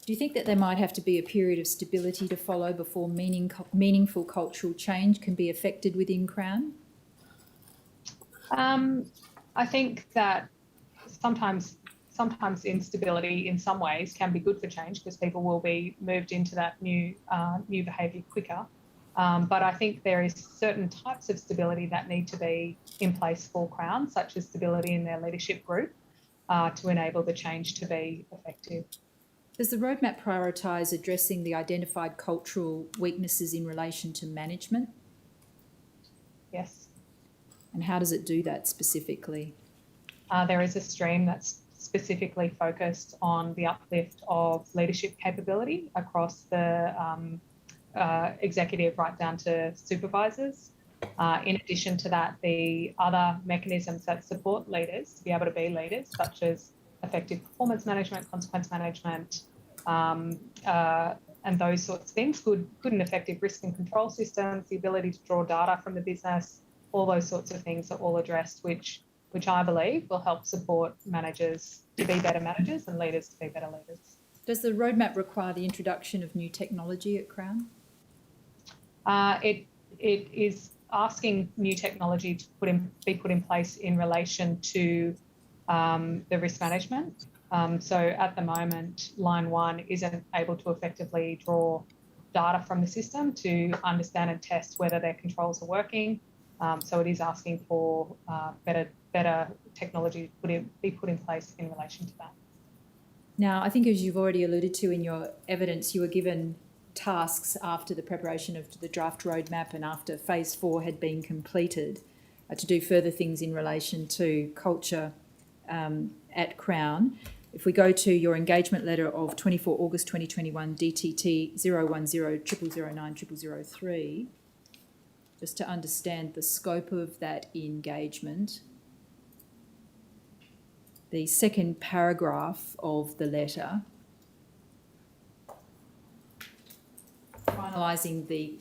Do you think that there might have to be a period of stability to follow before meaningful cultural change can be effected within Crown? I think that sometimes instability in some ways can be good for change, because people will be moved into that new behaviour quicker. But I think there is certain types of stability that need to be in place for Crown, such as stability in their leadership group, to enable the change to be effective. Does the roadmap prioritise addressing the identified cultural weaknesses in relation to management? Yes. And how does it do that specifically? There is a stream that's specifically focused on the uplift of leadership capability across the executive right down to supervisors. In addition to that, the other mechanisms that support leaders to be able to be leaders, such as effective performance management, consequence management, and those sorts of things, good and effective risk and control systems, the ability to draw data from the business, all those sorts of things are all addressed, which I believe will help support managers to be better managers and leaders to be better leaders. Does the roadmap require the introduction of new technology at Crown? It is asking new technology to be put in place in relation to the risk management. So at the moment, line 1 isn't able to effectively draw data from the system to understand and test whether their controls are working. So it is asking for better technology to be put in place in relation to that. Now, I think as you've already alluded to in your evidence, you were given tasks after the preparation of the draft roadmap and after phase 4 had been completed to do further things in relation to culture at Crown. If we go to your engagement letter of 24 August 2021, DTT 01000900003, just to understand the scope of that engagement, the second paragraph of the letter, finalising the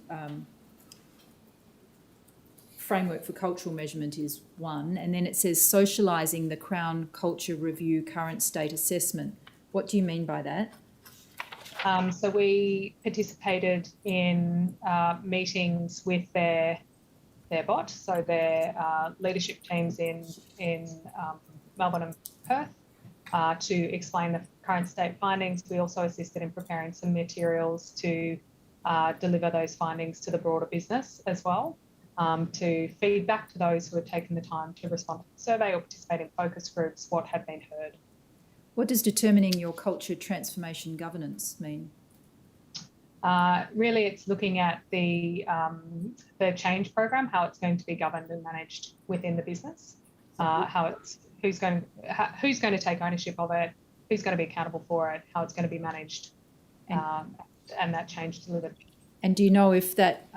framework for cultural measurement is 1, and then it says socialising the Crown Culture Review current state assessment. What do you mean by that? So we participated in meetings with their bot, so their leadership teams in Melbourne and Perth to explain the current state findings. We also assisted in preparing some materials to deliver those findings to the broader business as well, to feed back to those who had taken the time to respond to the survey or participate in focus groups what had been heard. What does determining your culture transformation governance mean? Really, it's looking at the change program, how it's going to be governed and managed within the business, who's going to take ownership of it, who's going to be accountable for it, how it's going to be managed, and that change delivered. And do you know if that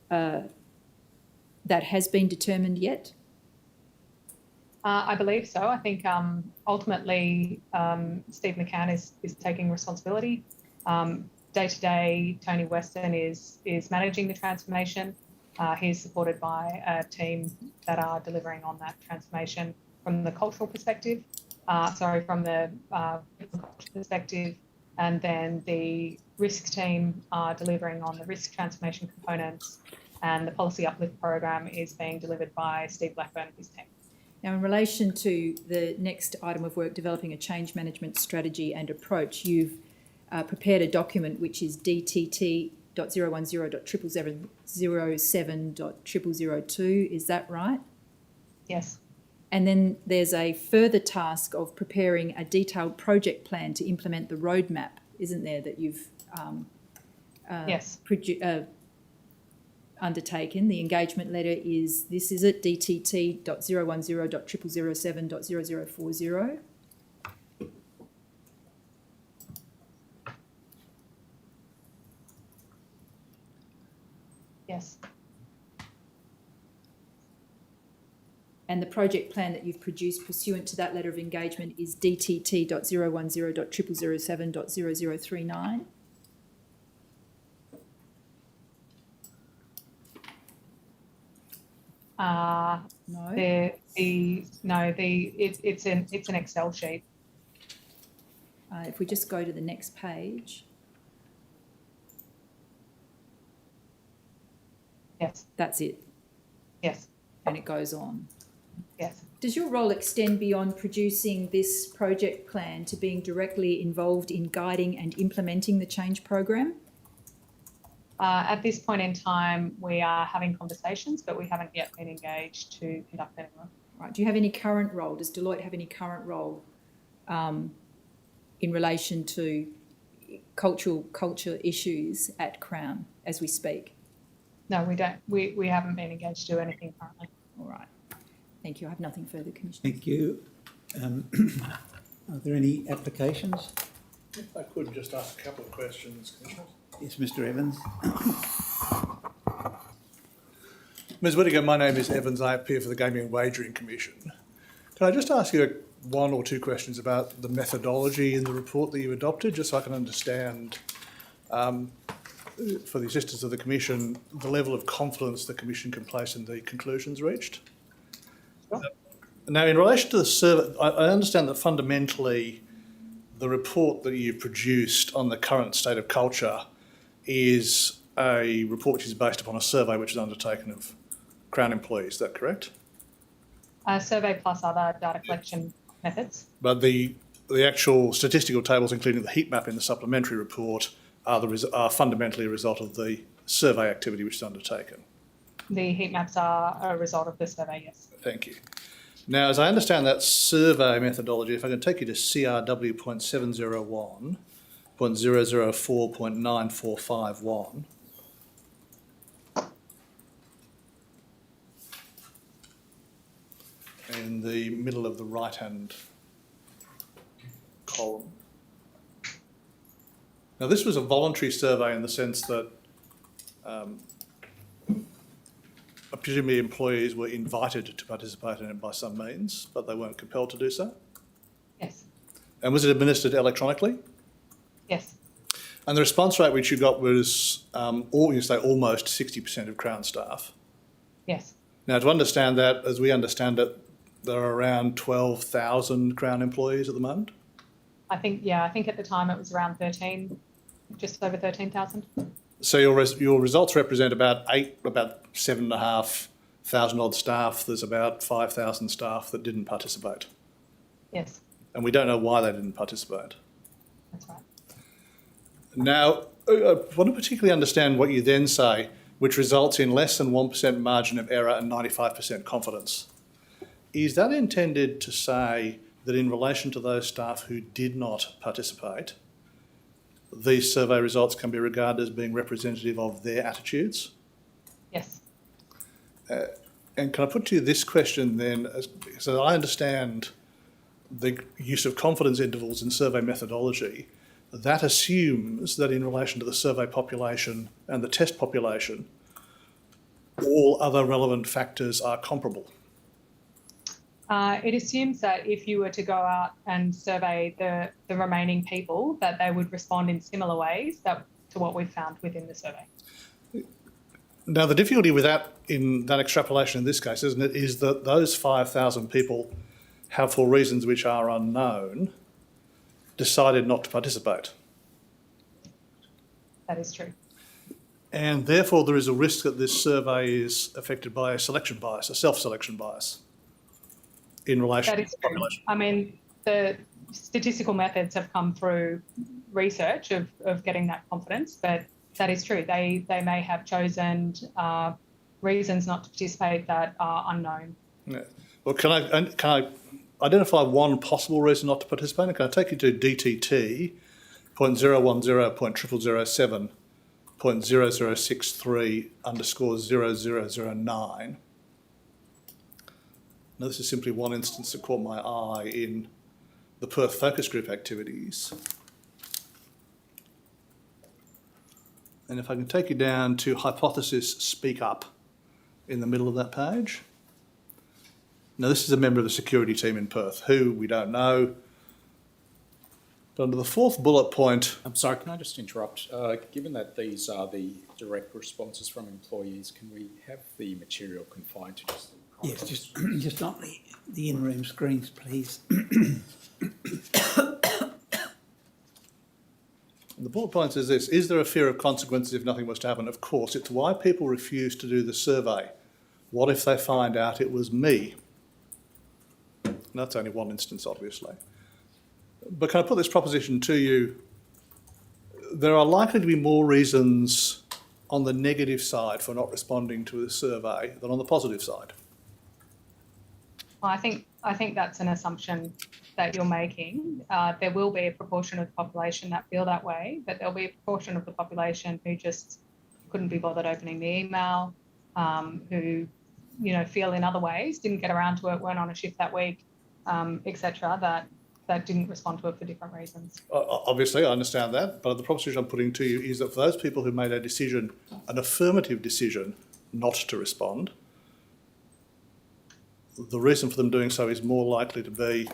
that has been determined yet? I believe so. I think ultimately Steve McCann is taking responsibility. Day to day, Tony Weston is managing the transformation. He's supported by a team that are delivering on that transformation from the cultural perspective. From the culture perspective, and then the risk team are delivering on the risk transformation components, and the policy uplift program is being delivered by Steve Blackburn and his team. Now, in relation to the next item of work, developing a change management strategy and approach, you've prepared a document which is DTT.010.707.002. Is that right? Yes. And then there's a further task of preparing a detailed project plan to implement the roadmap, isn't there, that you've yes. Undertaken. The engagement letter is, this is it, DTT.010.0007.0040. Yes. And the project plan that you've produced pursuant to that letter of engagement is DTT.010.0007.0039. No. It's an Excel sheet. If we just go to the next page. Yes. That's it. Yes. And it goes on. Yes. Does your role extend beyond producing this project plan to being directly involved in guiding and implementing the change program? At this point in time, we are having conversations, but we haven't yet been engaged to conduct any work. Right. Do you have any current role? Does Deloitte have any current role in relation to culture issues at Crown as we speak? No, we don't. We haven't been engaged to do anything currently. All right. Thank you. I have nothing further, Commissioner. Thank you. Are there any applications? If I could just ask a couple of questions, Commissioner. Yes, Mr. Evans. Ms. Whittaker, my name is Evans. I appear for the Gaming and Wagering Commission. Can I just ask you one or two questions about the methodology in the report that you adopted, just so I can understand, for the assistance of the Commission, the level of confidence the Commission can place in the conclusions reached? Sure. Now, in relation to the survey, I understand that fundamentally the report that you've produced on the current state of culture is a report which is based upon a survey which is undertaken of Crown employees. Is that correct? Survey plus other data collection methods. But the actual statistical tables, including the heat map in the supplementary report, are fundamentally a result of the survey activity which is undertaken. The heat maps are a result of the survey, yes. Thank you. Now, as I understand that survey methodology, if I can take you to CRW.701.004.9451, in the middle of the right-hand column. Now, this was a voluntary survey in the sense that presumably employees were invited to participate in it by some means, but they weren't compelled to do so. Yes. And was it administered electronically? Yes. And the response rate which you got was, almost 60% of Crown staff. Yes. Now, to understand that, as we understand it, there are around 12,000 Crown employees at the moment. I think at the time it was around 13, just over 13,000. So your results represent about 7,500 odd staff. There's about 5,000 staff that didn't participate. Yes, And we don't know why they didn't participate. that's right. Now, I want to particularly understand what you then say, which results in less than 1% margin of error and 95% confidence. Is that intended to say that in relation to those staff who did not participate, these survey results can be regarded as being representative of their attitudes? Yes. And can I put to you this question then, so I understand the use of confidence intervals in survey methodology, that assumes that in relation to the survey population and the test population, all other relevant factors are comparable. It assumes that if you were to go out and survey the remaining people, that they would respond in similar ways to what we've found within the survey. Now, the difficulty with that, in that extrapolation in this case, isn't it, is that those 5,000 people have, for reasons which are unknown, decided not to participate. That is true. And therefore there is a risk that this survey is affected by a selection bias, a self-selection bias, in relation That to is the true. population. I mean, the statistical methods have come through research of getting that confidence, but that is true. They may have chosen reasons not to participate that are unknown. Yeah. Well, can I identify one possible reason not to participate? Can I take you to DTT 0.010.007.0063_0009? Now, this is simply one instance that caught my eye in the Perth focus group activities. And if I can take you down to hypothesis speak up in the middle of that page. Now, this is a member of the security team in Perth, who we don't know. But under the fourth bullet point... I'm sorry, can I just interrupt? Given that these are the direct responses from employees, can we have the material confined to just... Yes, just on the in-room screens, please. The bullet point is this: is there a fear of consequences if nothing was to happen? Of course, it's why people refuse to do the survey. What if they find out it was me? And that's only one instance, obviously. But can I put this proposition to you? There are likely to be more reasons on the negative side for not responding to a survey than on the positive side. Well, I think that's an assumption that you're making. There will be a proportion of the population that feel that way, but there'll be a proportion of the population who just couldn't be bothered opening the email, who, feel in other ways, didn't get around to it, weren't on a shift that week, etc., that didn't respond to it for different reasons. Obviously, I understand that, but the proposition I'm putting to you is that for those people who made a decision, an affirmative decision, not to respond, the reason for them doing so is more likely to be,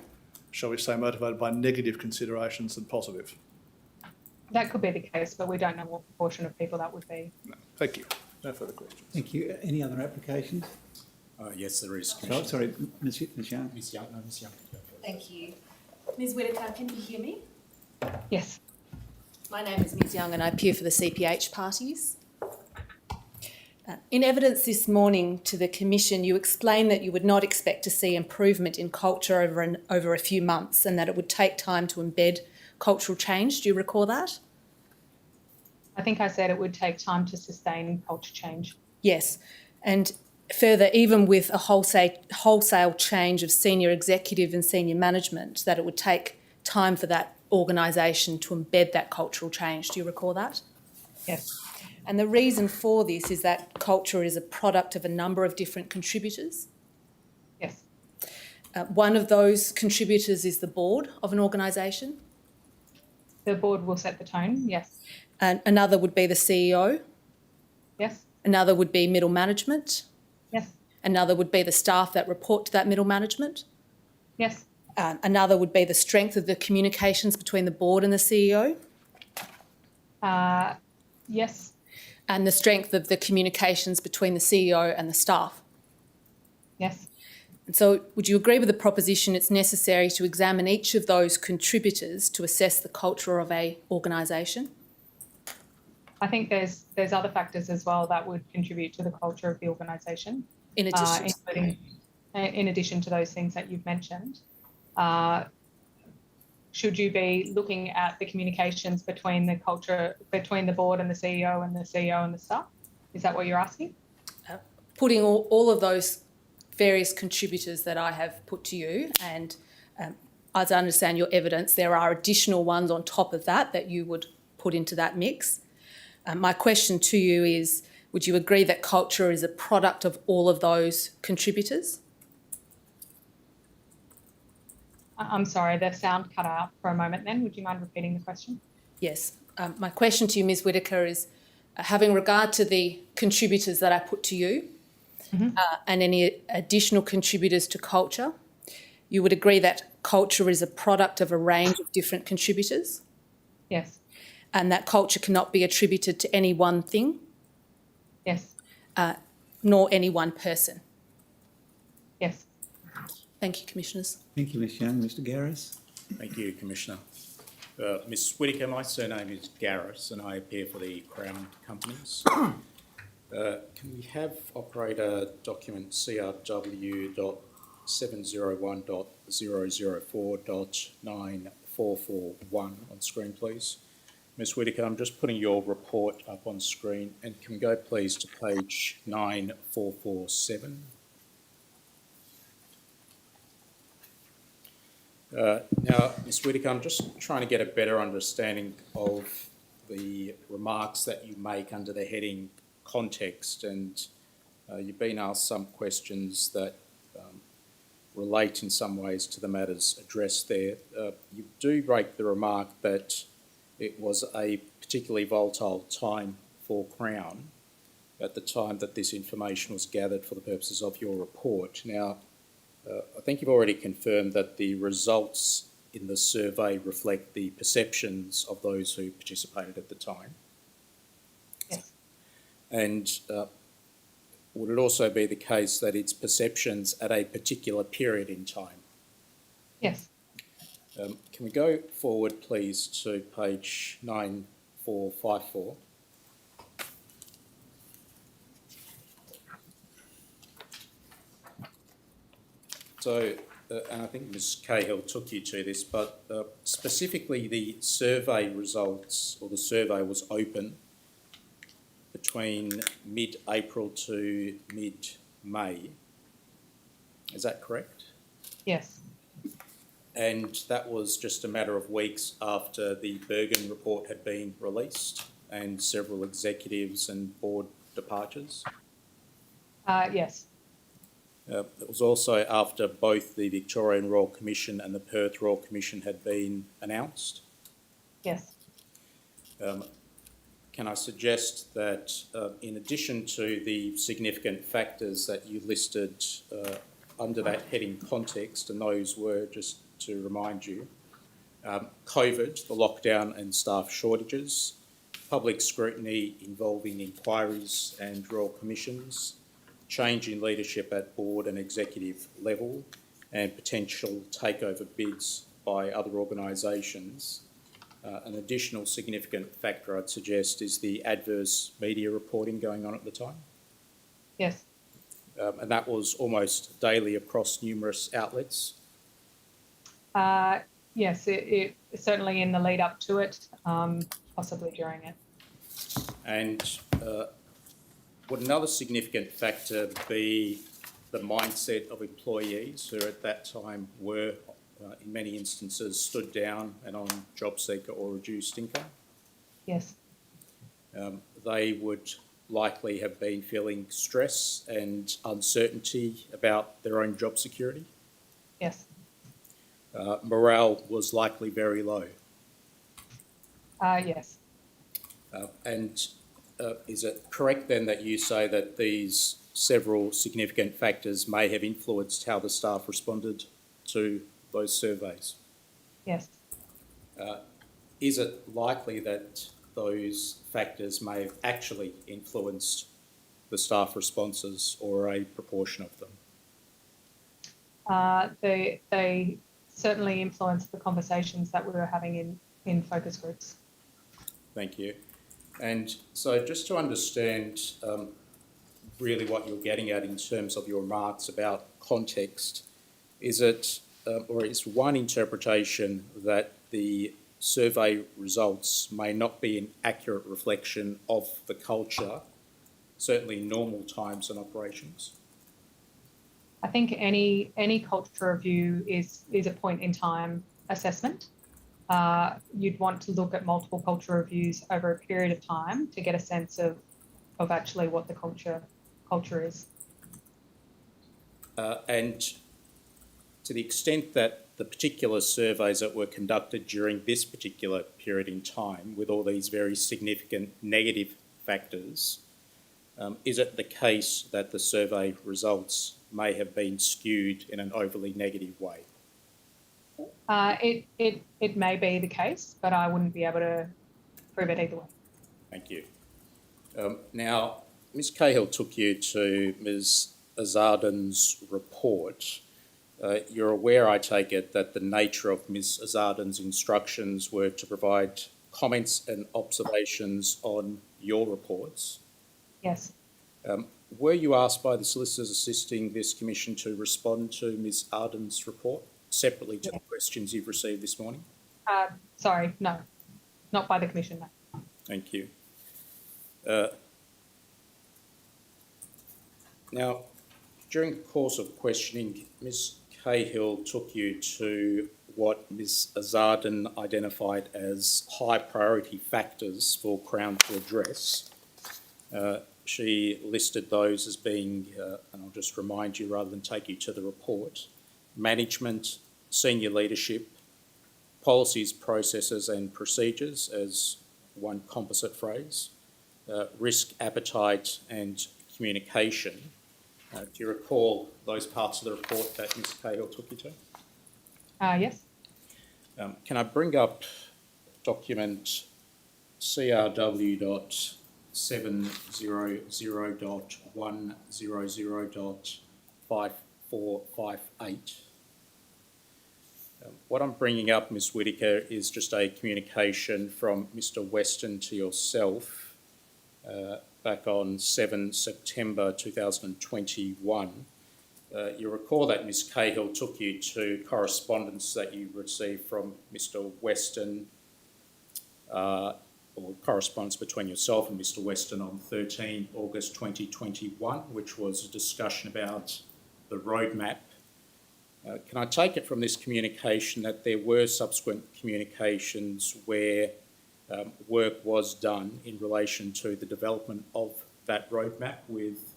shall we say, motivated by negative considerations than positive. That could be the case, but we don't know what proportion of people that would be. No, thank you. No further questions. Thank you. Any other applications? yes, there is. Sorry, Ms. Young. Ms. Young, no, Ms. Young. Thank you. Ms. Whittaker, can you hear me? Yes. My name is Ms. Young and I appear for the CPH parties. In evidence this morning to the Commission, you explained that you would not expect to see improvement in culture over a few months and that it would take time to embed cultural change. Do you recall that? I think I said it would take time to sustain culture change. Yes. And further, even with a wholesale change of senior executive and senior management, that it would take time for that organisation to embed that cultural change. Do you recall that? Yes. And the reason for this is that culture is a product of a number of different contributors. Yes. One of those contributors is the board of an organisation. The board will set the tone, yes. And another would be the CEO. Yes. Another would be middle management. Yes. Another would be the staff that report to that middle management. Yes. Another would be the strength of the communications between the board and the CEO. Yes. And the strength of the communications between the CEO and the staff. Yes. And so would you agree with the proposition it's necessary to examine each of those contributors to assess the culture of a organisation? I think there's other factors as well that would contribute to the culture of the organisation. In addition, including, in addition to those things that you've mentioned. Should you be looking at the communications between the culture, between the board and the CEO and the CEO and the staff? Is that what you're asking? putting all of those various contributors that I have put to you, and as I understand your evidence, there are additional ones on top of that you would put into that mix. My question to you is, would you agree that culture is a product of all of those contributors? I'm sorry, the sound cut out for a moment then. Would you mind repeating the question? Yes. My question to you, Ms Whittaker, is having regard to the contributors that I put to you and any additional contributors to culture, you would agree that culture is a product of a range of different contributors? Yes. And that culture cannot be attributed to any one thing? Yes. Nor any one person? Yes. Thank you, Commissioners. Thank you, Ms Young. Mr Garris? Thank you, Commissioner. Ms Whittaker, my surname is Garris and I appear for the Crown Companies. Can we have operator document CRW.701.004.9441 on screen, please? Ms Whittaker, I'm just putting your report up on screen, and can we go please to page 9447? Now, Ms Whittaker, I'm just trying to get a better understanding of the remarks that you make under the heading context, and you've been asked some questions that relate in some ways to the matters addressed there. You do make the remark that it was a particularly volatile time for Crown at the time that this information was gathered for the purposes of your report. Now, I think you've already confirmed that the results in the survey reflect the perceptions of those who participated at the time. Yes. And would it also be the case that it's perceptions at a particular period in time? Yes. Can we go forward, please, to page 9454? So, and I think Ms Cahill took you to this, but specifically the survey results, or the survey was open between mid-April to mid-May. Is that correct? Yes. And that was just a matter of weeks after the Bergen report had been released and several executives and board departures? Yes. It was also after both the Victorian Royal Commission and the Perth Royal Commission had been announced? Yes. Can I suggest that in addition to the significant factors that you listed under that heading context, and those were, just to remind you, COVID, the lockdown and staff shortages, public scrutiny involving inquiries and royal commissions, change in leadership at board and executive level, and potential takeover bids by other organisations. An additional significant factor I'd suggest is the adverse media reporting going on at the time. Yes. And that was almost daily across numerous outlets. Yes, it certainly in the lead up to it, possibly during it. And would another significant factor be the mindset of employees who at that time were, in many instances, stood down and on job seeker or reduced income? Yes. They would likely have been feeling stress and uncertainty about their own job security. Yes. Morale was likely very low. Yes. And is it correct then that you say that these several significant factors may have influenced how the staff responded to those surveys? Yes. Is it likely that those factors may have actually influenced the staff responses or a proportion of them? They certainly influenced the conversations that we were having in focus groups. Thank you. And so just to understand really what you're getting at in terms of your remarks about context, is it, or is one interpretation that the survey results may not be an accurate reflection of the culture, certainly normal times and operations? I think any culture review is a point in time assessment. You'd want to look at multiple culture reviews over a period of time to get a sense of actually what the culture is. And to the extent that the particular surveys that were conducted during this particular period in time, with all these very significant negative factors, is it the case that the survey results may have been skewed in an overly negative way? It may be the case, but I wouldn't be able to prove it either way. Thank you. Now, Ms Cahill took you to Ms Azardan's report. You're aware, I take it, that the nature of Ms Azardan's instructions were to provide comments and observations on your reports. Yes. Were you asked by the solicitors assisting this commission to respond to Ms Arden's report separately to the questions you've received this morning? Sorry, no, not by the commission, no. Thank you. Now, during the course of questioning, Ms Cahill took you to what Ms Azardan identified as high priority factors for Crown to address. She listed those as being, and I'll just remind you rather than take you to the report, management, senior leadership, policies, processes and procedures as one composite phrase, risk appetite and communication. Do you recall those parts of the report that Ms Cahill took you to? Yes. Can I bring up document CRW.700.100.5458? What I'm bringing up, Ms Whittaker, is just a communication from Mr Weston to yourself back on 7 September 2021. You recall that Ms Cahill took you to correspondence that you received from Mr Weston, or correspondence between yourself and Mr Weston on 13 August 2021, which was a discussion about the roadmap. Can I take it from this communication that there were subsequent communications where work was done in relation to the development of that roadmap with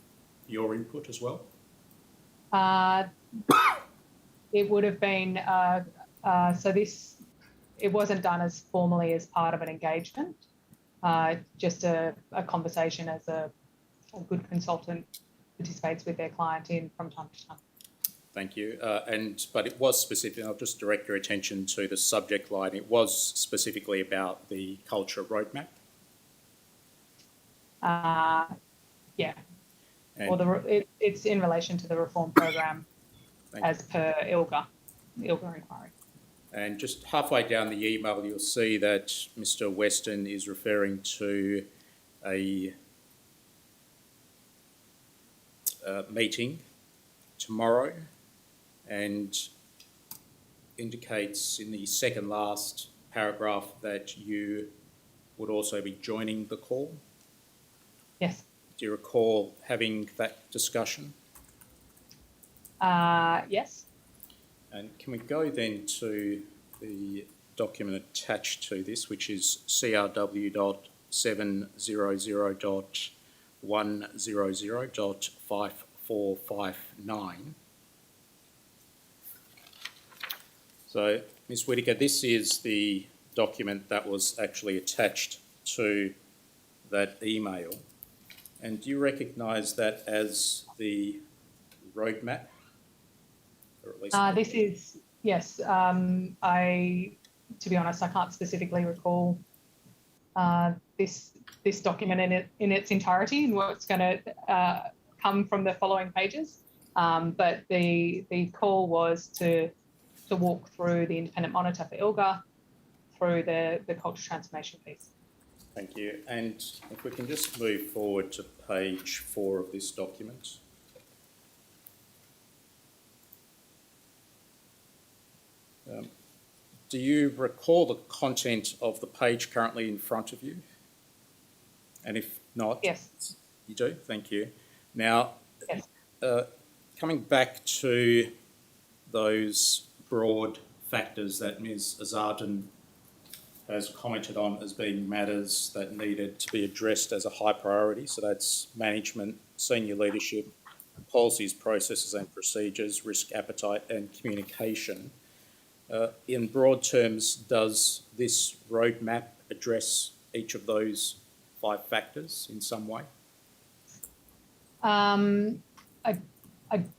your input as well? It would have been, it wasn't done as formally as part of an engagement, just a conversation as a good consultant participates with their client in from time to time. Thank you. But it was specific, I'll just direct your attention to the subject line. It was specifically about the culture roadmap. Yeah. And Or it's in relation to the reform program as per the ILGA inquiry. And just halfway down the email, you'll see that Mr Weston is referring to a meeting tomorrow, and indicates in the second last paragraph that you would also be joining the call. Yes. Do you recall having that discussion? Yes. And can we go then to the document attached to this, which is CRW.700.100.5459. So, Ms. Whittaker, this is the document that was actually attached to that email. And do you recognise that as the roadmap? Or at least This is, yes. To be honest, I can't specifically recall this document in its entirety and what's going to come from the following pages. But the call was to walk through the independent monitor for ILGA, through the culture transformation piece. Thank you. And if we can just move forward to page 4 of this document. Do you recall the content of the page currently in front of you? And if not, Yes. You do? Thank you. Now, Yes. Coming back to those broad factors that Ms. Azardin has commented on as being matters that needed to be addressed as a high priority. So that's management, senior leadership, policies, processes and procedures, risk appetite and communication. In broad terms, does this roadmap address each of those 5 factors in some way? I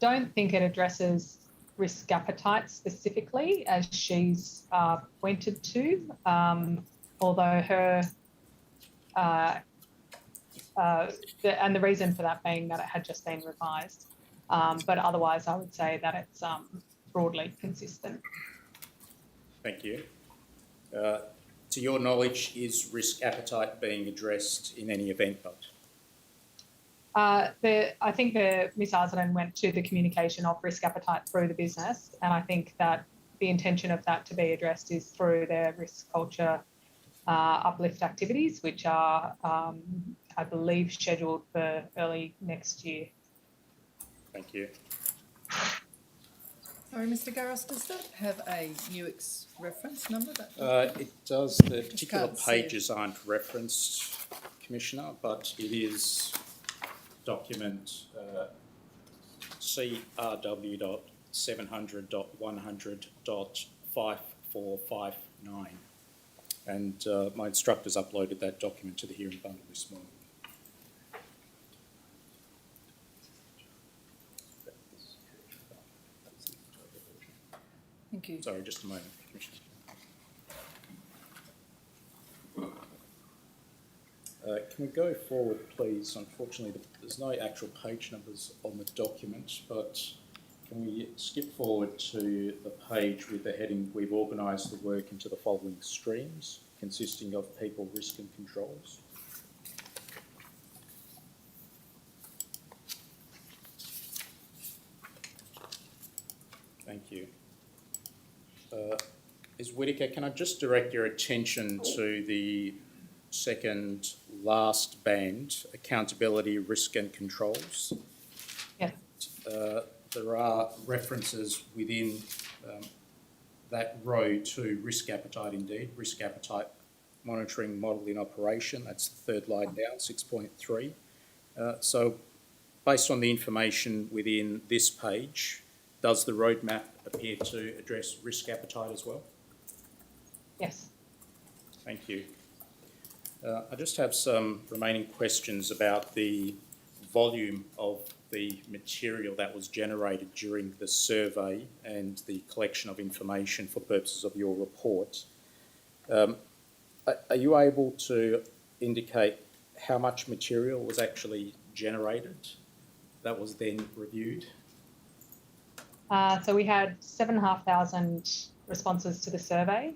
don't think it addresses risk appetite specifically, as she's pointed to, although her and the reason for that being that it had just been revised. But otherwise, I would say that it's broadly consistent. Thank you. To your knowledge, is risk appetite being addressed in any event? I think Ms. Arzenen went to the communication of risk appetite through the business, and I think that the intention of that to be addressed is through their risk culture uplift activities, which are, I believe, scheduled for early next year. Thank you. Sorry, Mr. Garros, does that have a UX reference number? It does. The particular pages aren't referenced, Commissioner, but it is document CRW.700.100.5459. And my instructors uploaded that document to the hearing bundle this morning. Thank you. Sorry, just a moment, Commissioner. Can we go forward, please? Unfortunately, there's no actual page numbers on the document, but can we skip forward to the page with the heading, "We've organised the work into the following streams, consisting of people, risk and controls." Thank you. Ms. Whittaker, can I just direct your attention to the second last band, accountability, risk and controls? Yes. There are references within that row to risk appetite indeed, risk appetite monitoring model in operation, that's the third line down, 6.3. So based on the information within this page, does the roadmap appear to address risk appetite as well? Yes. Thank you. I just have some remaining questions about the volume of the material that was generated during the survey and the collection of information for purposes of your report. Are you able to indicate how much material was actually generated that was then reviewed? So we had 7,500 responses to the survey.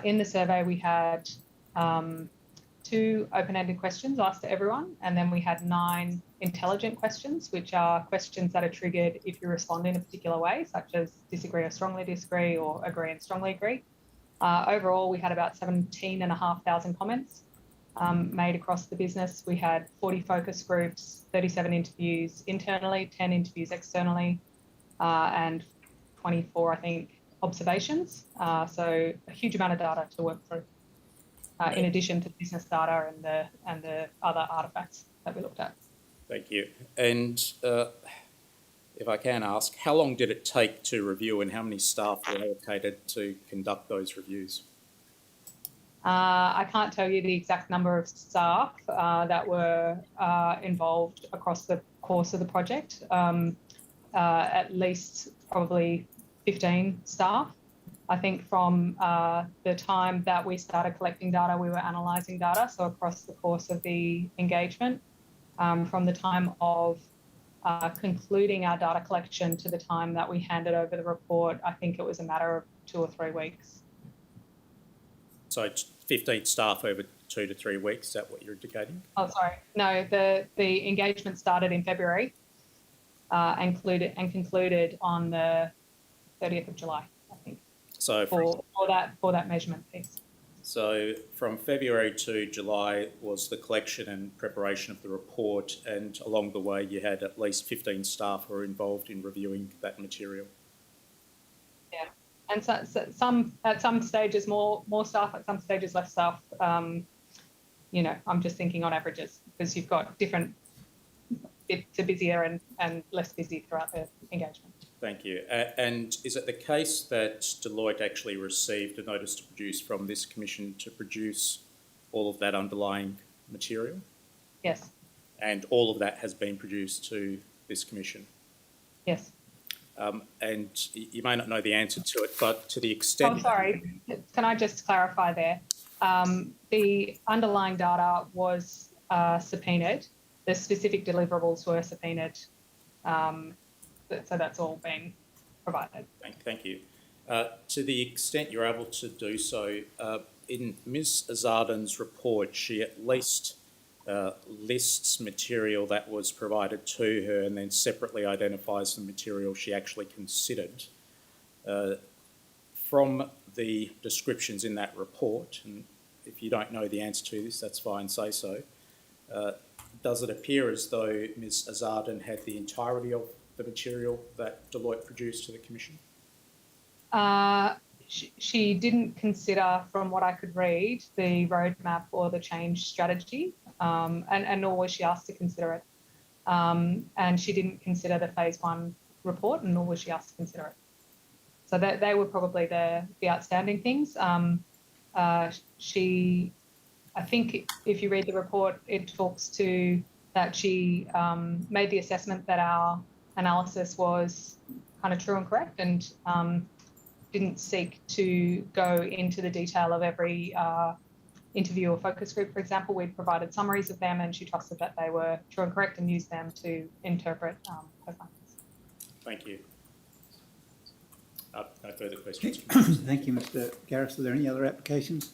In the survey, we had 2 open-ended questions asked to everyone, and then we had 9 intelligent questions, which are questions that are triggered if you respond in a particular way, such as disagree or strongly disagree, or agree and strongly agree. Overall, we had about 17,500 comments made across the business. We had 40 focus groups, 37 interviews internally, 10 interviews externally, and 24, I think, observations. So a huge amount of data to work through, in addition to business data and the other artefacts that we looked at. Thank you. And if I can ask, how long did it take to review, and how many staff were allocated to conduct those reviews? I can't tell you the exact number of staff that were involved across the course of the project. At least probably 15 staff. I think from the time that we started collecting data, we were analysing data. So across the course of the engagement, from the time of concluding our data collection to the time that we handed over the report, I think it was a matter of 2 or 3 weeks. So it's 15 staff over 2 to 3 weeks, is that what you're indicating? Oh, sorry. No, the engagement started in February and concluded on the 30th of July, I think. So for that measurement piece. So from February to July was the collection and preparation of the report, and along the way you had at least 15 staff who were involved in reviewing that material. Yeah, and so some at some stages more staff, at some stages less staff. You know, I'm just thinking on averages, because you've got different bits are busier and less busy throughout the engagement. Thank you. And is it the case that Deloitte actually received a notice to produce from this commission to produce all of that underlying material? Yes. And all of that has been produced to this commission? Yes. And you may not know the answer to it, but to the extent... Oh, sorry. Can I just clarify there? The underlying data was subpoenaed. The specific deliverables were subpoenaed. So that's all been provided. Thank you. To the extent you're able to do so, in Ms. Azardan's report, she at least lists material that was provided to her and then separately identifies the material she actually considered. From the descriptions in that report, and if you don't know the answer to this, that's fine, say so, does it appear as though Ms. Azardan had the entirety of the material that Deloitte produced to the Commission? She didn't consider, from what I could read, the roadmap or the change strategy, and nor was she asked to consider it. And she didn't consider the phase 1 report, and nor was she asked to consider it. So they were probably the outstanding things. I think if you read the report, it talks to that she made the assessment that our analysis was kind of true and correct, and didn't seek to go into the detail of every interview or focus group. For example, we'd provided summaries of them, and she trusted that they were true and correct and used them to interpret her findings. Thank you. No further questions. Thank you, Mr. Garris. Are there any other applications?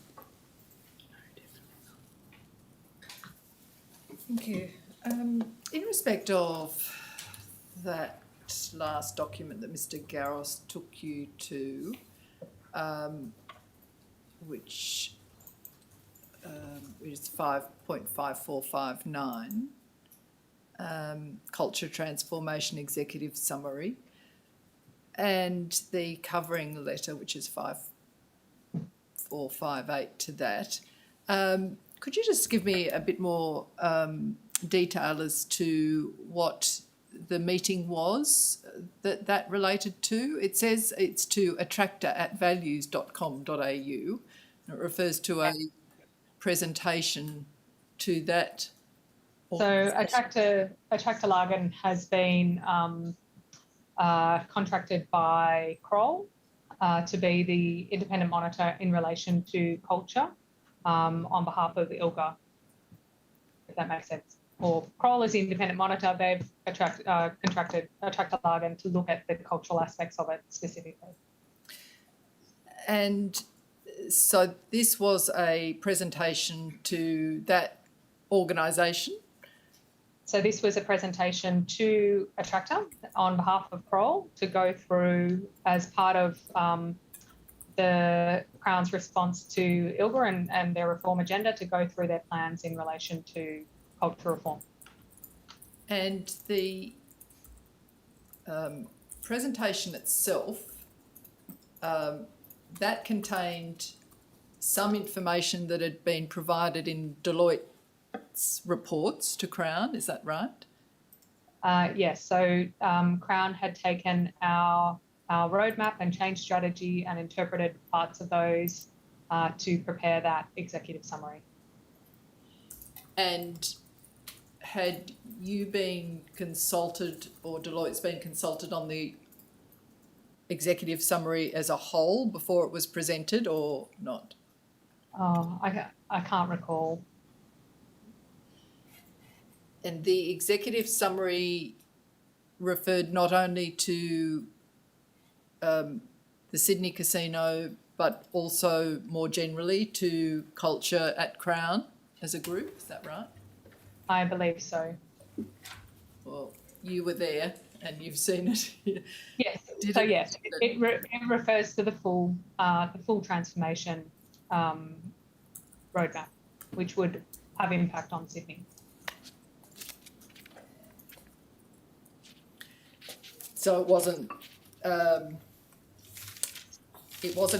Thank you. In respect of that last document that Mr. Garros took you to, which is 5.5459, Culture Transformation Executive Summary, and the covering letter, which is 5458 to that. Could you just give me a bit more detail as to what the meeting was that related to? It says it's to attractor@values.com.au. It refers to a presentation to that. So Attractor Lagan has been contracted by Kroll to be the independent monitor in relation to culture on behalf of the ILGA, if that makes sense. Or Kroll is the independent monitor. They've contracted Attractor Lagan to look at the cultural aspects of it specifically. And So this was a presentation to that organisation. So this was a presentation to Attractor on behalf of Kroll to go through as part of the Crown's response to ILGA and their reform agenda, to go through their plans in relation to culture reform. And the presentation itself, that contained some information that had been provided in Deloitte's reports to Crown, is that right? Yes, so Crown had taken our roadmap and change strategy and interpreted parts of those to prepare that executive summary. And had you been consulted, or Deloitte's been consulted on the executive summary as a whole before it was presented, or not? Oh, I can't recall. And the executive summary referred not only to the Sydney Casino, but also more generally to culture at Crown as a group, is that right? I believe so. Well, you were there and you've seen it. Yes. Yes, it refers to the full transformation roadmap, which would have impact on Sydney. So it wasn't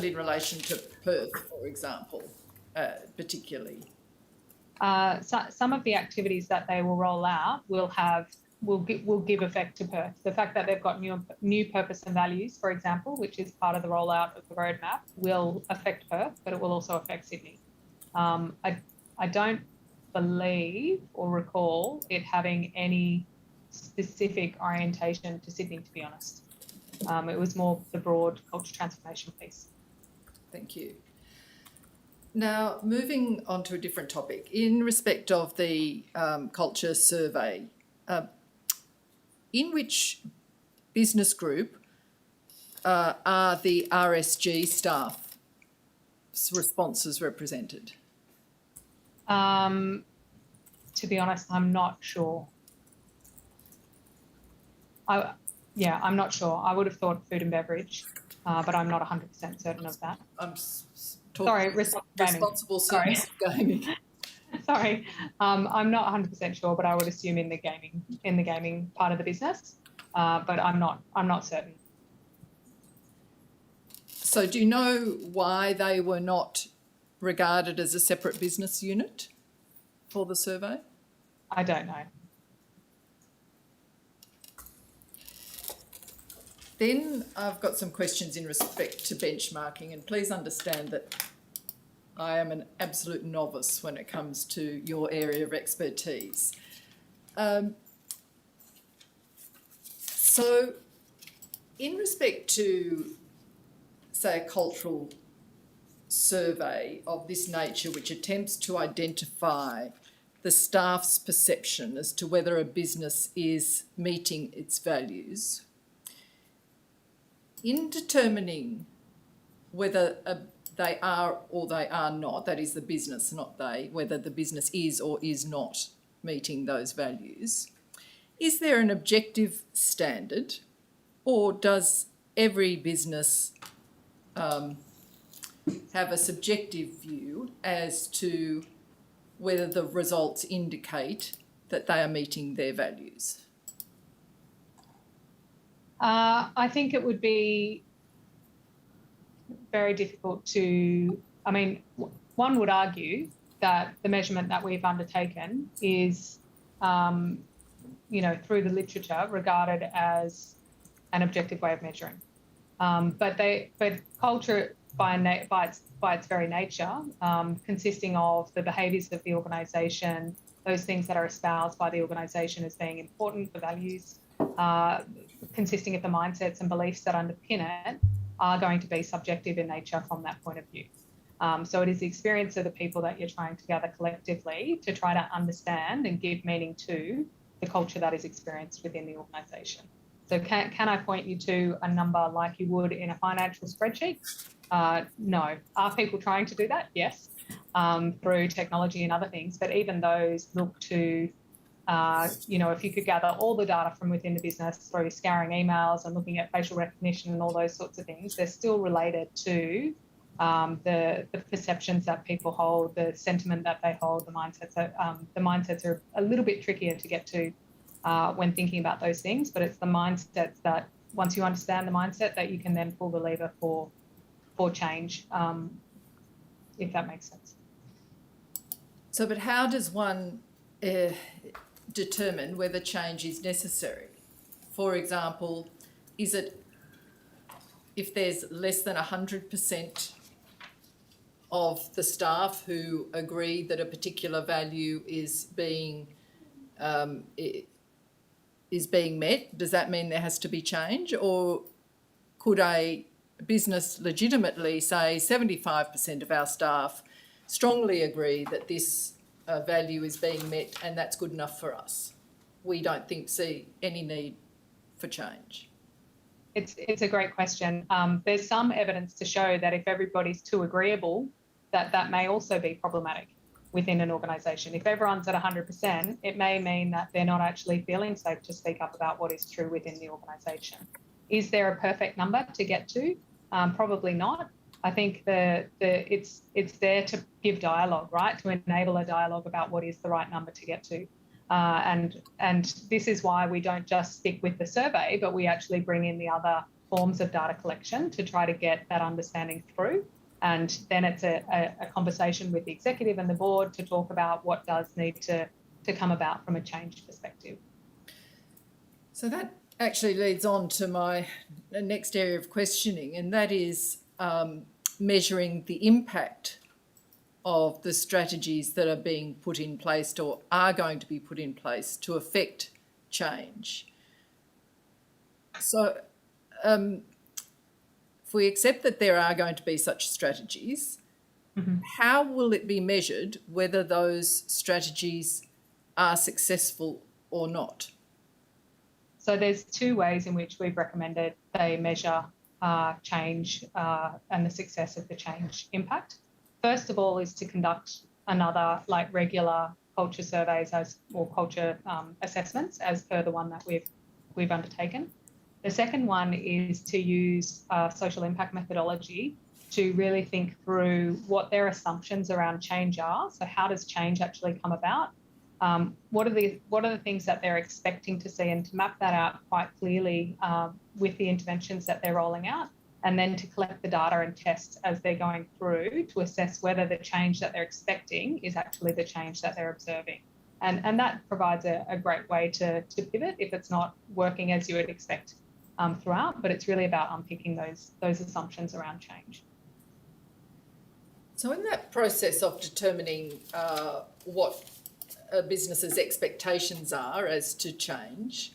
in relation to Perth, for example, particularly. Some of the activities that they will roll out will give effect to Perth. The fact that they've got new purpose and values, for example, which is part of the rollout of the roadmap, will affect Perth, but it will also affect Sydney. I don't believe or recall it having any specific orientation to Sydney, to be honest. It was more the broad culture transformation piece. Thank you. Now, moving on to a different topic, in respect of the culture survey, in which business group are the RSG staff responses represented? To be honest, I'm not sure. I'm not sure. I would have thought food and beverage, but I'm not 100% certain of that. I'm sorry, responsible service gaming. Sorry, I'm not 100% sure, but I would assume in the gaming part of the business, but I'm not certain. So, do you know why they were not regarded as a separate business unit for the survey? I don't know. Then I've got some questions in respect to benchmarking, and please understand that I am an absolute novice when it comes to your area of expertise. So in respect to, say, a cultural survey of this nature, which attempts to identify the staff's perception as to whether a business is meeting its values, in determining whether they are or they are not, that is the business, not they, whether the business is or is not meeting those values, is there an objective standard, or does every business have a subjective view as to whether the results indicate that they are meeting their values? I think it would be very difficult to, one would argue that the measurement that we've undertaken is, through the literature, regarded as an objective way of measuring. But culture by its very nature, consisting of the behaviours of the organisation, those things that are espoused by the organisation as being important, the values, consisting of the mindsets and beliefs that underpin it, are going to be subjective in nature from that point of view. So it is the experience of the people that you're trying to gather collectively to try to understand and give meaning to the culture that is experienced within the organisation. So can I point you to a number like you would in a financial spreadsheet? No. Are people trying to do that? Yes, through technology and other things. But even those look to, if you could gather all the data from within the business through scouring emails and looking at facial recognition and all those sorts of things, they're still related to the perceptions that people hold, the sentiment that they hold, the mindsets are a little bit trickier to get to when thinking about those things, but it's the mindsets that once you understand the mindset that you can then pull the lever for change, if that makes sense. So, but how does one determine whether change is necessary? For example, is it if there's less than 100% of the staff who agree that a particular value is being met, does that mean there has to be change? Or could a business legitimately say 75% of our staff strongly agree that this value is being met and that's good enough for us? We don't see any need for change. It's a great question. There's some evidence to show that if everybody's too agreeable, that may also be problematic within an organisation. If everyone's at 100%, it may mean that they're not actually feeling safe to speak up about what is true within the organisation. Is there a perfect number to get to? Probably not. I think it's there to give dialogue, right? To enable a dialogue about what is the right number to get to. And this is why we don't just stick with the survey, but we actually bring in the other forms of data collection to try to get that understanding through. And then it's a conversation with the executive and the board to talk about what does need to come about from a change perspective. So that actually leads on to my next area of questioning, and that is measuring the impact of the strategies that are being put in place or are going to be put in place to affect change. So if we accept that there are going to be such strategies, how will it be measured whether those strategies are successful or not? So there's two ways in which we've recommended they measure change and the success of the change impact. First of all is to conduct another regular culture surveys or culture assessments as per the one that we've undertaken. The second one is to use social impact methodology to really think through what their assumptions around change are. So how does change actually come about? What are the things that they're expecting to see, and to map that out quite clearly with the interventions that they're rolling out, and then to collect the data and test as they're going through to assess whether the change that they're expecting is actually the change that they're observing. And that provides a great way to pivot if it's not working as you would expect throughout, but it's really about unpicking those assumptions around change. So in that process of determining what a business's expectations are as to change,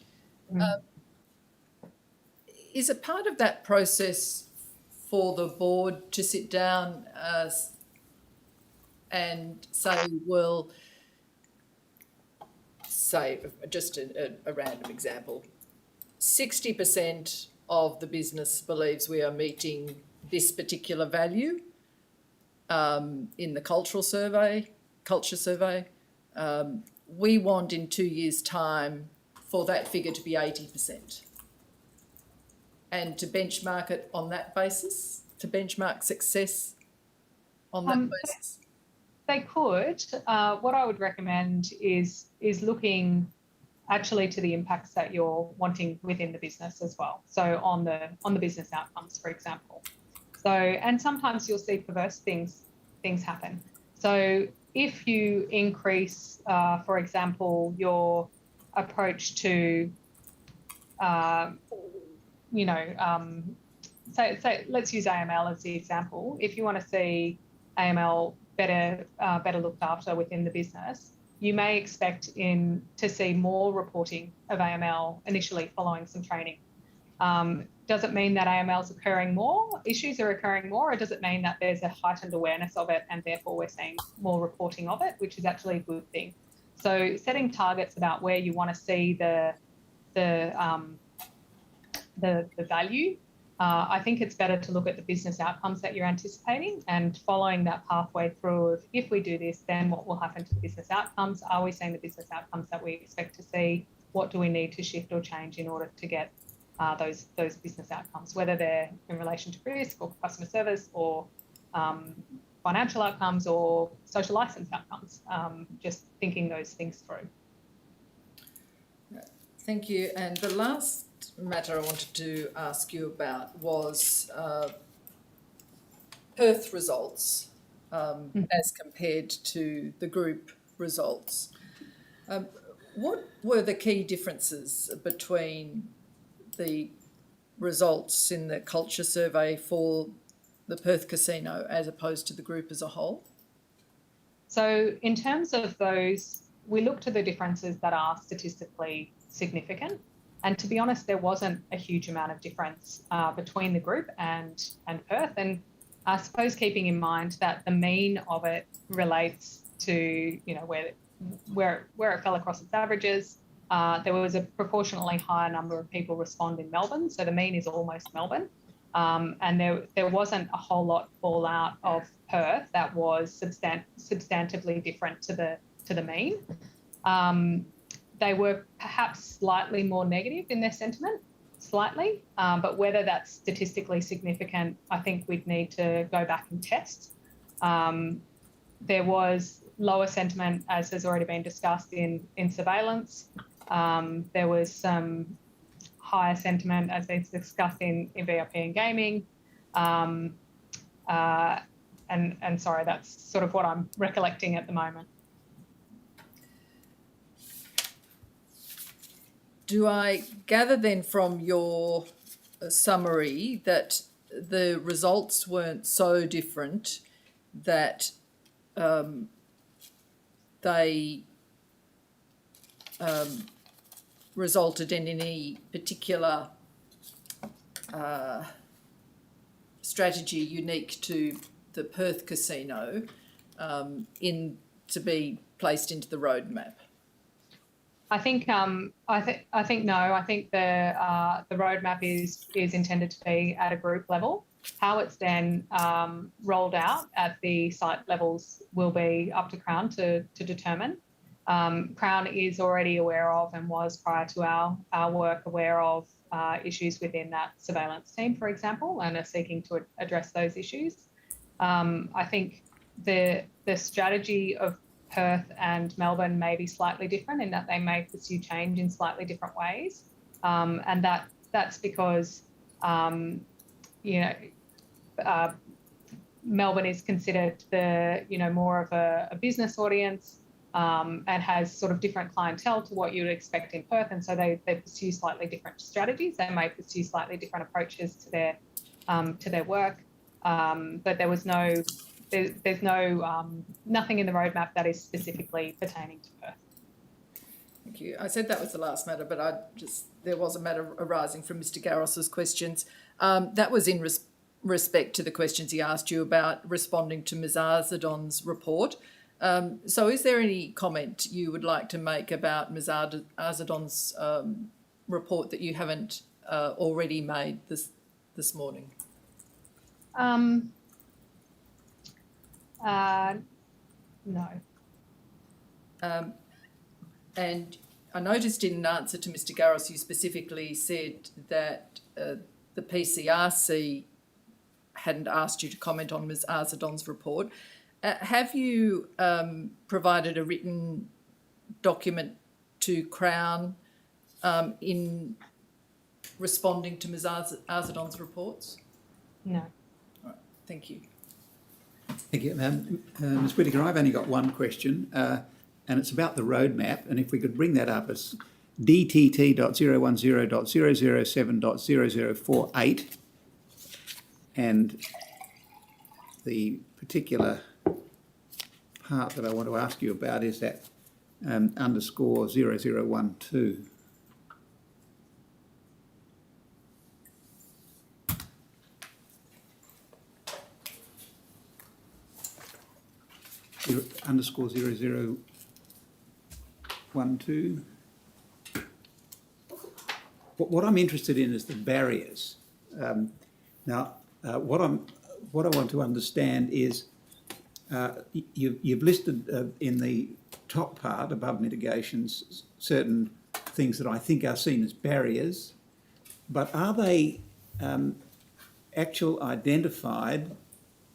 is it part of that process for the board to sit down and say, well, say just a random example, 60% of the business believes we are meeting this particular value in the culture survey. We want in 2 years' time for that figure to be 80%. And to benchmark it on that basis, to benchmark success on that basis? They could. What I would recommend is looking actually to the impacts that you're wanting within the business as well. So on the business outcomes, for example. So, and sometimes you'll see perverse things happen. So if you increase, for example, your approach to, say let's use AML as the example. If you want to see AML better looked after within the business, you may expect to see more reporting of AML initially following some training. Does it mean that AML is occurring more, issues are occurring more, or does it mean that there's a heightened awareness of it and therefore we're seeing more reporting of it, which is actually a good thing? So setting targets about where you want to see the the value. I think it's better to look at the business outcomes that you're anticipating and following that pathway through of if we do this, then what will happen to the business outcomes? Are we seeing the business outcomes that we expect to see? What do we need to shift or change in order to get those business outcomes, whether they're in relation to risk or customer service or financial outcomes or social license outcomes, just thinking those things through. Thank you. And the last matter I wanted to ask you about was Perth results as compared to the group results. What were the key differences between the results in the culture survey for the Perth casino as opposed to the group as a whole? So in terms of those, we looked at the differences that are statistically significant. And to be honest, there wasn't a huge amount of difference between the group and Perth. And I suppose keeping in mind that the mean of it relates to, you know, where it fell across its averages. There was a proportionately higher number of people respond in Melbourne. So the mean is almost Melbourne. And there wasn't a whole lot fall out of Perth that was substantively different to the mean. They were perhaps slightly more negative in their sentiment, slightly, but whether that's statistically significant, I think we'd need to go back and test. There was lower sentiment, as has already been discussed, in surveillance. There was some higher sentiment, as is discussed in VIP and gaming. And sorry, that's sort of what I'm recollecting at the moment. Do I gather then from your summary that the results weren't so different that they resulted in any particular strategy unique to the Perth casino to be placed into the roadmap? I think no. I think the roadmap is intended to be at a group level. How it's then rolled out at the site levels will be up to Crown to determine. Crown is already aware of and was prior to our work aware of issues within that surveillance team, for example, and are seeking to address those issues. I think the strategy of Perth and Melbourne may be slightly different in that they may pursue change in slightly different ways, and that's because Melbourne is considered more of a business audience and has sort of different clientele to what you would expect in Perth, and so they pursue slightly different strategies. They may pursue slightly different approaches to their work, but there was there's nothing in the roadmap that is specifically pertaining to Perth. Thank you. I said that was the last matter, but there was a matter arising from Mr. Garros's questions. That was in respect to the questions he asked you about responding to Ms. Arzadon's report. So is there any comment you would like to make about Ms. Arzadon's report that you haven't already made this morning? No. And I noticed in answer to Mr. Garros, you specifically said that the PCRC hadn't asked you to comment on Ms. Arzadon's report. Have you provided a written document to Crown in responding to Ms. Arzadon's reports? No. All right, thank you. Thank you. Ms. Whittaker, I've only got one question, and it's about the roadmap. And if we could bring that up as DTT.010.007.0048, and the particular part that I want to ask you about is that underscore 0012. Underscore 0012. what I'm interested in is the barriers. Now, what I want to understand is you've listed in the top part above mitigations certain things that I think are seen as barriers, but are they actual identified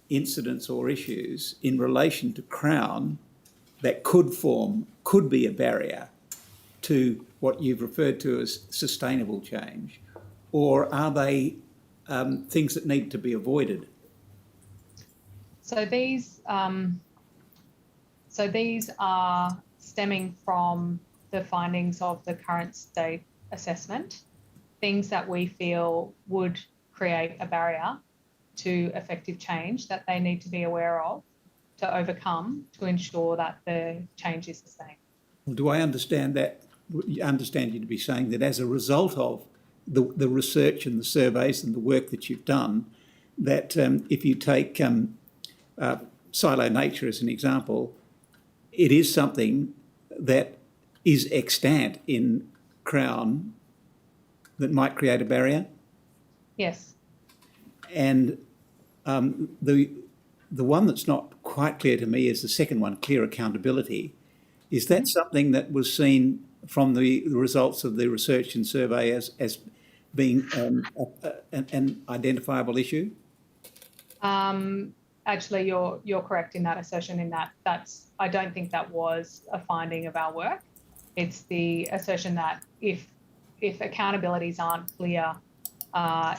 incidents or issues in relation to Crown that could be a barrier to what you've referred to as sustainable change, or are they things that need to be avoided? So these are stemming from the findings of the current state assessment, things that we feel would create a barrier to effective change that they need to be aware of to overcome to ensure that the change is sustained. Well, do I understand you to be saying that as a result of the research and the surveys and the work that you've done, that if you take silo nature as an example, it is something that is extant in Crown that might create a barrier? Yes. And the one that's not quite clear to me is the second one, clear accountability. Is that something that was seen from the results of the research and survey as being an identifiable issue? Actually, you're correct in that assertion. In that, I don't think that was a finding of our work. It's the assertion that if accountabilities aren't clear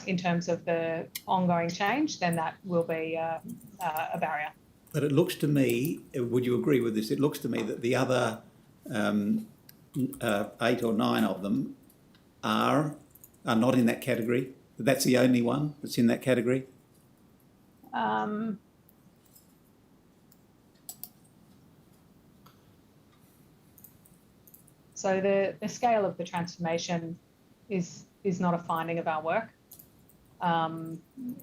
in terms of the ongoing change, then that will be a barrier. But it looks to me, would you agree with this? It looks to me that the other 8 or 9 of them are not in that category. That's the only one that's in that category. So the scale of the transformation is not a finding of our work.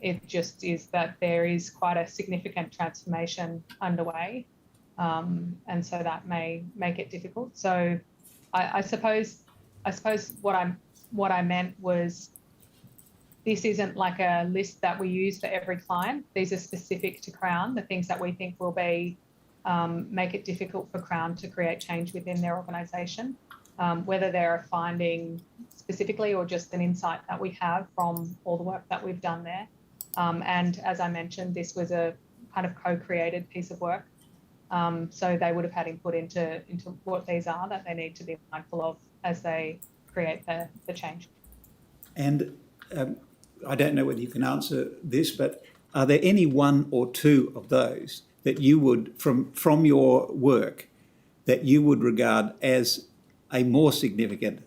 It just is that there is quite a significant transformation underway, and so that may make it difficult. So I suppose what I meant was this isn't like a list that we use for every client. These are specific to Crown, the things that we think will be make it difficult for Crown to create change within their organisation, whether they're a finding specifically or just an insight that we have from all the work that we've done there. And as I mentioned, this was a kind of co-created piece of work. So they would have had input into what these are that they need to be mindful of as they create the change. And I don't know whether you can answer this, but are there any one or two of those that you would, from your work, that you would regard as a more significant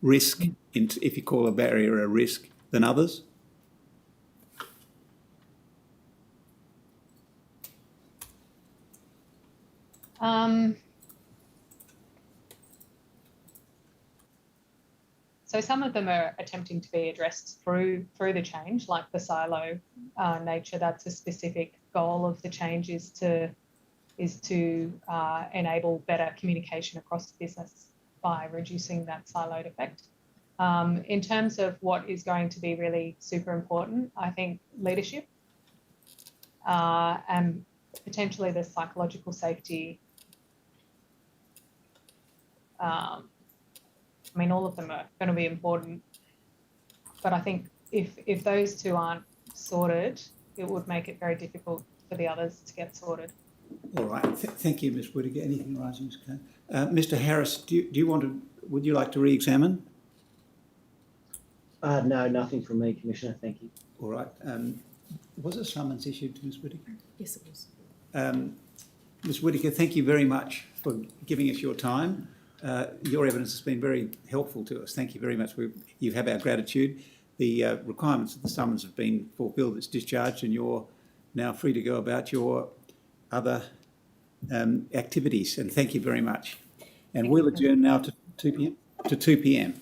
risk, if you call a barrier a risk, than others? So some of them are attempting to be addressed through the change, like the silo nature. That's a specific goal of the change is to enable better communication across the business by reducing that siloed effect. In terms of what is going to be really super important, I think leadership and potentially the psychological safety. I mean, all of them are going to be important, but I think if those two aren't sorted, it would make it very difficult for the others to get sorted. All right. Thank you, Ms. Whittaker. Anything rising, Ms. Kane? Mr. Harris, would you like to re-examine? No, nothing from me, Commissioner. Thank you. All right. Was a summons issued to Ms. Whittaker? Yes, it was. Ms. Whittaker, thank you very much for giving us your time. Your evidence has been very helpful to us. Thank you very much. You have our gratitude. The requirements of the summons have been fulfilled. It's discharged, and you're now free to go about your other activities. And thank you very much. And we'll adjourn now to 2 p.m.